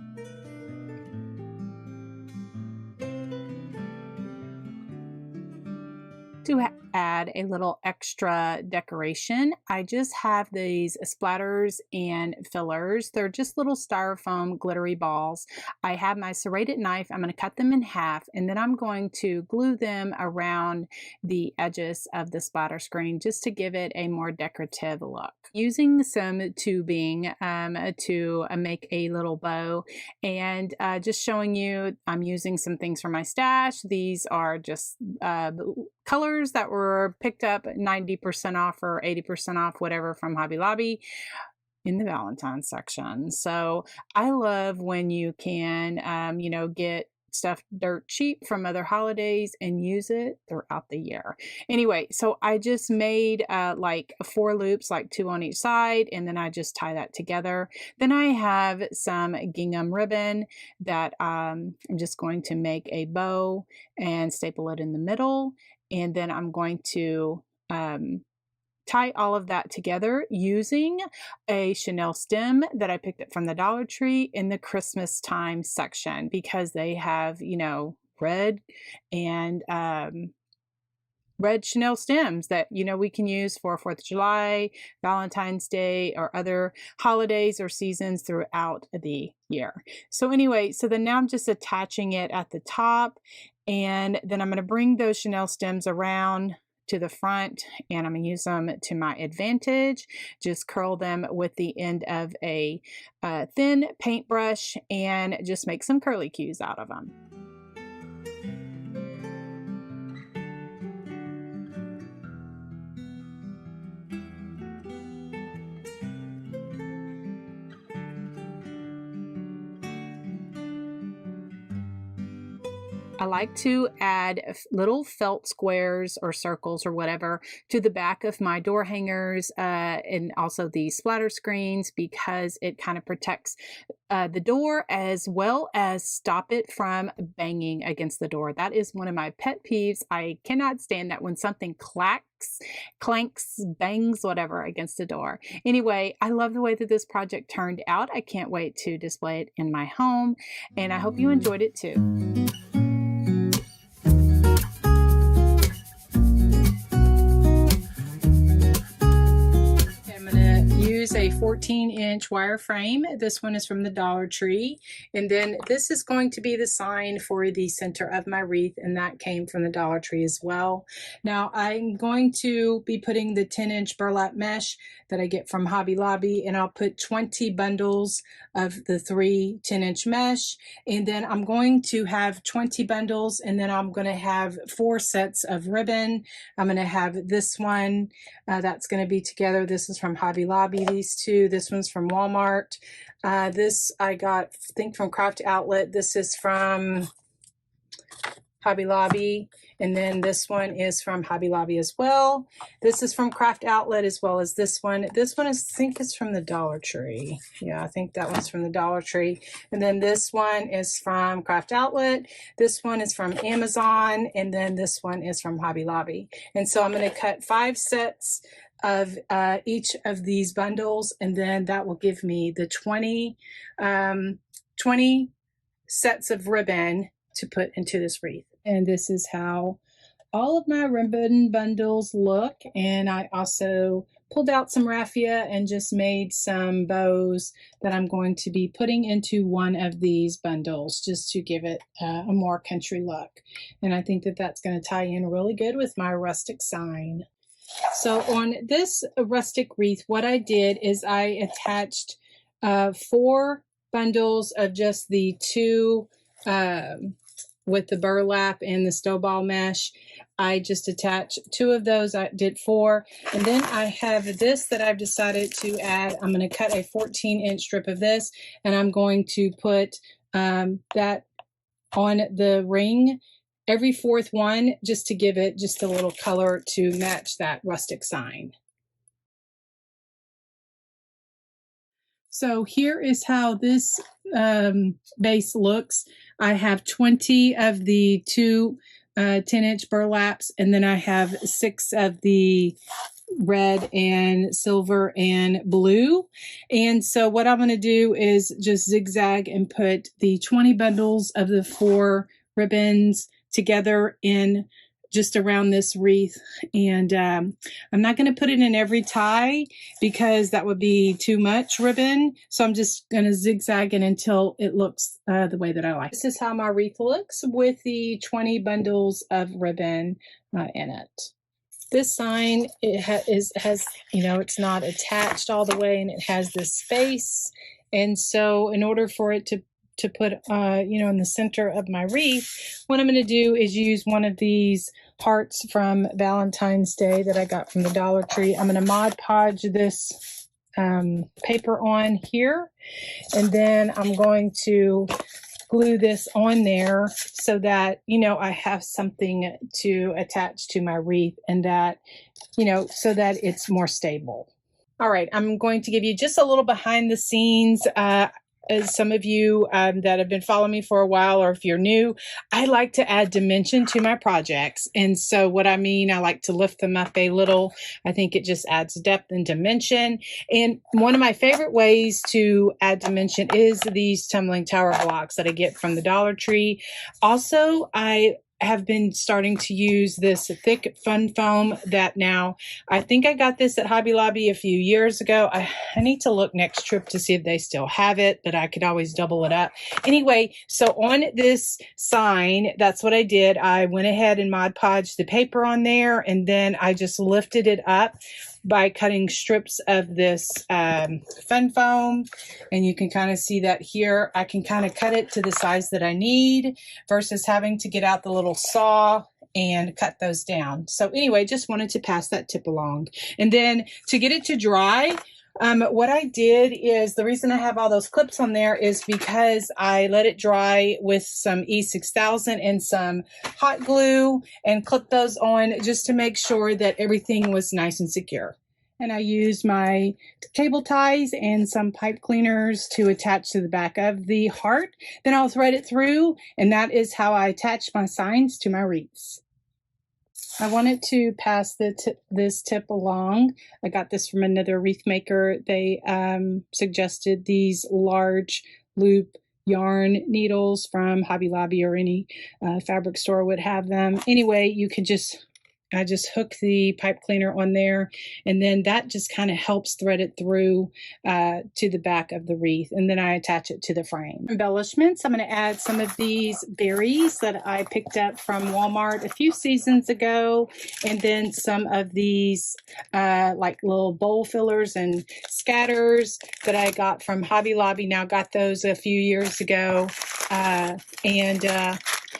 To add a little extra decoration, I just have these splatters and fillers. They're just little styrofoam glittery balls. I have my serrated knife. I'm going to cut them in half, and then I'm going to glue them around the edges of the splatter screen just to give it a more decorative look. Using some tubing to make a little bow, and just showing you I'm using some things from my stash. These are just colors that were picked up 90% off or 80% off, whatever, from Hobby Lobby in the Valentine's section. So I love when you can, get stuff dirt cheap from other holidays and use it throughout the year. Anyway, so I just made like 4 loops, like 2 on each side, and then I just tie that together. Then I have some gingham ribbon that I'm just going to make a bow and staple it in the middle. And then I'm going to tie all of that together using a Chanel stem that I picked up from the Dollar Tree in the Christmas time section, because they have, red and red Chanel stems that, we can use for 4th of July, Valentine's Day, or other holidays or seasons throughout the year. So anyway, so then now I'm just attaching it at the top, and then I'm going to bring those Chanel stems around to the front, and I'm going to use them to my advantage. Just curl them with the end of a thin paintbrush and just make some curly cues out of them. I like to add little felt squares or circles or whatever to the back of my door hangers and also the splatter screens, because it kind of protects the door as well as stop it from banging against the door. That is one of my pet peeves. I cannot stand that when something clanks, bangs, whatever against the door. Anyway, I love the way that this project turned out. I can't wait to display it in my home, and I hope you enjoyed it too. A 14-inch wire frame. This one is from the Dollar Tree, and then this is going to be the sign for the center of my wreath, and that came from the Dollar Tree as well. Now I'm going to be putting the 10-inch burlap mesh that I get from Hobby Lobby, and I'll put 20 bundles of the 3 10-inch mesh, and then I'm going to have 20 bundles, and then I'm going to have 4 sets of ribbon. I'm going to have this one that's going to be together. This is from Hobby Lobby. These 2, this one's from Walmart. This I got, I think, from Craft Outlet. This is from Hobby Lobby, and then this one is from Hobby Lobby as well. This is from Craft Outlet as well as this one. This one is, I think, is from the Dollar Tree. Yeah, I think that one's from the Dollar Tree. And then this one is from Craft Outlet. This one is from Amazon, and then this one is from Hobby Lobby. And so I'm going to cut 5 sets of each of these bundles, and then that will give me the 20 sets of ribbon to put into this wreath. And this is how all of my ribbon bundles look. And I also pulled out some raffia and just made some bows that I'm going to be putting into one of these bundles just to give it a more country look. And I think that that's going to tie in really good with my rustic sign. So on this rustic wreath, what I did is I attached 4 bundles of just the 2 with the burlap and the snowball mesh. I just attached 2 of those. I did 4. And then I have this that I've decided to add. I'm going to cut a 14-inch strip of this, and I'm going to put that on the ring, every 4th one, just to give it just a little color to match that rustic sign. So here is how this base looks. I have 20 of the 2 10-inch burlaps, and then I have 6 of the red and silver and blue. And so what I'm going to do is just zigzag and put the 20 bundles of the 4 ribbons together in just around this wreath. And I'm not going to put it in every tie because that would be too much ribbon. So I'm just going to zigzag it until it looks the way that I like. This is how my wreath looks with the 20 bundles of ribbon in it. This sign, it has, you know, it's not attached all the way, and it has this space. And so in order for it to put, you know, in the center of my wreath, what I'm going to do is use one of these hearts from Valentine's Day that I got from the Dollar Tree. I'm going to Mod Podge this paper on here, and then I'm going to glue this on there so that, you know, I have something to attach to my wreath, and that, you know, so that it's more stable. All right, I'm going to give you just a little behind the scenes. As some of you that have been following me for a while, or if you're new, I like to add dimension to my projects. And so what I mean, I like to lift them up a little. I think it just adds depth and dimension. And one of my favorite ways to add dimension is these tumbling tower blocks that I get from the Dollar Tree. Also, I have been starting to use this thick fun foam that now, I think I got this at Hobby Lobby a few years ago. I need to look next trip to see if they still have it, but I could always double it up. Anyway, so on this sign, that's what I did. I went ahead and Mod Podged the paper on there, and then I just lifted it up by cutting strips of this fun foam. And you can kind of see that here. I can kind of cut it to the size that I need versus having to get out the little saw and cut those down. So anyway, just wanted to pass that tip along. And then to get it to dry, what I did is, the reason I have all those clips on there is because I let it dry with some E6000 and some hot glue and clipped those on just to make sure that everything was nice and secure. And I used my cable ties and some pipe cleaners to attach to the back of the heart. Then I'll thread it through, and that is how I attach my signs to my wreaths. I wanted to pass this tip along. I got this from another wreath maker. They suggested these large loop yarn needles from Hobby Lobby, or any fabric store would have them. Anyway, you could I just hook the pipe cleaner on there, and then that just kind of helps thread it through to the back of the wreath, and then I attach it to the frame. Embellishments, I'm going to add some of these berries that I picked up from Walmart a few seasons ago, and then some of these like little bowl fillers and scatters that I got from Hobby Lobby. Now, got those a few years ago and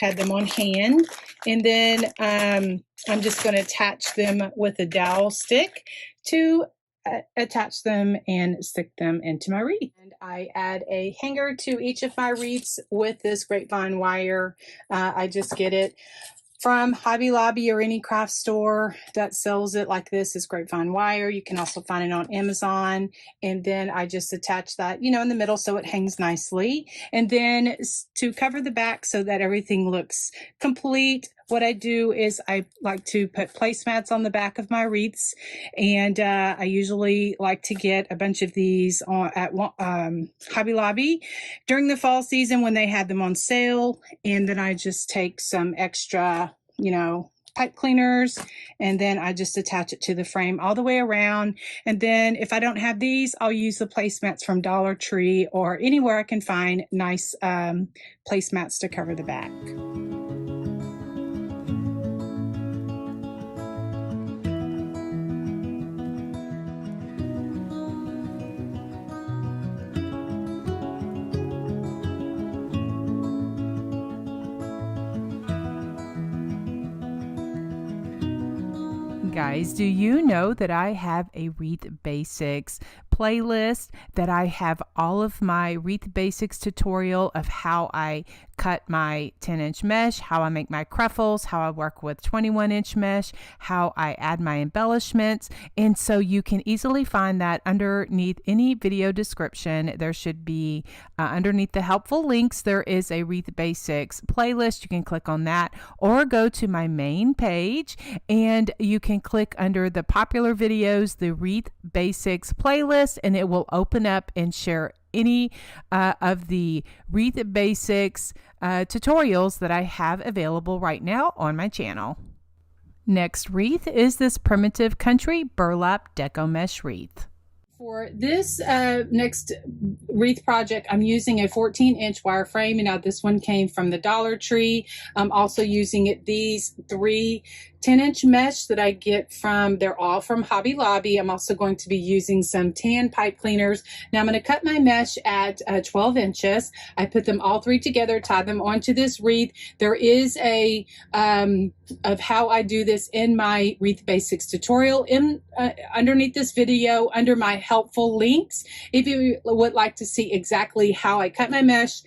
had them on hand. And then I'm just going to attach them with a dowel stick to attach them and stick them into my wreath. And I add a hanger to each of my wreaths with this grapevine wire. I just get it from Hobby Lobby or any craft store that sells it like this. Is grapevine wire. You can also find it on Amazon. And then I just attach that, you know, in the middle so it hangs nicely. And then to cover the back so that everything looks complete, what I do is I like to put placemats on the back of my wreaths. And I usually like to get a bunch of these at Hobby Lobby during the fall season when they had them on sale. And then I just take some extra, you know, pipe cleaners, and then I just attach it to the frame all the way around. And then if I don't have these, I'll use the placemats from Dollar Tree or anywhere I can find nice placemats to cover the back. Guys, do you know that I have a Wreath Basics playlist, that I have all of my Wreath Basics tutorial of how I cut my 10-inch mesh, how I make my cruffles, how I work with 21-inch mesh, how I add my embellishments. And so you can easily find that underneath any video description. There should be underneath the helpful links, there is a Wreath Basics playlist. You can click on that or go to my main page and you can click under the popular videos, the Wreath Basics playlist, and it will open up and share any of the Wreath Basics tutorials that I have available right now on my channel. Next wreath is this Primitive Country Burlap Deco Mesh wreath. For this next wreath project, I'm using a 14-inch wireframe. And now this one came from the Dollar Tree. I'm also using these 3 10-inch mesh that I get from, they're all from Hobby Lobby. I'm also going to be using some tan pipe cleaners. Now I'm going to cut my mesh at 12 inches. I put them all 3 together, tie them onto this wreath. There is a of how I do this in my Wreath Basics tutorial in underneath this video under my helpful links. If you would like to see exactly how I cut my mesh,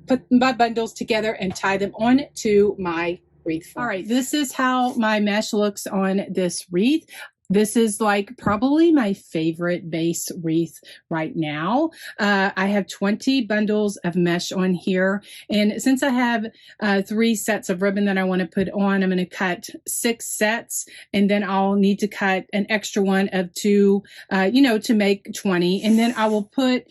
put my bundles together and tie them on to my wreath. All right, this is how my mesh looks on this wreath. This is like probably my favorite base wreath right now. I have 20 bundles of mesh on here. And since I have 3 sets of ribbon that I want to put on, I'm going to cut 6 sets. And then I'll need to cut an extra one of 2, to make 20. And then I will put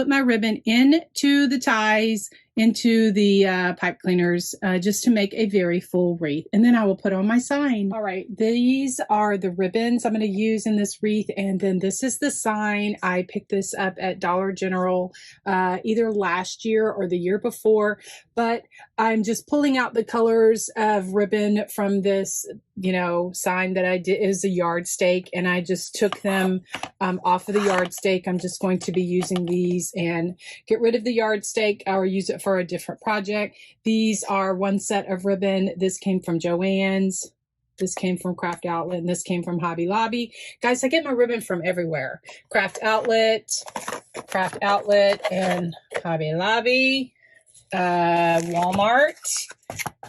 my ribbon into the ties, into the pipe cleaners, just to make a very full wreath. And then I will put on my sign. All right, these are the ribbons I'm going to use in this wreath. And then this is the sign. I picked this up at Dollar General either last year or the year before, but I'm just pulling out the colors of ribbon from this, sign that I did. It was a yardstake, and I just took them off of the yardstake. I'm just going to be using these and get rid of the yardstake or use it for a different project. These are 1 set of ribbon. This came from Joann's. This came from Craft Outlet, and this came from Hobby Lobby. Guys, I get my ribbon from everywhere. Craft Outlet, and Hobby Lobby, Walmart,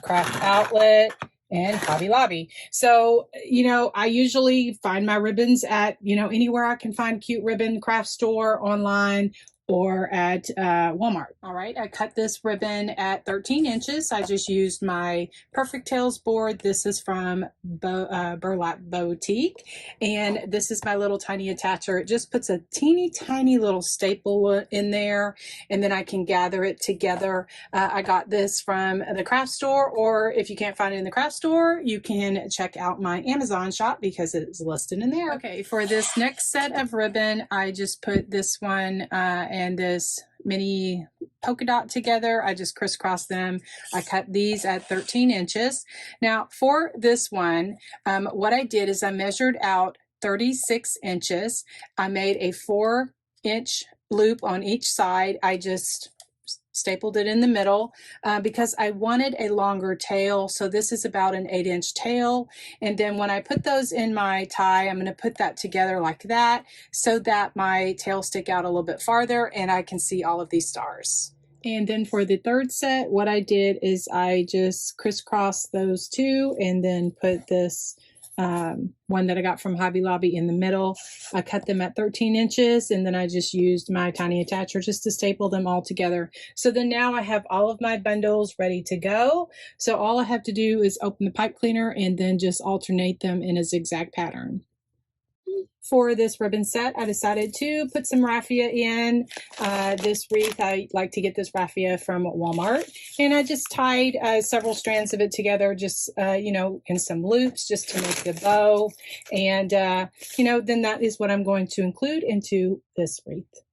Craft Outlet, and Hobby Lobby. So, I usually find my ribbons at, anywhere I can find cute ribbon, craft store, online, or at Walmart. All right, I cut this ribbon at 13 inches. I just used my Perfect Tails board. This is from Burlap Boutique. And this is my little tiny attacher. It just puts a teeny tiny little staple in there, and then I can gather it together. I got this from the craft store, or if you can't find it in the craft store, you can check out my Amazon shop because it's listed in there. Okay, for this next set of ribbon, I just put this one and this mini polka dot together. I just crisscrossed them. I cut these at 13 inches. Now for this one, what I did is I measured out 36 inches. I made a 4-inch loop on each side. I just stapled it in the middle because I wanted a longer tail. So this is about an 8-inch tail. And then when I put those in my tie, I'm going to put that together like that so that my tail stick out a little bit farther and I can see all of these stars. And then for the third set, what I did is I just crisscrossed those 2 and then put this one that I got from Hobby Lobby in the middle. I cut them at 13 inches and then I just used my tiny attacher just to staple them all together. So then now I have all of my bundles ready to go. So all I have to do is open the pipe cleaner and then just alternate them in a zigzag pattern. For this ribbon set, I decided to put some raffia in. This wreath, I like to get this raffia from Walmart. And I just tied several strands of it together, just, in some loops just to make the bow. And, then that is what I'm going to include into this wreath.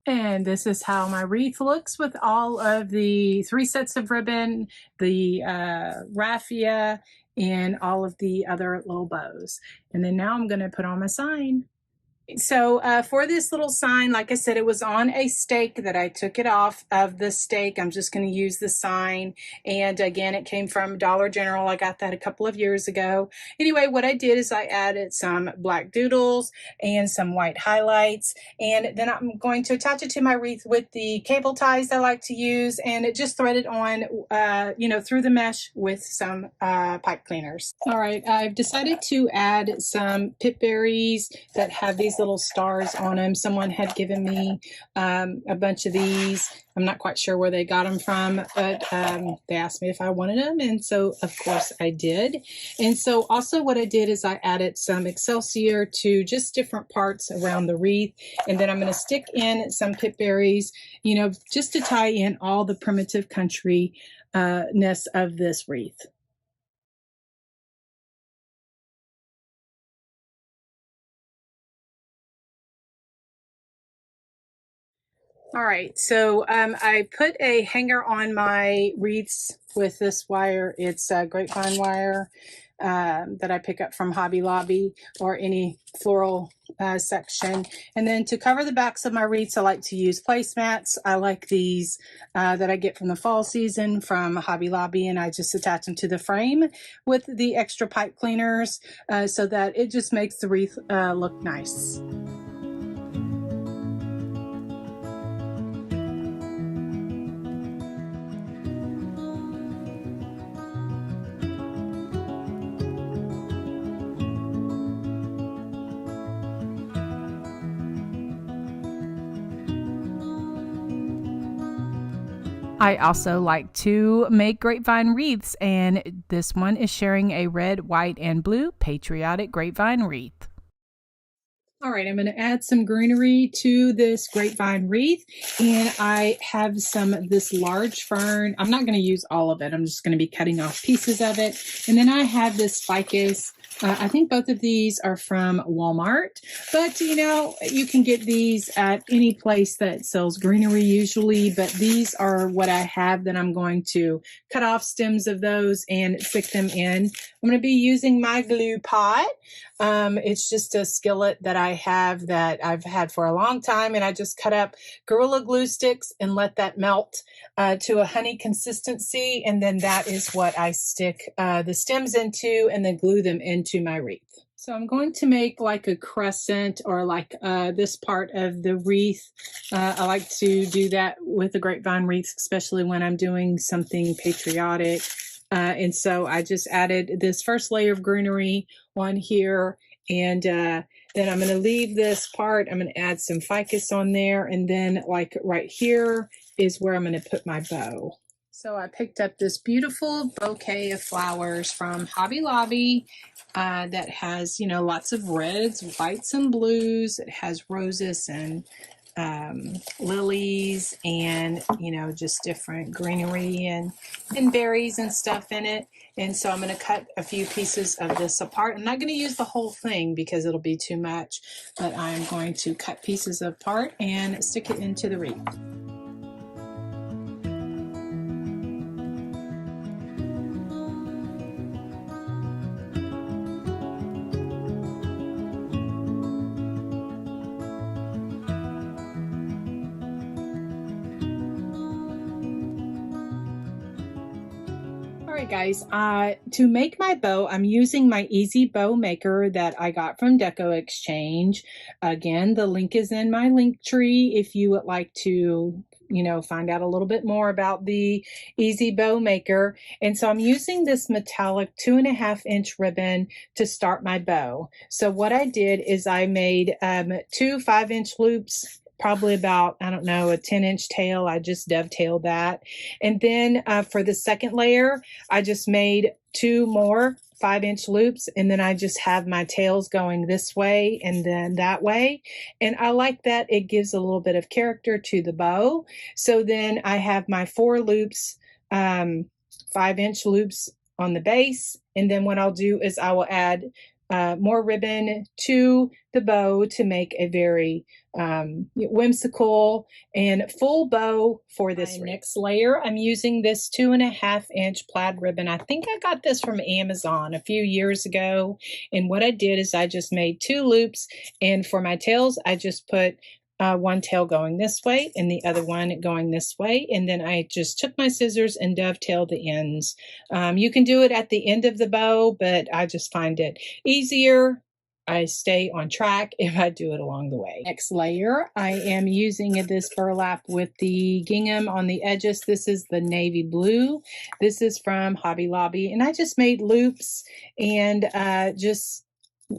And this is how my wreath looks with all of the 3 sets of ribbon, the raffia, and all of the other little bows. And then now I'm going to put on my sign. So for this little sign, like I said, it was on a stake that I took it off of the stake. I'm just going to use the sign. And again, it came from Dollar General. I got that a couple of years ago. Anyway, what I did is I added some black doodles and some white highlights. And then I'm going to attach it to my wreath with the cable ties I like to use. And it just threaded on, through the mesh with some pipe cleaners. All right, I've decided to add some pip berries that have these little stars on them. Someone had given me a bunch of these. I'm not quite sure where they got them from, but they asked me if I wanted them, and so of course I did. And so also what I did is I added some Excelsior to just different parts around the wreath, and then I'm going to stick in some pip berries, just to tie in all the primitive country ness of this wreath. All right, so I put a hanger on my wreaths with this wire. It's grapevine wire that I pick up from Hobby Lobby or any floral section. And then to cover the backs of my wreaths, I like to use placemats. I like these that I get from the fall season from Hobby Lobby, and I just attach them to the frame with the extra pipe cleaners so that it just makes the wreath look nice. I also like to make grapevine wreaths, and this one is sharing a red, white, and blue Patriotic grapevine wreath. All right, I'm going to add some greenery to this grapevine wreath, and I have some of this large fern. I'm not going to use all of it. I'm just going to be cutting off pieces of it. And then I have this ficus. I think both of these are from Walmart, but you know, you can get these at any place that sells greenery usually, but these are what I have that I'm going to cut off stems of those and stick them in. I'm going to be using my glue pot. It's just a skillet that I have that I've had for a long time, and I just cut up Gorilla Glue sticks and let that melt to a honey consistency, and then that is what I stick the stems into and then glue them into my wreath. So I'm going to make like a crescent or like this part of the wreath. I like to do that with the grapevine wreath, especially when I'm doing something patriotic. And so I just added this first layer of greenery on here, and then I'm going to leave this part. I'm going to add some ficus on there, and then like right here is where I'm going to put my bow. So I picked up this beautiful bouquet of flowers from Hobby Lobby that has, you know, lots of reds, whites, and blues. It has roses and lilies and, you know, just different greenery and berries and stuff in it. And so I'm going to cut a few pieces of this apart. I'm not going to use the whole thing because it'll be too much, but I'm going to cut pieces apart and stick it into the wreath. Guys, to make my bow, I'm using my easy bow maker that I got from Deco Exchange. Again, the link is in my link tree if you would like to, you know, find out a little bit more about the easy bow maker. And so I'm using this metallic 2.5-inch ribbon to start my bow. So what I did is I made 2 5-inch loops, probably about, I don't know, a 10-inch tail. I just dovetailed that. And then for the second layer, I just made 2 more 5-inch loops, and then I just have my tails going this way and then that way. And I like that. It gives a little bit of character to the bow. So then I have my 4 loops, 5-inch loops on the base. And then what I'll do is I will add more ribbon to the bow to make a very whimsical and full bow for this next layer. I'm using this 2.5-inch plaid ribbon. I think I got this from Amazon a few years ago. And what I did is I just made 2 loops, and for my tails, I just put one tail going this way and the other one going this way. And then I just took my scissors and dovetailed the ends. You can do it at the end of the bow, but I just find it easier. I stay on track if I do it along the way. Next layer, I am using this burlap with the gingham on the edges. This is the navy blue. This is from Hobby Lobby. And I just made loops and just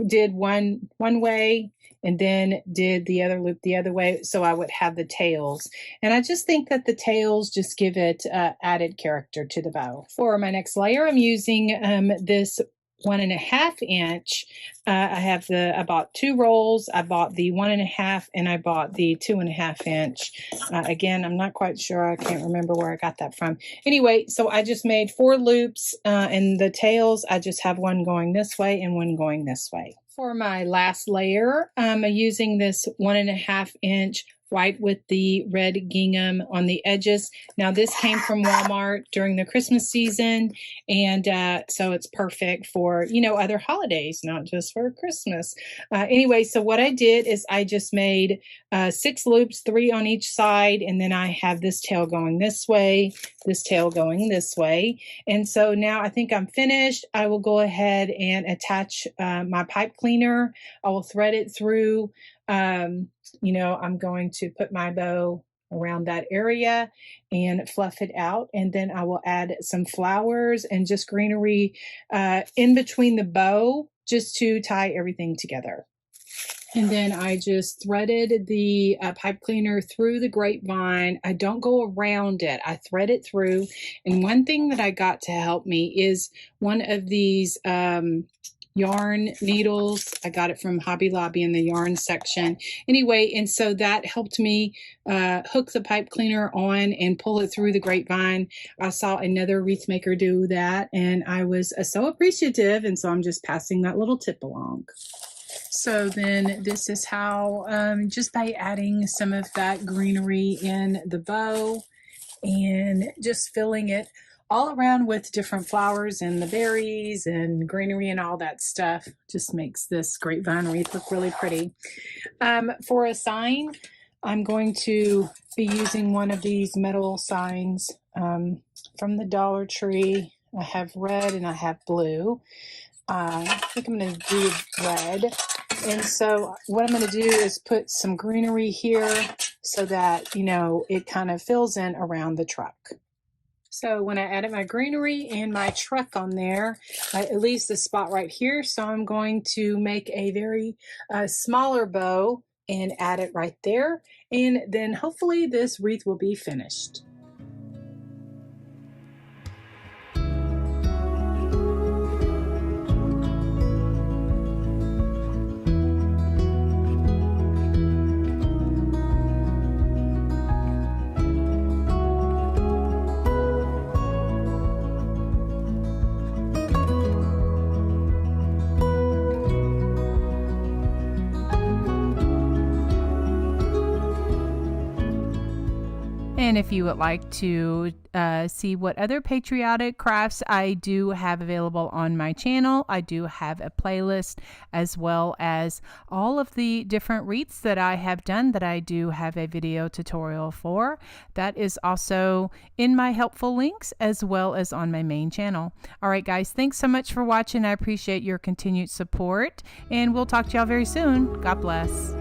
did one way and then did the other loop the other way, so I would have the tails. And I just think that the tails just give it added character to the bow. For my next layer, I'm using this 1.5-inch. I bought 2 rolls. I bought the 1.5 and I bought the 2.5-inch. Again, I'm not quite sure. I can't remember where I got that from. Anyway, so I just made 4 loops and the tails, I just have one going this way and one going this way. For my last layer, I'm using this 1.5-inch white with the red gingham on the edges. Now this came from Walmart during the Christmas season, and so it's perfect for, you know, other holidays, not just for Christmas. Anyway, so what I did is I just made 6 loops, 3 on each side, and then I have this tail going this way, this tail going this way. And so now I think I'm finished. I will go ahead and attach my pipe cleaner. I will thread it through. You know, I'm going to put my bow around that area and fluff it out. And then I will add some flowers and just greenery in between the bow just to tie everything together. And then I just threaded the pipe cleaner through the grapevine. I don't go around it. I thread it through. And one thing that I got to help me is one of these yarn needles. I got it from Hobby Lobby in the yarn section. Anyway, and so that helped me hook the pipe cleaner on and pull it through the grapevine. I saw another wreath maker do that, and I was so appreciative, and so I'm just passing that little tip along. So then this is how, just by adding some of that greenery in the bow and just filling it all around with different flowers and the berries and greenery and all that stuff, just makes this grapevine wreath look really pretty. For a sign, I'm going to be using one of these metal signs from the Dollar Tree. I have red and I have blue. I think I'm going to do red. And so what I'm going to do is put some greenery here so that, you know, it kind of fills in around the truck. So when I added my greenery and my truck on there, it leaves the spot right here. So I'm going to make a very smaller bow and add it right there. And then hopefully this wreath will be finished. And if you would like to see what other patriotic crafts I do have available on my channel, I do have a playlist as well as all of the different wreaths that I have done that I do have a video tutorial for. That is also in my helpful links as well as on my main channel. All right, guys, thanks so much for watching. I appreciate your continued support, and we'll talk to y'all very soon. God bless.